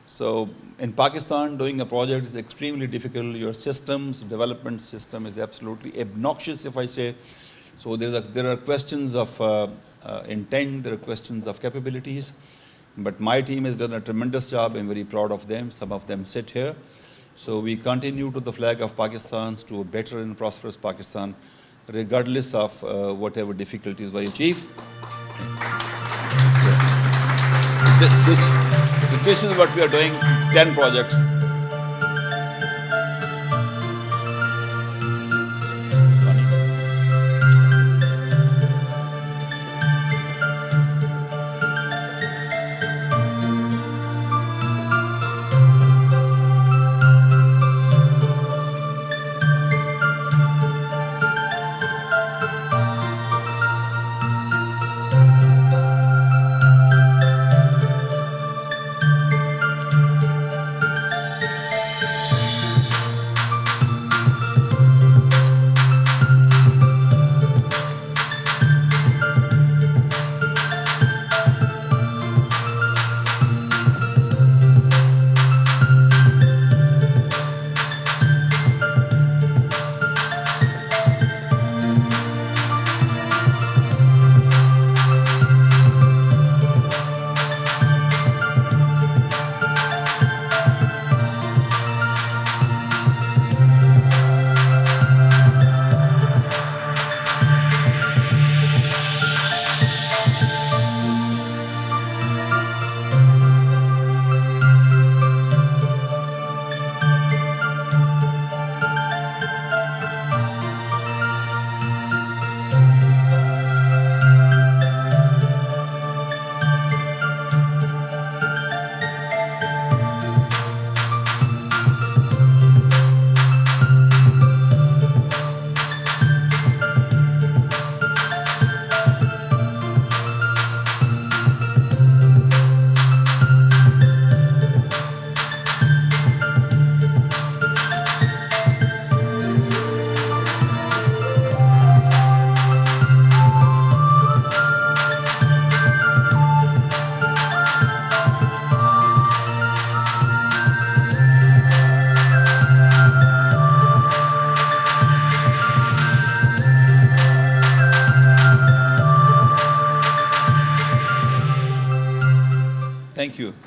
So in Pakistan, doing a project is extremely difficult. Your systems, development system is absolutely obnoxious, if I say. So there are questions of intent, there are questions of capabilities. But my team has done a tremendous job. I'm very proud of them. Some of them sit here. So we continue to the flag of Pakistan, to a better and prosperous Pakistan, regardless of whatever difficulties we achieve. This is what we are doing, 10 projects.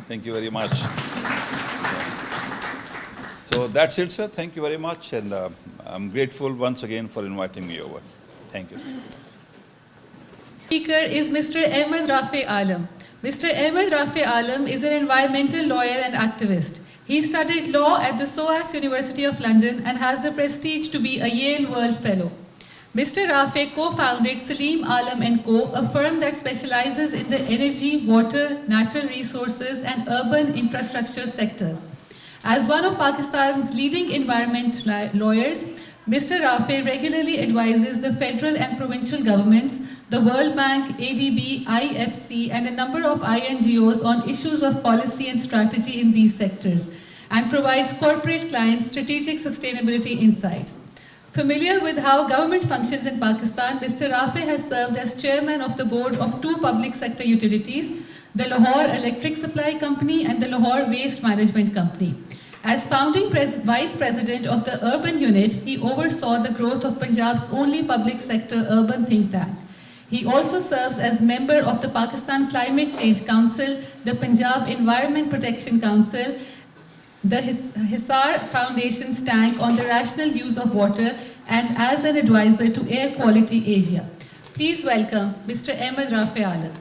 Thank you very much. So that's it, sir. Thank you very much. And I'm grateful once again for inviting me over. Thank you. Speaker is Mr. Ahmad Rafay Alam. Mr. Ahmad Rafay Alam is an environmental lawyer and activist. He studied law at the SOAS University of London and has the prestige to be a Yale World Fellow. Mr. Rafay co-founded Salim Alam & Co., a firm that specializes in the energy, water, natural resources, and urban infrastructure sectors. As one of Pakistan's leading environment lawyers, Mr. Rafay regularly advises the federal and provincial governments, the World Bank, ADB, IFC, and a number of INGOs on issues of policy and strategy in these sectors, and provides corporate clients strategic sustainability insights. Familiar with how government functions in Pakistan, Mr. Rafay has served as chairman of the board of two public sector utilities, the Lahore Electric Supply Company and the Lahore Waste Management Company. As founding vice president of the urban unit, he oversaw the growth of Punjab's only public sector urban think tank. He also serves as member of the Pakistan Climate Change Council, the Punjab Environment Protection Council, the Hisar Foundation's tank on the rational use of water, and as an advisor to Air Quality Asia. Please welcome Mr. Ahmad Rafay Alam.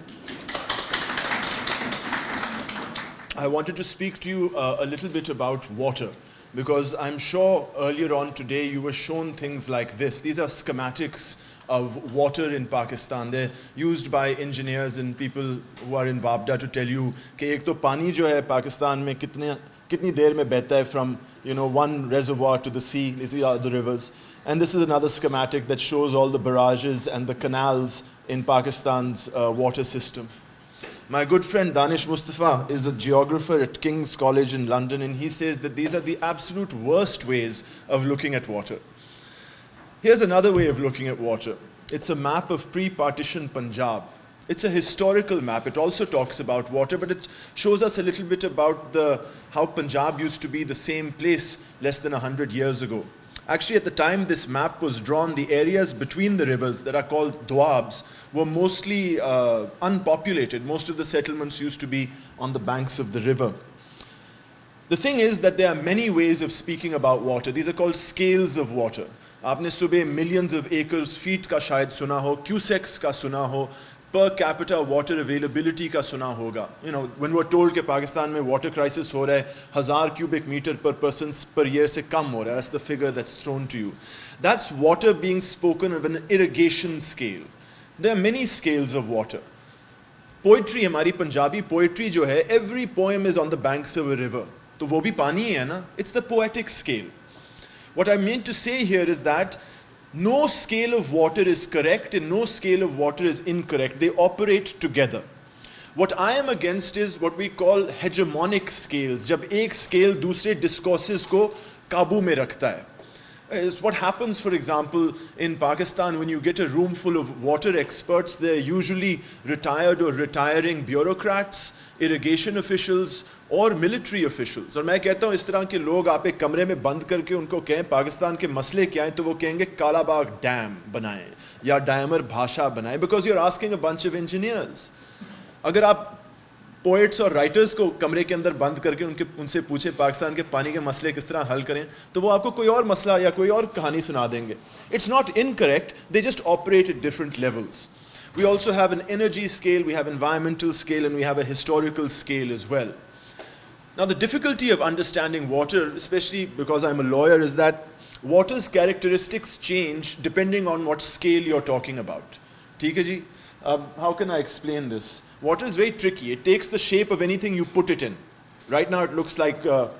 I wanted to speak to you a little bit about water, because I'm sure earlier on today you were shown things like this. These are schematics of water in Pakistan. They're used by engineers and people who are in WAPDA to tell you कि एक तो पानी जो है पाकिस्तान में कितनी देर में बहता है from one reservoir to the sea. These are the rivers. And this is another schematic that shows all the barrages and the canals in Pakistan's water system. My good friend Danish Mustafa is a geographer at King's College in London, and he says that these are the absolute worst ways of looking at water. Here's another way of looking at water. It's a map of pre-partition Punjab. It's a historical map. It also talks about water, but it shows us a little bit about how Punjab used to be the same place less than 100 years ago. Actually, at the time this map was drawn, the areas between the rivers that are called doabs were mostly unpopulated. Most of the settlements used to be on the banks of the river. The thing is that there are many ways of speaking about water. These are called scales of water. आपने सुबह millions of acres feet का शायद सुना हो, cusecs का सुना हो, per capita water availability का सुना होगा. When we're told कि पाकिस्तान में water crisis हो रहा है, 1000 cubic meter per person per year से कम हो रहा है. That's the figure that's thrown to you. That's water being spoken of an irrigation scale. There are many scales of water. Poetry, हमारी पंजाबी poetry जो है, every poem is on the banks of a river. तो वो भी पानी ही है ना? It's the poetic scale. What I mean to say here is that no scale of water is correct and no scale of water is incorrect. They operate together. What I am against is what we call hegemonic scales. जब एक scale दूसरे discourses को काबू में रखता है. It's what happens, for example, in Pakistan when you get a room full of water experts. They're usually retired or retiring bureaucrats, irrigation officials, और military officials. और मैं कहता हूँ इस तरह के लोग आप एक कमरे में बंद करके उनको कहें पाकिस्तान के मसले क्या हैं तो वो कहेंगे कालाबाग डैम बनाएं या डायमर भाषा बनाएं, because you're asking a bunch of engineers. अगर आप पोइट्स और राइटर्स को कमरे के अंदर बंद करके उनसे पूछे पाकिस्तान के पानी के मसले किस तरह हल करें तो वो आपको कोई और मसला या कोई और कहानी सुना देंगे. It's not incorrect, they just operate at different levels. We also have an energy scale, we have environmental scale, and we have a historical scale as well. Now the difficulty of understanding water, especially because I'm a lawyer, is that water's characteristics change depending on what scale you're talking about. ठीक है जी? How can I explain this? Water is very tricky. It takes the shape of anything you put it in. Right now it looks like a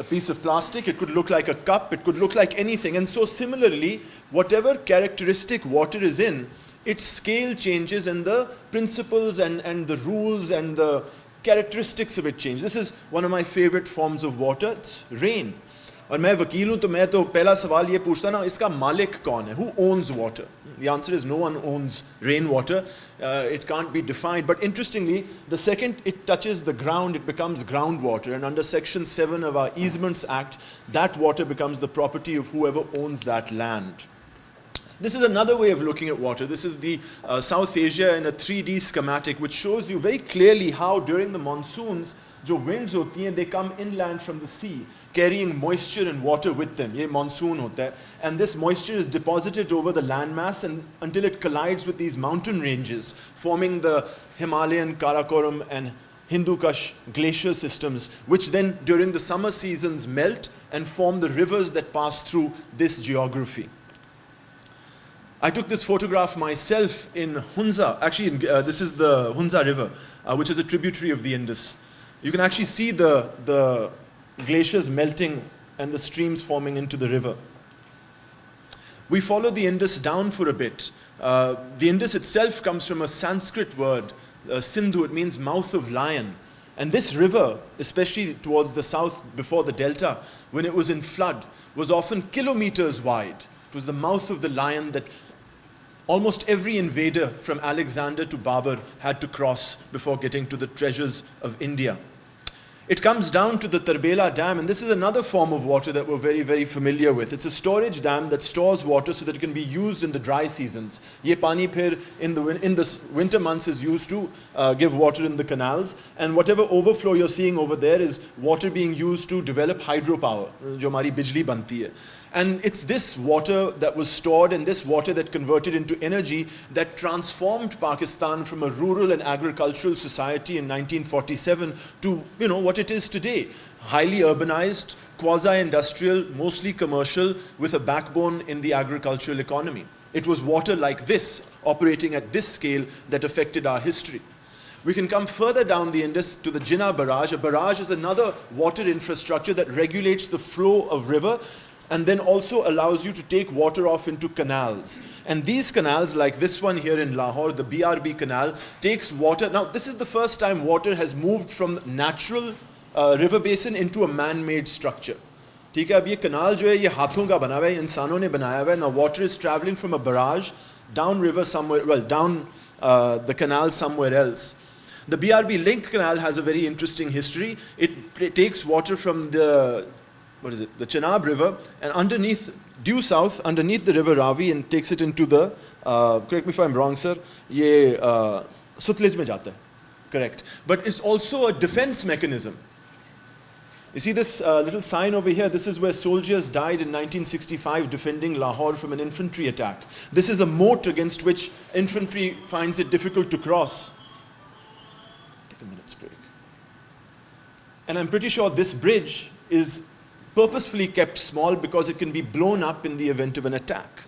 piece of plastic. It could look like a cup. It could look like anything. And so similarly, whatever characteristic water is in, its scale changes and the principles and the rules and the characteristics of it change. This is one of my favorite forms of water. It's rain. और मैं वकील हूँ तो मैं तो पहला सवाल ये पूछता ना इसका मालिक कौन है? Who owns water? The answer is no one owns rainwater. It can't be defined. But interestingly, the second it touches the ground, it becomes groundwater. And under Section 7 of our Easements Act, that water becomes the property of whoever owns that land. This is another way of looking at water. This is the South Asia in a 3D schematic, which shows you very clearly how during the monsoons, जो winds होती हैं, they come inland from the sea, carrying moisture and water with them. ये monsoon होता है. And this moisture is deposited over the landmass and until it collides with these mountain ranges, forming the Himalayan, Karakoram and Hindu Kush glacier systems, which then during the summer seasons melt and form the rivers that pass through this geography. I took this photograph myself in Hunza. Actually, this is the Hunza River, which is a tributary of the Indus. You can actually see the glaciers melting and the streams forming into the river. We follow the Indus down for a bit. The Indus itself comes from a Sanskrit word, Sindhu. It means mouth of lion. And this river, especially towards the south before the delta, when it was in flood, was often kilometers wide. It was the mouth of the lion that almost every invader from Alexander to Babur had to cross before getting to the treasures of India. It comes down to the Tarbela Dam, and this is another form of water that we're very, very familiar with. It's a storage dam that stores water so that it can be used in the dry seasons. Ye pani phir in the winter months is used to give water in the canals, and whatever overflow you're seeing over there is water being used to develop hydropower, jo hamari bijli banti hai. And it's this water that was stored and this water that converted into energy that transformed Pakistan from a rural and agricultural society in 1947 to, what it is today. Highly urbanized, quasi-industrial, mostly commercial, with a backbone in the agricultural economy. It was water like this, operating at this scale, that affected our history. We can come further down the Indus to the Jinnah Barrage. A barrage is another water infrastructure that regulates the flow of river and then also allows you to take water off into canals. And these canals, like this one here in Lahore, the Brb Canal, takes water. Now, this is the first time water has moved from natural river basin into a man-made structure. ठीक है, अब ये canal जो है ये हाथों का बना हुआ है, इंसानों ने बनाया हुआ है. Now, water is traveling from a barrage down river somewhere, well, down the canal somewhere else. The Brb Link Canal has a very interesting history. It takes water from the Chenab River, and due south, underneath the river Ravi, and takes it into the, correct me if I'm wrong, sir, ye Sutlej mein jata hai. Correct. But it's also a defense mechanism. You see this little sign over here? This is where soldiers died in 1965 defending Lahore from an infantry attack. This is a moat against which infantry finds it difficult to cross. Take a minute's break. And I'm pretty sure this bridge is purposefully kept small because it can be blown up in the event of an attack.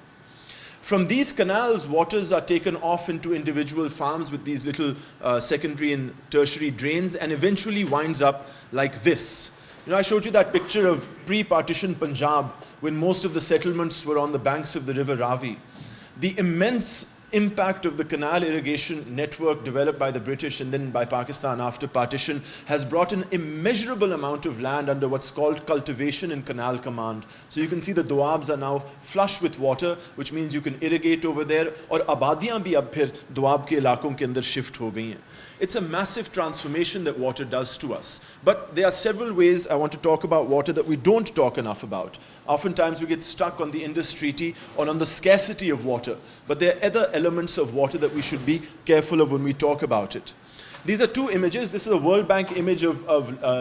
From these canals, waters are taken off into individual farms with these little secondary and tertiary drains, and eventually winds up like this. I showed you that picture of pre-partition Punjab when most of the settlements were on the banks of the river Ravi. The immense impact of the canal irrigation network developed by the British and then by Pakistan after partition has brought an immeasurable amount of land under what's called cultivation and canal command. So you can see the doabs are now flush with water, which means you can irrigate over there, और आबादियां भी अब फिर doab के इलाकों के अंदर shift हो गई हैं. It's a massive transformation that water does to us. But there are several ways I want to talk about water that we don't talk enough about. Oftentimes we get stuck on the Indus Treaty or on the scarcity of water. But there are other elements of water that we should be careful of when we talk about it. These are two images. This is a World Bank image of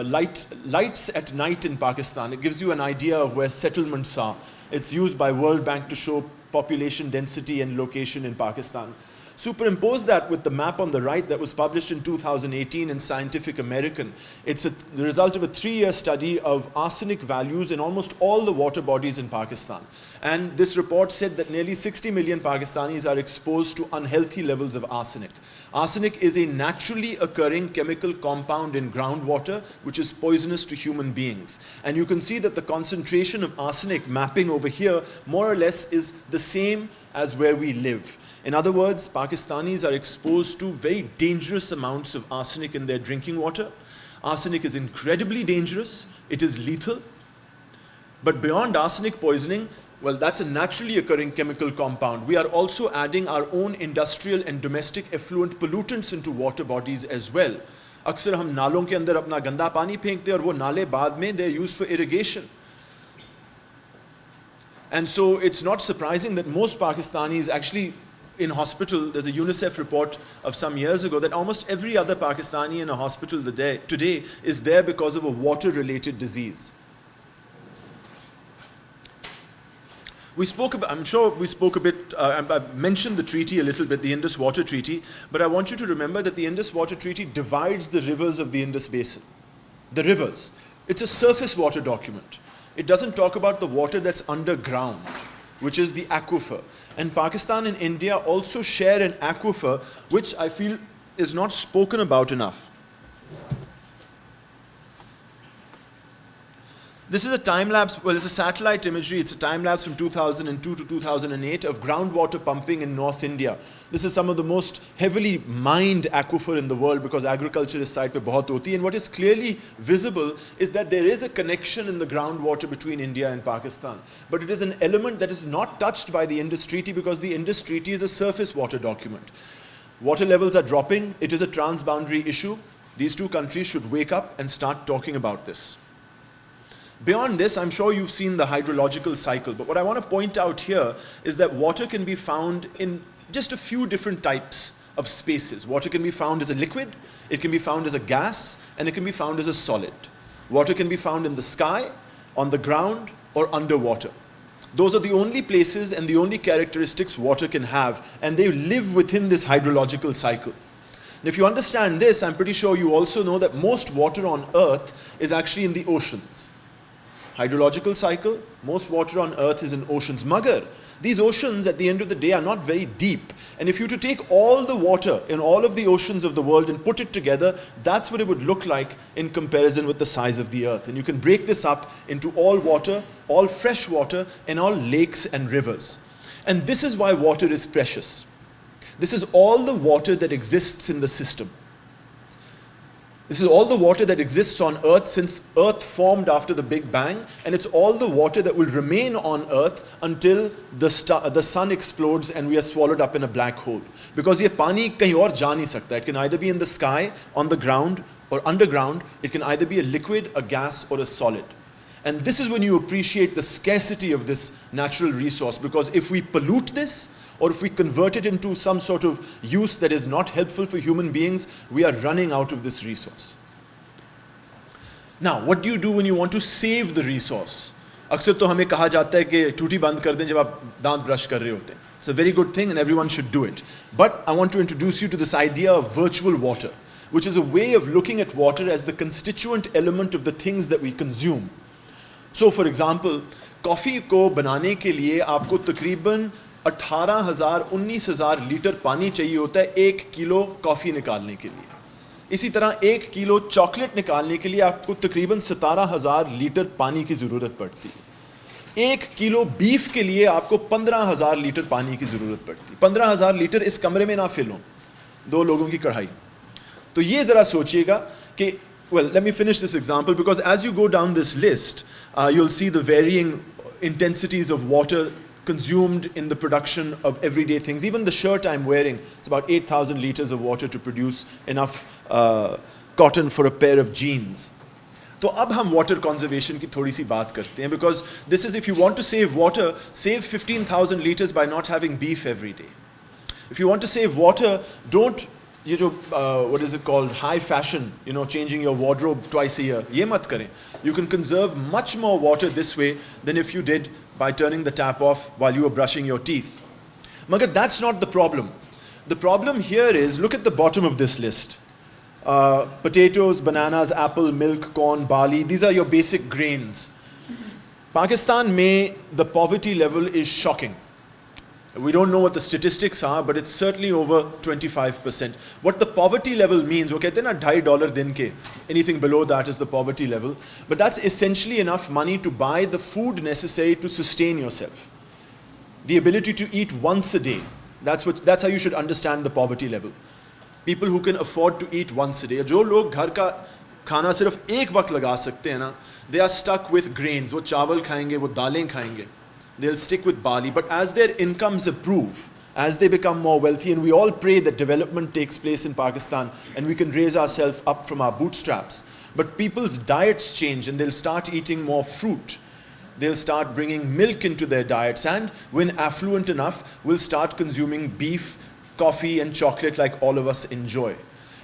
lights at night in Pakistan. It gives you an idea of where settlements are. It's used by World Bank to show population density and location in Pakistan. Superimpose that with the map on the right that was published in 2018 in Scientific American. It's the result of a 3-year study of arsenic values in almost all the water bodies in Pakistan. And this report said that nearly 60 million Pakistanis are exposed to unhealthy levels of arsenic. Arsenic is a naturally occurring chemical compound in groundwater which is poisonous to human beings. And you can see that the concentration of arsenic mapping over here more or less is the same as where we live. In other words, Pakistanis are exposed to very dangerous amounts of arsenic in their drinking water. Arsenic is incredibly dangerous. It is lethal. But beyond arsenic poisoning, well, that's a naturally occurring chemical compound. We are also adding our own industrial and domestic effluent pollutants into water bodies as well. अक्सर हम नालों के अंदर अपना गंदा पानी फेंकते हैं और वो नाले बाद में they're used for irrigation. And so it's not surprising that most Pakistanis actually in hospital, there's a UNICEF report of some years ago that almost every other Pakistani in a hospital today is there because of a water-related disease. We spoke about, I'm sure we spoke a bit, I've mentioned the treaty a little bit, the Indus Water Treaty, but I want you to remember that the Indus Water Treaty divides the rivers of the Indus Basin. The rivers. It's a surface water document. It doesn't talk about the water that's underground. which is the aquifer. And Pakistan and India also share an aquifer, which I feel is not spoken about enough. This is a time-lapse, well, it's a satellite imagery. It's a time-lapse from 2002 to 2008 of groundwater pumping in North India. This is some of the most heavily mined aquifer in the world because agriculture is site pe bahut hoti. And what is clearly visible is that there is a connection in the groundwater between India and Pakistan. But it is an element that is not touched by the Indus Treaty because the Indus Treaty is a surface water document. Water levels are dropping. It is a transboundary issue. These two countries should wake up and start talking about this. Beyond this, I'm sure you've seen the hydrological cycle, but what I want to point out here is that water can be found in just a few different types of spaces. Water can be found as a liquid, it can be found as a gas, and it can be found as a solid. Water can be found in the sky, on the ground, or underwater. Those are the only places and the only characteristics water can have, and they live within this hydrological cycle. And if you understand this, I'm pretty sure you also know that most water on Earth is actually in the oceans. Hydrological cycle, most water on Earth is in oceans. Magar, these oceans at the end of the day are not very deep. And if you were to take all the water in all of the oceans of the world and put it together, that's what it would look like in comparison with the size of the Earth. And you can break this up into all water, all fresh water, and all lakes and rivers. And this is why water is precious. This is all the water that exists in the system. This is all the water that exists on Earth since Earth formed after the Big Bang, and it's all the water that will remain on Earth until the sun explodes and we are swallowed up in a black hole. Because ye pani kahin aur ja nahi sakta. It can either be in the sky, on the ground, or underground. It can either be a liquid, a gas, or a solid. And this is when you appreciate the scarcity of this natural resource, because if we pollute this, or if we convert it into some sort of use that is not helpful for human beings, we are running out of this resource. Now, what do you do when you want to save the resource? अक्सर तो हमें कहा जाता है कि टूटी बंद कर दें जब आप दांत ब्रश कर रहे होते हैं. It's a very good thing and everyone should do it. But I want to introduce you to this idea of virtual water, which is a way of looking at water as the constituent element of the things that we consume. So, for example, coffee को बनाने के लिए आपको तकरीबन 18,000-19,000 litre पानी चाहिए होता है 1 किलो कॉफ़ी निकालने के लिए. इसी तरह 1 किलो चॉकलेट निकालने के लिए आपको तकरीबन 17,000 लीटर पानी की ज़रूरत पड़ती है. 1 किलो बीफ के लिए आपको 15,000 लीटर पानी की ज़रूरत पड़ती है. 15,000 लीटर इस कमरे में ना फिल हो, 2 लोगों की कढ़ाई. तो ये ज़रा सोचिएगा कि, well, let me finish this example because as you go down this list, you'll see the varying intensities of water consumed in the production of everyday things. Even the shirt I'm wearing, it's about 8,000 liters of water to produce enough cotton for a pair of jeans. तो अब हम water conservation की थोड़ी सी बात करते हैं, because this is, if you want to save water, save 15,000 liters by not having beef every day. If you want to save water, don't, what is it called, high fashion, changing your wardrobe twice a year. ये मत करें. You can conserve much more water this way than if you did by turning the tap off while you were brushing your teeth. Magar, that's not the problem. The problem here is, look at the bottom of this list. Potatoes, bananas, apple, milk, corn, barley, these are your basic grains. Pakistan mein, the poverty level is shocking. We don't know what the statistics are, but it's certainly over 25%. What the poverty level means, वो कहते हैं ना $2.5 दिन के, anything below that is the poverty level. But that's essentially enough money to buy the food necessary to sustain yourself. The ability to eat once a day. That's how you should understand the poverty level. People who can afford to eat once a day. जो लोग घर का खाना सिर्फ एक वक्त लगा सकते हैं ना, they are stuck with grains. वो चावल खाएंगे, वो दालें खाएंगे. They'll stick with barley, but as their incomes improve, as they become more wealthy, and we all pray that development takes place in Pakistan and we can raise ourselves up from our bootstraps, but people's diets change and they'll start eating more fruit. They'll start bringing milk into their diets, and when affluent enough, will start consuming beef, coffee, and chocolate like all of us enjoy.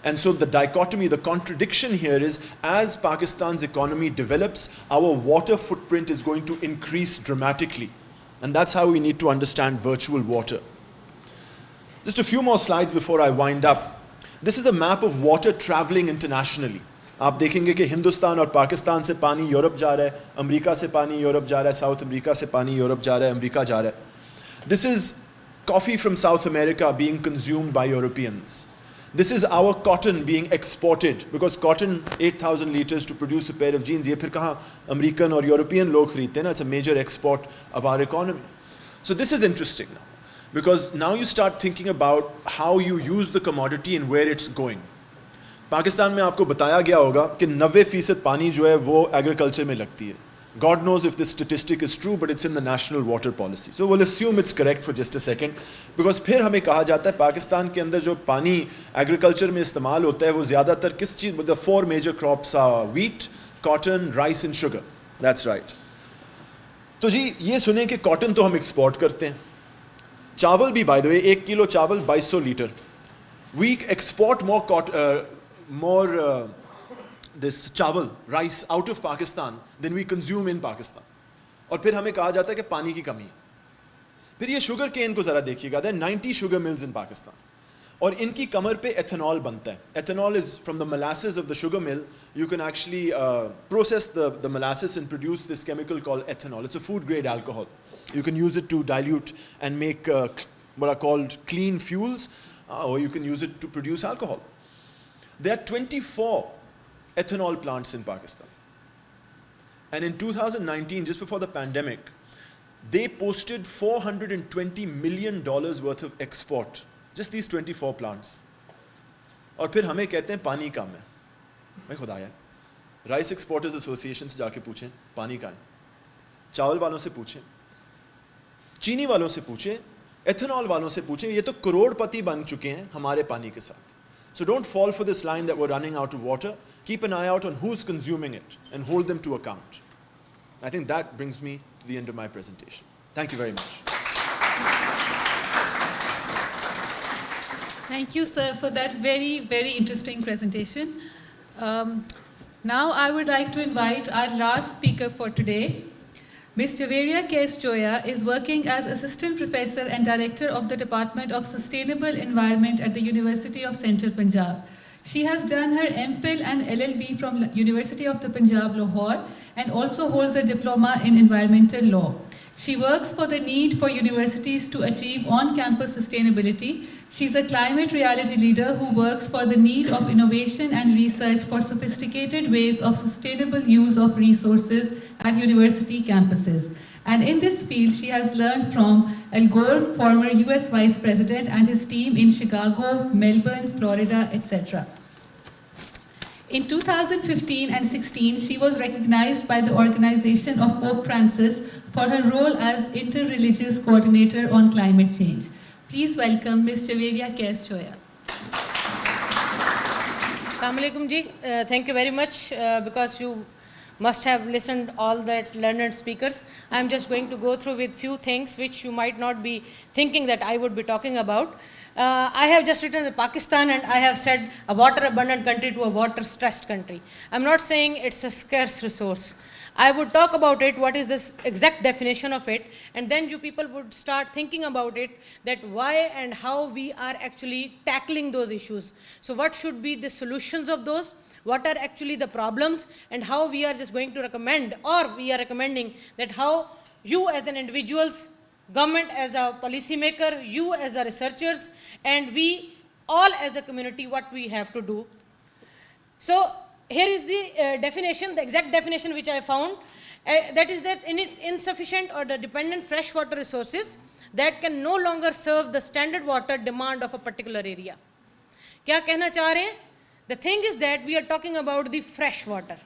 And so the dichotomy, the contradiction here is, as Pakistan's economy develops, our water footprint is going to increase dramatically. And that's how we need to understand virtual water. Just a few more slides before I wind up. This is a map of water traveling internationally. आप देखेंगे कि हिंदुस्तान और पाकिस्तान से पानी Europe जा रहा है, America से पानी यूरोप जा रहा है, साउथ अमेरिका से पानी यूरोप जा रहा है, अमेरिका जा रहा है. This is coffee from South America being consumed by Europeans. This is our cotton being exported, because cotton 8,000 liters to produce a pair of jeans. ये फिर कहाँ American और European लोग खरीदते हैं ना? It's a major export of our economy. So this is interesting now, because now you start thinking about how you use the commodity and where it's going. Pakistan में आपको बताया गया होगा कि 90% पानी जो है वो एग्रीकल्चर में लगती है. God knows if this statistic is true, but it's in the national water policy. So we'll assume it's correct for just a second, because फिर हमें कहा जाता है पाकिस्तान के अंदर जो पानी एग्रीकल्चर में इस्तेमाल होता है वो ज़्यादातर किस चीज़, the 4 major crops are wheat, cotton, rice and sugar. That's right. तो जी ये सुने कि कॉटन तो हम एक्सपोर्ट करते हैं, चावल भी बाय द वे 1 किलो चावल 2200 litre. We export more this chawal, rice out of Pakistan than we consume in Pakistan. और फिर हमें कहा जाता है कि पानी की कमी है. फिर ये शुगर केन को ज़रा देखिएगा, there are 90 sugar mills in Pakistan. और इनकी कमर पे ethanol बनता है. Ethanol is from the molasses of the sugar mill. You can actually process the molasses and produce this chemical called ethanol. It's a food grade alcohol. You can use it to dilute and make what are called clean fuels, or you can use it to produce alcohol. There are 24 ethanol plants in Pakistan. And in 2019, just before the pandemic, they posted $420 million worth of export. Just these 24 plants. और फिर हमें कहते हैं पानी कम है. मैं खुदाया rice exporters association से जाके पूछें पानी कहाँ है, चावल वालों से पूछें, चीनी वालों से पूछें, एथेनॉल वालों से पूछें. ये तो करोड़पति बन चुके हैं हमारे पानी के साथ. So don't fall for this line that we're running out of water. Keep an eye out on who's consuming it and hold them to account. I think that brings me to the end of my presentation. Thank you very much. Thank you, sir, for that very, very interesting presentation. Now I would like to invite our last speaker for today. Ms. Javeria Joiya is working as Assistant Professor and Director of the Department of Sustainable Environment at the University of Central Punjab. She has done her MPhil and LLB from University of the Punjab, Lahore, and also holds a diploma in environmental law. She works for the need for universities to achieve on-campus sustainability. She's a climate reality leader who works for the need of innovation and research for sophisticated ways of sustainable use of resources at university campuses. And in this field, she has learned from Al Gore, former US Vice President, and his team in Chicago, Melbourne, Florida, etc. In 2015 and 16, she was recognized by the organization of Pope Francis for her role as Interreligious Coordinator on Climate Change. Please welcome Ms. Javeria Joiya. Assalamu alaikum ji. Thank you very much because you must have listened all that learned speakers. I'm just going to go through with few things which you might not be thinking that I would be talking about. I have just written that Pakistan, and I have said a water abundant country to a water stressed country. I'm not saying it's a scarce resource. I would talk about it, what is this exact definition of it, and then you people would start thinking about it, that why and how we are actually tackling those issues. So what should be the solutions of those? What are actually the problems, and how we are just going to recommend, or we are recommending that how you as an individuals, government as a policymaker, you as a researchers, and we all as a community, what we have to do. So here is the definition, the exact definition which I found, that is that insufficient or the dependent freshwater resources that can no longer serve the standard water demand of a particular area. क्या कहना चाह रहे हैं? The thing is that we are talking about the fresh water.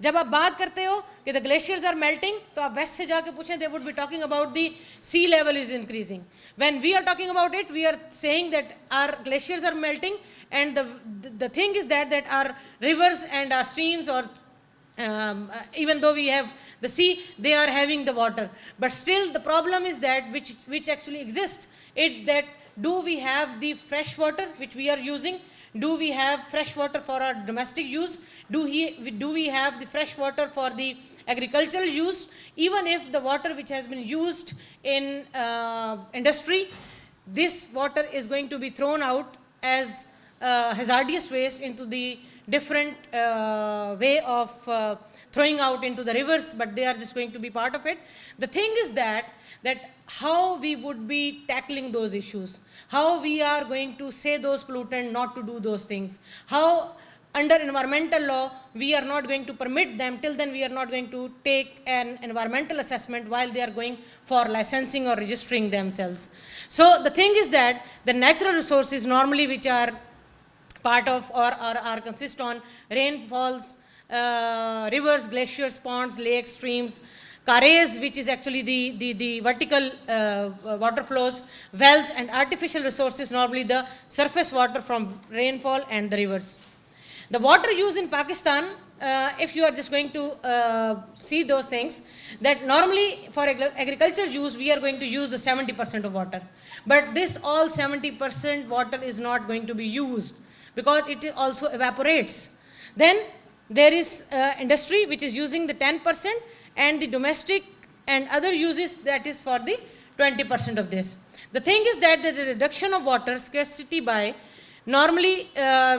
जब आप बात करते हो कि the glaciers are melting, तो आप west से जाके पूछें, they would be talking about the sea level is increasing. When we are talking about it, we are saying that our glaciers are melting, and the thing is that our rivers and our streams, or even though we have the sea, they are having the water. But still the problem is that which actually exists, that do we have the fresh water which we are using? Do we have fresh water for our domestic use? Do we have the fresh water for the agricultural use? Even if the water which has been used in industry, this water is going to be thrown out as hazardous waste into the different way of throwing out into the rivers, but they are just going to be part of it. The thing is that how we would be tackling those issues, how we are going to say those pollutants not to do those things, how under environmental law we are not going to permit them, till then we are not going to take an environmental assessment while they are going for licensing or registering themselves. So the thing is that the natural resources normally which are part of or consist on rainfalls, rivers, glaciers, ponds, lakes, streams, Qais, which is actually the vertical water flows, wells, and artificial resources, normally the surface water from rainfall and the rivers. The water use in Pakistan, if you are just going to see those things, that normally for agriculture use, we are going to use the 70% of water. But this all 70% water is not going to be used because it also evaporates. Then there is industry which is using the 10%, and the domestic and other uses that is for the 20% of this. The thing is that the reduction of water scarcity by, normally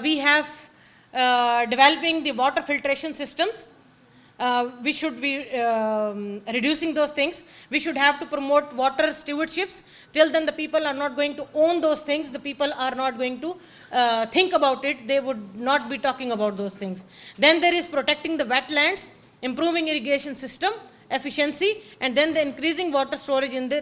we have developing the water filtration systems. We should be reducing those things. We should have to promote water stewardships. Till then the people are not going to own those things. The people are not going to think about it. They would not be talking about those things. Then there is protecting the wetlands, improving irrigation system efficiency, and then the increasing water storage in the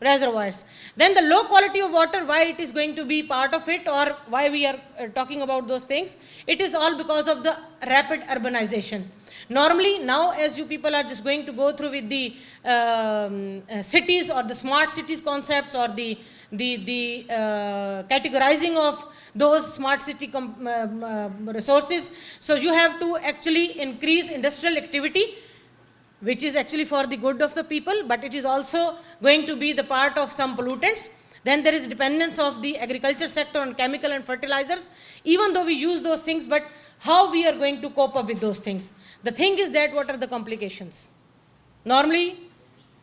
reservoirs. Then the low quality of water, why it is going to be part of it, or why we are talking about those things, it is all because of the rapid urbanization. Normally now, as you people are just going to go through with the cities or the smart cities concepts, or the categorizing of those smart city resources, so you have to actually increase industrial activity, which is actually for the good of the people, but it is also going to be the part of some pollutants. Then there is dependence of the agriculture sector on chemical and fertilizers, even though we use those things, but how we are going to cope up with those things. The thing is that what are the complications? Normally,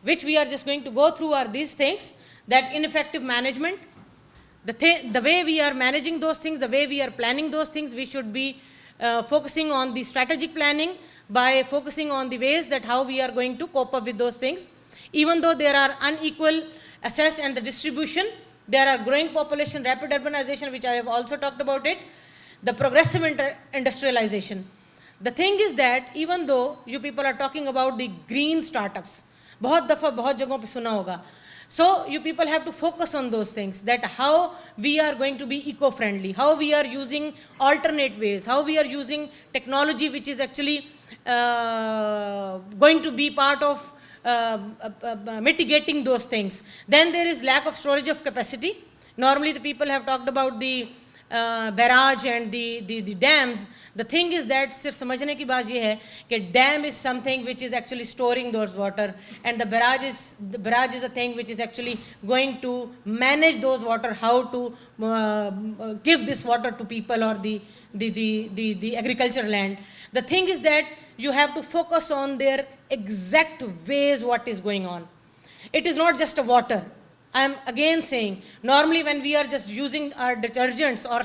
which we are just going to go through are these things, that ineffective management, the way we are managing those things, the way we are planning those things, we should be focusing on the strategic planning, by focusing on the ways that how we are going to cope up with those things. Even though there are unequal access and the distribution, there are growing population, rapid urbanization, which I have also talked about it, the progressive industrialization. The thing is that even though you people are talking about the green startups, बहुत दफ़ा बहुत जगहों पे सुना होगा, so you people have to focus on those things, that how we are going to be eco-friendly, how we are using alternate ways, how we are using technology which is actually going to be part of mitigating those things. Then there is lack of storage of capacity. Normally the people have talked about the barrage and the dams. The thing is that सिर्फ समझने की बात ये है कि dam is something which is actually storing those water, and the barrage is a thing which is actually going to manage those water, how to give this water to people or the agricultural land. The thing is that you have to focus on their exact ways what is going on. It is not just a water. I am again saying, normally when we are just using our detergents or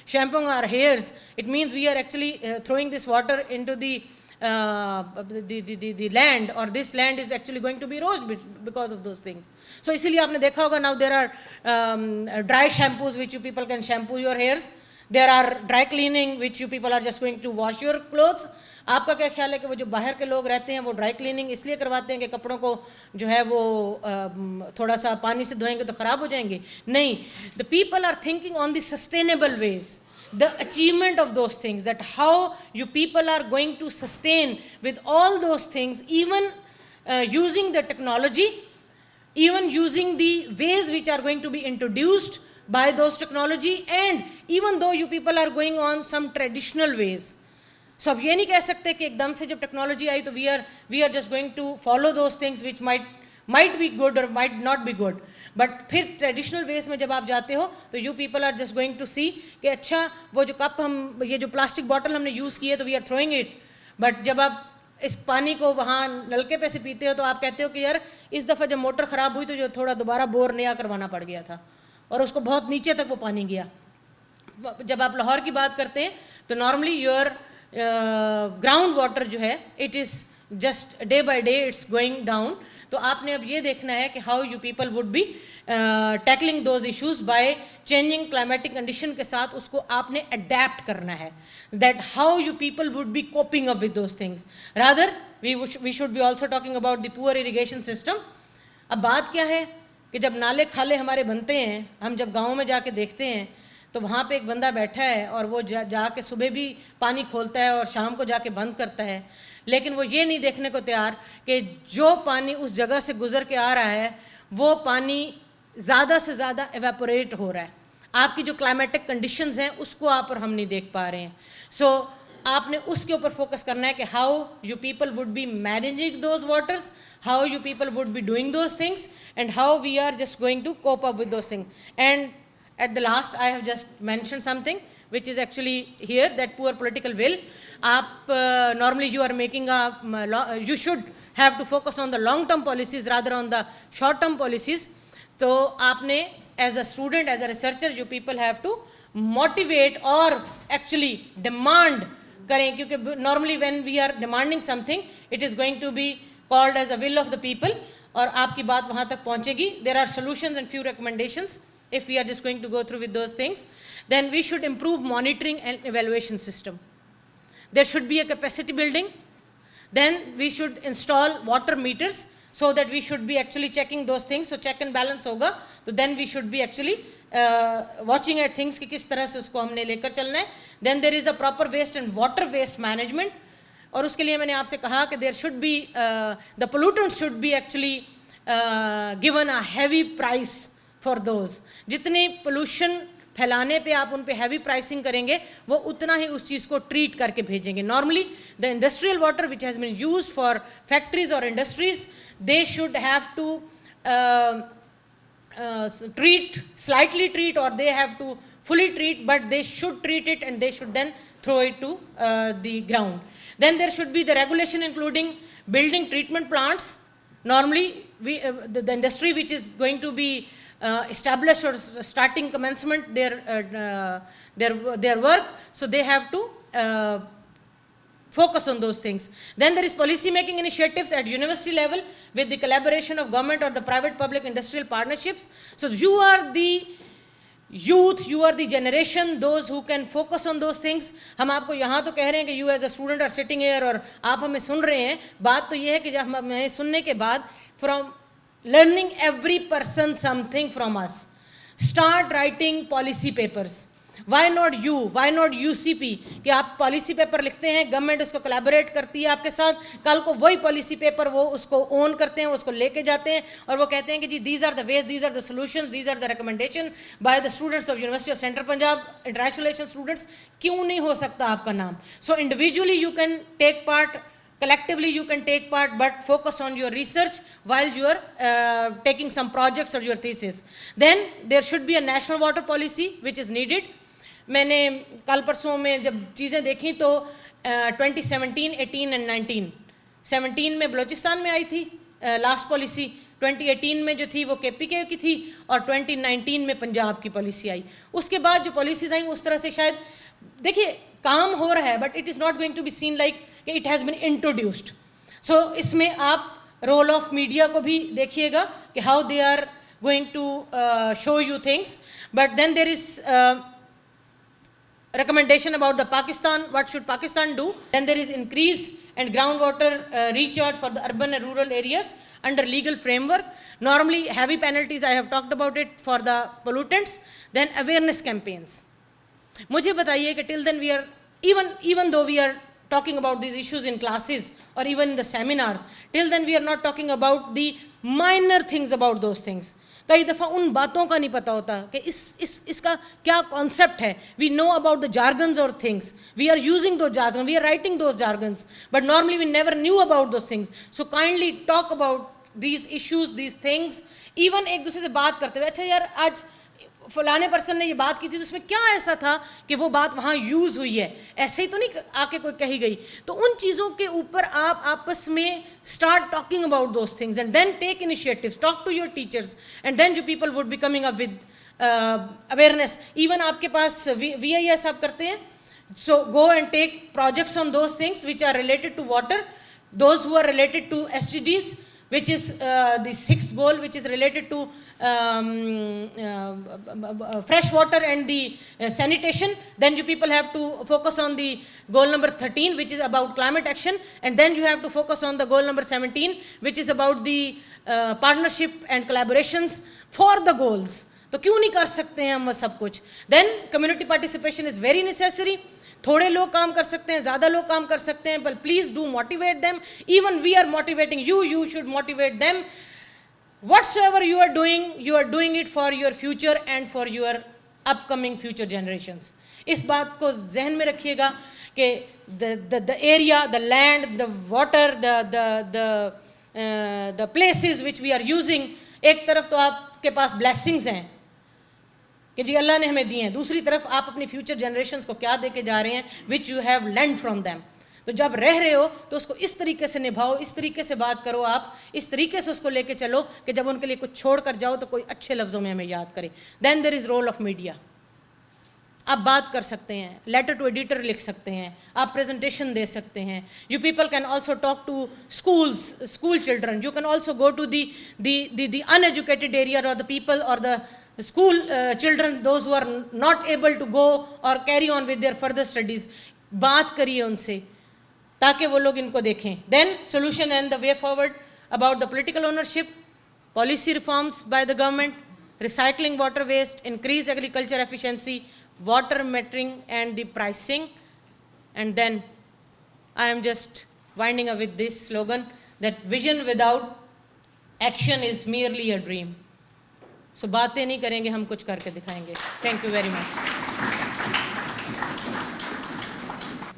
shampooing our hairs, it means we are actually throwing this water into the land, or this land is actually going to be eroded because of those things. So इसीलिए आपने देखा होगा, now there are dry shampoos which you people can shampoo your hairs. There are dry cleaning which you people are just going to wash your clothes. आपका क्या ख्याल है कि वो जो बाहर के लोग रहते हैं वो ड्राई क्लीनिंग इसलिए करवाते हैं कि कपड़ों को जो है वो थोड़ा सा पानी से धोएंगे तो ख़राब हो जाएंगे? नहीं, the people are thinking on the sustainable ways, the achievement of those things, that how you people are going to sustain with all those things, even using the technology, even using the ways which are going to be introduced by those technology, and even though you people are going on some traditional ways. So अब ये नहीं कह सकते कि एकदम से जब technology आई तो we are just going to follow those things which might be good or might not be good. But फिर ट्रेडिशनल वेज में जब आप जाते हो तो you people are just going to see कि अच्छा वो जो कप हम ये जो प्लास्टिक बॉटल हमने यूज़ की है तो we are throwing it. But जब आप इस पानी को वहाँ नलके पे से पीते हो तो आप कहते हो कि यार इस दफ़ा जब मोटर ख़राब हुई तो जो थोड़ा दोबारा बोर नया करवाना पड़ गया था और उसको बहुत नीचे तक वो पानी गया. जब आप लाहौर की बात करते हैं तो नॉर्मली योर ग्राउंड वाटर जो है it is just day by day it's going down. तो आपने अब ये देखना है कि how you people would be tackling those issues by changing climatic condition के साथ उसको आपने अडेप्ट करना है. That how you people would be coping up with those things. Rather we should be also talking about the poor irrigation system. अब बात क्या है कि जब नाले खाले हमारे बनते हैं, हम जब गाँव में जाके देखते हैं तो वहाँ पे एक बंदा बैठा है और वो जाके सुबह भी पानी खोलता है और शाम को जाके बंद करता है, लेकिन वो ये नहीं देखने को तैयार कि जो पानी उस जगह से गुज़र के आ रहा है वो पानी ज़्यादा से ज़्यादा एवेपोरेट हो रहा है. आपकी जो क्लाइमेटिक कंडीशंस हैं उसको आप और हम नहीं देख पा रहे हैं. सो आपने उसके ऊपर फोकस करना है कि how you people would be managing those waters, how you people would be doing those things and how we are just going to cope up with those things. And at the last I have just mentioned something which is actually here, that poor political will. Aap normally you are making you should have to focus on the long term policies rather on the short term policies. तो आपने as a student, as a researcher, you people have to motivate or actually demand करें, क्योंकि normally when we are demanding something it is going to be called as a will of the people और आपकी बात वहाँ तक पहुँचेगी. There are solutions and few recommendations. If we are just going to go through with those things, then we should improve monitoring and evaluation system. There should be a capacity building. Then we should install water meters so that we should be actually checking those things. So check and balance होगा. So then we should be actually watching at things कि किस तरह से उसको हमने लेकर चलना है. Then there is a proper waste and water waste management. और उसके लिए मैंने आपसे कहा कि there should be the pollutants should be actually given a heavy price for those. जितने पोल्यूशन फैलाने पे आप उन पे हैवी प्राइसिंग करेंगे वो उतना ही उस चीज़ को ट्रीट करके भेजेंगे. Normally the industrial water which has been used for factories और industries, they should have to treat, slightly treat, or they have to fully treat, but they should treat it and they should then throw it to the ground. Then there should be the regulation including building treatment plants. Normally the industry which is going to be established or starting commencement their work, so they have to focus on those things. Then there is policy making initiatives at university level with the collaboration of government or the private public industrial partnerships. So you are the youth, you are the generation, those who can focus on those things. हम आपको यहाँ तो कह रहे हैं कि you as a student are sitting here और आप हमें सुन रहे हैं. बात तो ये है कि जब हमें सुनने के बाद from learning every person something from us, start writing policy papers. Why not you? Why not UCP? कि आप पॉलिसी पेपर लिखते हैं, गवर्नमेंट उसको कोलैबोरेट करती है आपके साथ, कल को वही पॉलिसी पेपर वो उसको ओन करते हैं, उसको लेके जाते हैं और वो कहते हैं कि जी these are the ways, these are the solutions, these are the recommendation by the students of University of Central Punjab, international relations students. क्यों नहीं हो सकता आपका नाम? So individually you can take part, collectively you can take part, but focus on your research while you are taking some projects or your thesis. Then there should be a national water policy which is needed. मैंने कल परसों में जब चीज़ें देखी तो 2017, 18 and 19, 17 में बलूचिस्तान में आई थी लास्ट पॉलिसी, 2018 में जो थी वो KPK की थी और 2019 में पंजाब की पॉलिसी आई. उसके बाद जो पॉलिसीज़ आई उस तरह से शायद देखिए काम हो रहा है, but it is not going to be seen like कि it has been introduced. So इसमें आप रोल ऑफ मीडिया को भी देखिएगा कि how they are going to show you things. But then there is recommendation about the Pakistan, what should Pakistan do. Then there is increase and groundwater recharge for the urban and rural areas under legal framework. Normally heavy penalties, I have talked about it for the pollutants. Then awareness campaigns. मुझे बताइए कि till then we are, even though we are talking about these issues in classes or even in the seminars, till then we are not talking about the minor things about those things. कई दफ़ा उन बातों का नहीं पता होता कि इसका क्या कॉन्सेप्ट है. We know about the jargons और things, we are using those jargon, we are writing those jargons, but normally we never knew about those things. So kindly talk about these issues, these things. Even एक दूसरे से बात करते हुए, अच्छा यार आज फलाने पर्सन ने ये बात की थी तो उसमें क्या ऐसा था कि वो बात वहाँ यूज़ हुई है, ऐसे ही तो नहीं आके कोई कही गई. तो उन चीज़ों के ऊपर आप आपस में start talking about those things and then take initiatives, talk to your teachers, and then you people would be coming up with awareness. Even आपके पास VIS आप करते हैं, so go and take projects on those things which are related to water, those who are related to SDGs, which is the sixth goal, which is related to fresh water and the sanitation. Then you people have to focus on the goal number 13, which is about climate action, and then you have to focus on the goal number 17, which is about the partnership and collaborations for the goals. तो क्यों नहीं कर सकते हैं हम सब कुछ? Then community participation is very necessary. थोड़े लोग काम कर सकते हैं, ज़्यादा लोग काम कर सकते हैं, but please do motivate them. Even we are motivating you, you should motivate them. Whatsoever you are doing it for your future and for your upcoming future generations. इस बात को जहन में रखिएगा कि the area, the land, the water, the places which we are using, एक तरफ तो आपके पास blessings हैं कि जी अल्लाह ने हमें दिए हैं, दूसरी तरफ आप अपनी फ्यूचर जनरेशन्स को क्या दे के जा रहे हैं, which you have learn from them. तो जब रह रहे हो तो उसको इस तरीके से निभाओ, इस तरीके से बात करो, आप इस तरीके से उसको लेके चलो कि जब उनके लिए कुछ छोड़ कर जाओ तो कोई अच्छे लफ्ज़ों में हमें याद करे. Then there is role of media. आप बात कर सकते हैं, लेटर टू एडिटर लिख सकते हैं, आप प्रेजेंटेशन दे सकते हैं. You people can also talk to school children. You can also go to the uneducated area और द पीपल और the school children, those who are not able to go or carry on with their further studies. बात करिए उनसे ताकि वो लोग इनको देखें. Then solution and the way forward about the political ownership, policy reforms by the government, recycling water waste, increase agriculture efficiency, water metering and the pricing. And then I am just winding up with this slogan that vision without action is merely a dream. So बातें नहीं करेंगे, हम कुछ करके दिखाएंगे. Thank you very much.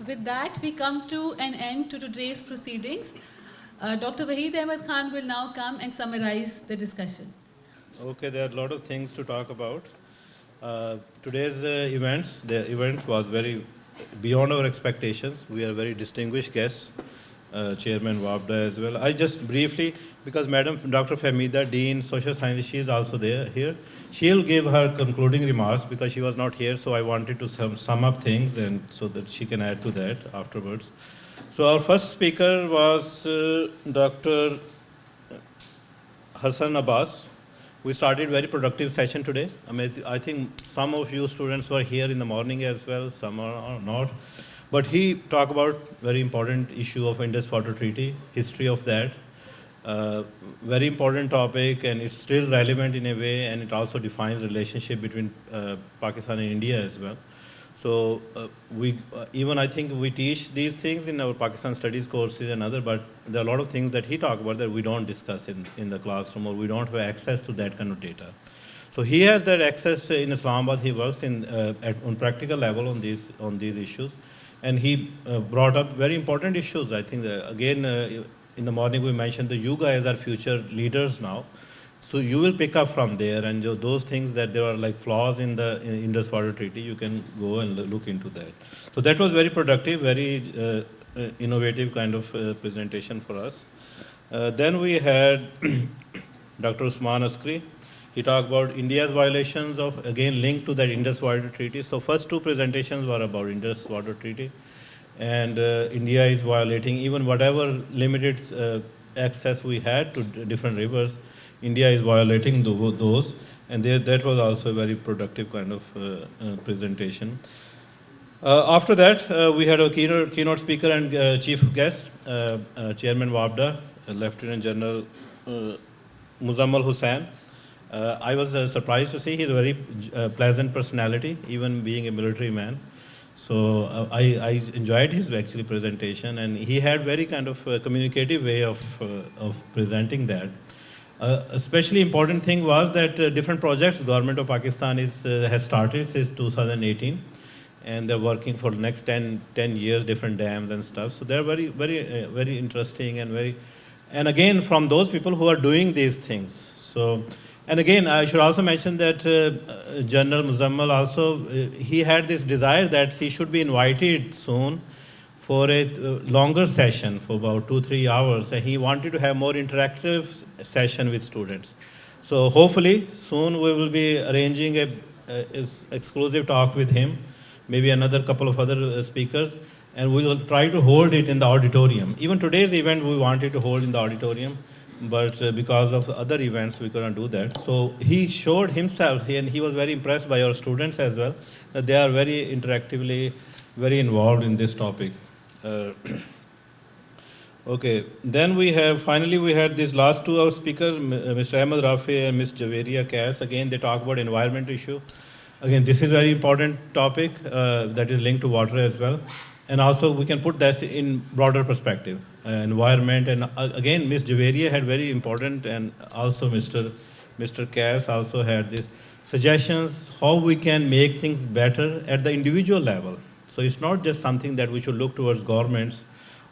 With that, we come to an end to today's proceedings. Dr. Waheed Ahmad Khan will now come and summarize the discussion. Okay, there are a lot of things to talk about. Today's the event was very beyond our expectations. We are very distinguished guests. Chairman Wabda as well. I just briefly, because Madam Dr. Fahmida, Dean, Social Sciences, she is also here. She'll give her concluding remarks because she was not here, so I wanted to sum up things and so that she can add to that afterwards. So our first speaker was Dr. Hassan Abbas. We started very productive session today. I think some of you students were here in the morning as well, some are not. But he talked about very important issue of Indus Water Treaty, history of that. Very important topic, and it's still relevant in a way, and it also defines relationship between Pakistan and India as well. So even I think we teach these things in our Pakistan studies courses and other, but there are a lot of things that he talked about that we don't discuss in the classroom, or we don't have access to that kind of data. So he has that access in Islamabad. He works on practical level on these issues. And he brought up very important issues. I think again, in the morning we mentioned that you guys are future leaders now. So you will pick up from there, and those things that there are like flaws in the Indus Water Treaty, you can go and look into that. So that was very productive, very innovative kind of presentation for us. Then we had Dr. Usman Askari. He talked about India's violations of, again, linked to that Indus Water Treaty. So first two presentations were about Indus Water Treaty. And India is violating even whatever limited access we had to different rivers. India is violating those. And that was also a very productive kind of presentation. After that, we had a keynote speaker and chief guest, Chairman Wabda, Lieutenant General Muzammil Hussain. I was surprised to see he's a very pleasant personality, even being a military man. So I enjoyed his actually presentation, and he had very kind of communicative way of presenting that. Especially important thing was that different projects government of Pakistan has started since 2018, and they're working for the next 10 years, different dams and stuff. So they're very interesting and again from those people who are doing these things. So. And again, I should also mention that General Muzammil also, he had this desire that he should be invited soon for a longer session for about 2-3 hours. And he wanted to have more interactive session with students. So hopefully soon we will be arranging a exclusive talk with him, maybe another couple of other speakers, and we will try to hold it in the auditorium. Even today's event we wanted to hold in the auditorium, but because of other events we couldn't do that. So he showed himself, and he was very impressed by our students as well, that they are very interactively very involved in this topic. Okay, then we have, finally we had these last two our speakers, Mr. Ahmad, Rafay and Ms. Javeria, Qais. Again, they talk about environment issue. Again, this is very important topic that is linked to water as well. And also we can put that in broader perspective, environment. And again, Ms. Javeria had very important, and also Mr. Qais also had these suggestions how we can make things better at the individual level. So it's not just something that we should look towards governments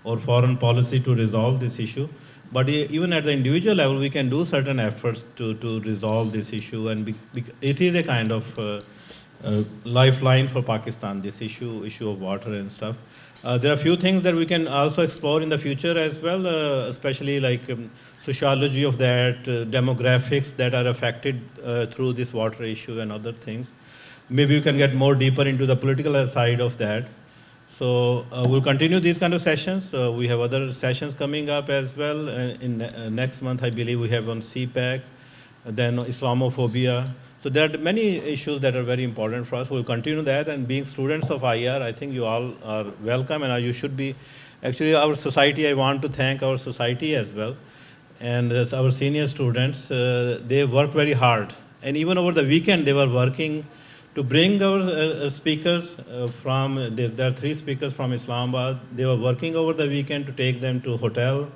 or foreign policy to resolve this issue, but even at the individual level we can do certain efforts to resolve this issue, and it is a kind of lifeline for Pakistan, this issue of water and stuff. There are a few things that we can also explore in the future as well, especially like sociology of that, demographics that are affected through this water issue and other things. Maybe we can get more deeper into the political side of that. So we'll continue these kind of sessions. We have other sessions coming up as well. In next month, I believe we have on CPAC, then Islamophobia. So there are many issues that are very important for us. We'll continue that, and being students of IR, I think you all are welcome, and you should be. Actually, our society, I want to thank our society as well. And as our senior students, they work very hard. And even over the weekend, they were working to bring our speakers from, there are 3 speakers from Islamabad. They were working over the weekend to take them to hotel,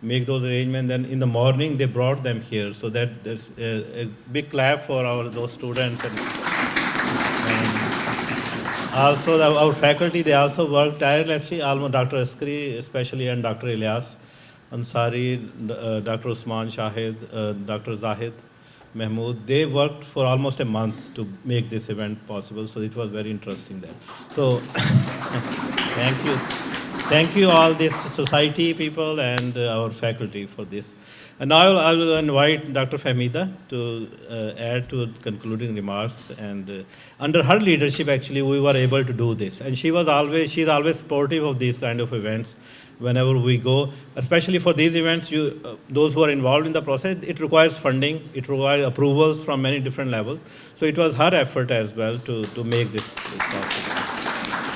make those arrangements. Then in the morning, they brought them here. So that there's a big clap for those students. And also our faculty, they also work tirelessly. Almost Dr. Askari especially, and Dr. Ilyas Ansari, Dr. Usman Shahid, Dr. Zahid Mahmood, they worked for almost a month to make this event possible. So it was very interesting there. So thank you. Thank you all this society people and our faculty for this. And now I will invite Dr. Fahmida to add to concluding remarks. And under her leadership, actually, we were able to do this. And she's always supportive of these kind of events. Whenever we go, especially for these events, those who are involved in the process, it requires funding, it requires approvals from many different levels. So it was her effort as well to make this possible.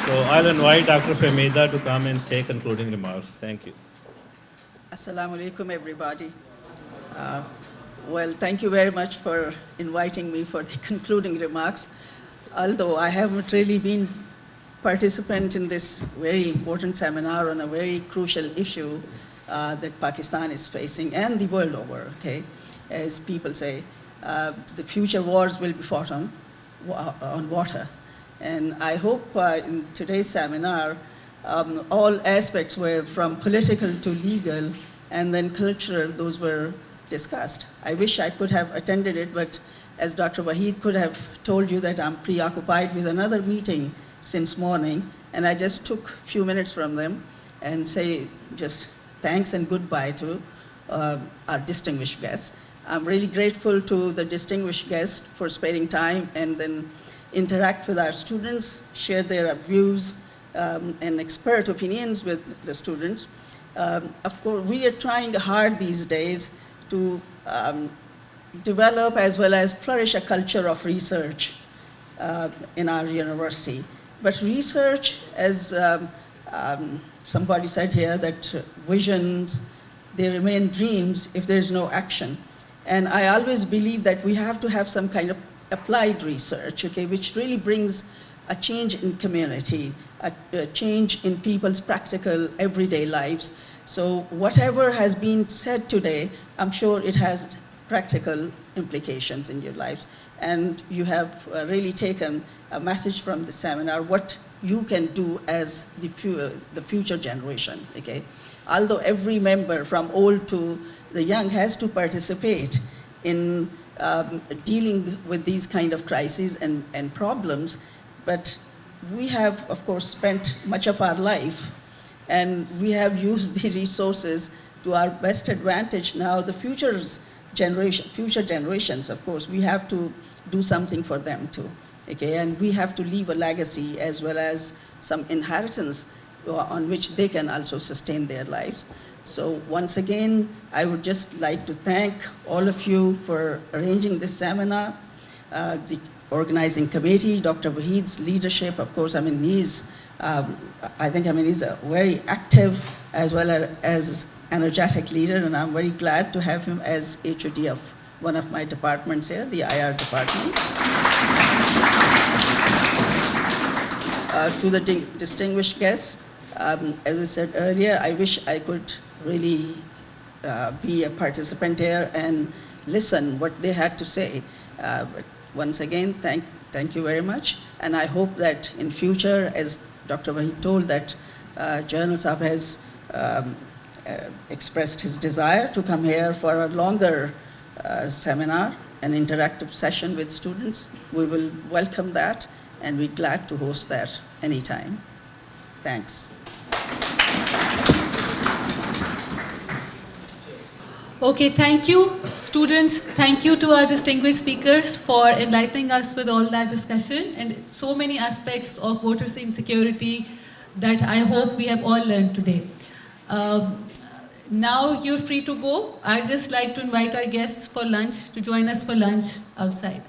So I'll invite Dr. Fahmida to come and say concluding remarks. Thank you. Assalamu alaikum, everybody. Well, thank you very much for inviting me for the concluding remarks. Although I haven't really been participant in this very important seminar on a very crucial issue that Pakistan is facing and the world over, okay? As people say, the future wars will be fought on water. And I hope in today's seminar, all aspects were from political to legal and then cultural, those were discussed. I wish I could have attended it, but as Dr. Waheed could have told you that I'm preoccupied with another meeting since morning, and I just took a few minutes from them and say just thanks and goodbye to our distinguished guests. I'm really grateful to the distinguished guests for spending time and then interact with our students, share their views and expert opinions with the students. Of course, we are trying hard these days to develop as well as flourish a culture of research in our university. But research, as somebody said here, that visions, they remain dreams if there's no action. And I always believe that we have to have some kind of applied research, okay, which really brings a change in community, a change in people's practical everyday lives. So whatever has been said today, I'm sure it has practical implications in your lives. And you have really taken a message from the seminar, what you can do as the future generation, okay? Although every member from old to the young has to participate in dealing with these kind of crises and problems, but we have, of course, spent much of our life and we have used the resources to our best advantage. Now the future's future generations, of course, we have to do something for them too. Okay, and we have to leave a legacy as well as some inheritance on which they can also sustain their lives. So once again, I would just like to thank all of you for arranging this seminar, the organizing committee, Dr. Wahid's leadership, of course, he's he's a very active as well as energetic leader, and I'm very glad to have him as HOD of one of my departments here, the IR department. To the distinguished guests, as I said earlier, I wish I could really be a participant here and listen what they had to say. But once again, thank you very much. And I hope that in future, as Dr. Wahid told, that Journal Sahab has expressed his desire to come here for a longer seminar, an interactive session with students. We will welcome that, and we're glad to host that anytime. Thanks. Okay, thank you, students. Thank you to our distinguished speakers for enlightening us with all that discussion and so many aspects of water insecurity that I hope we have all learned today. Now you're free to go. I'd just like to invite our guests for lunch, to join us for lunch outside.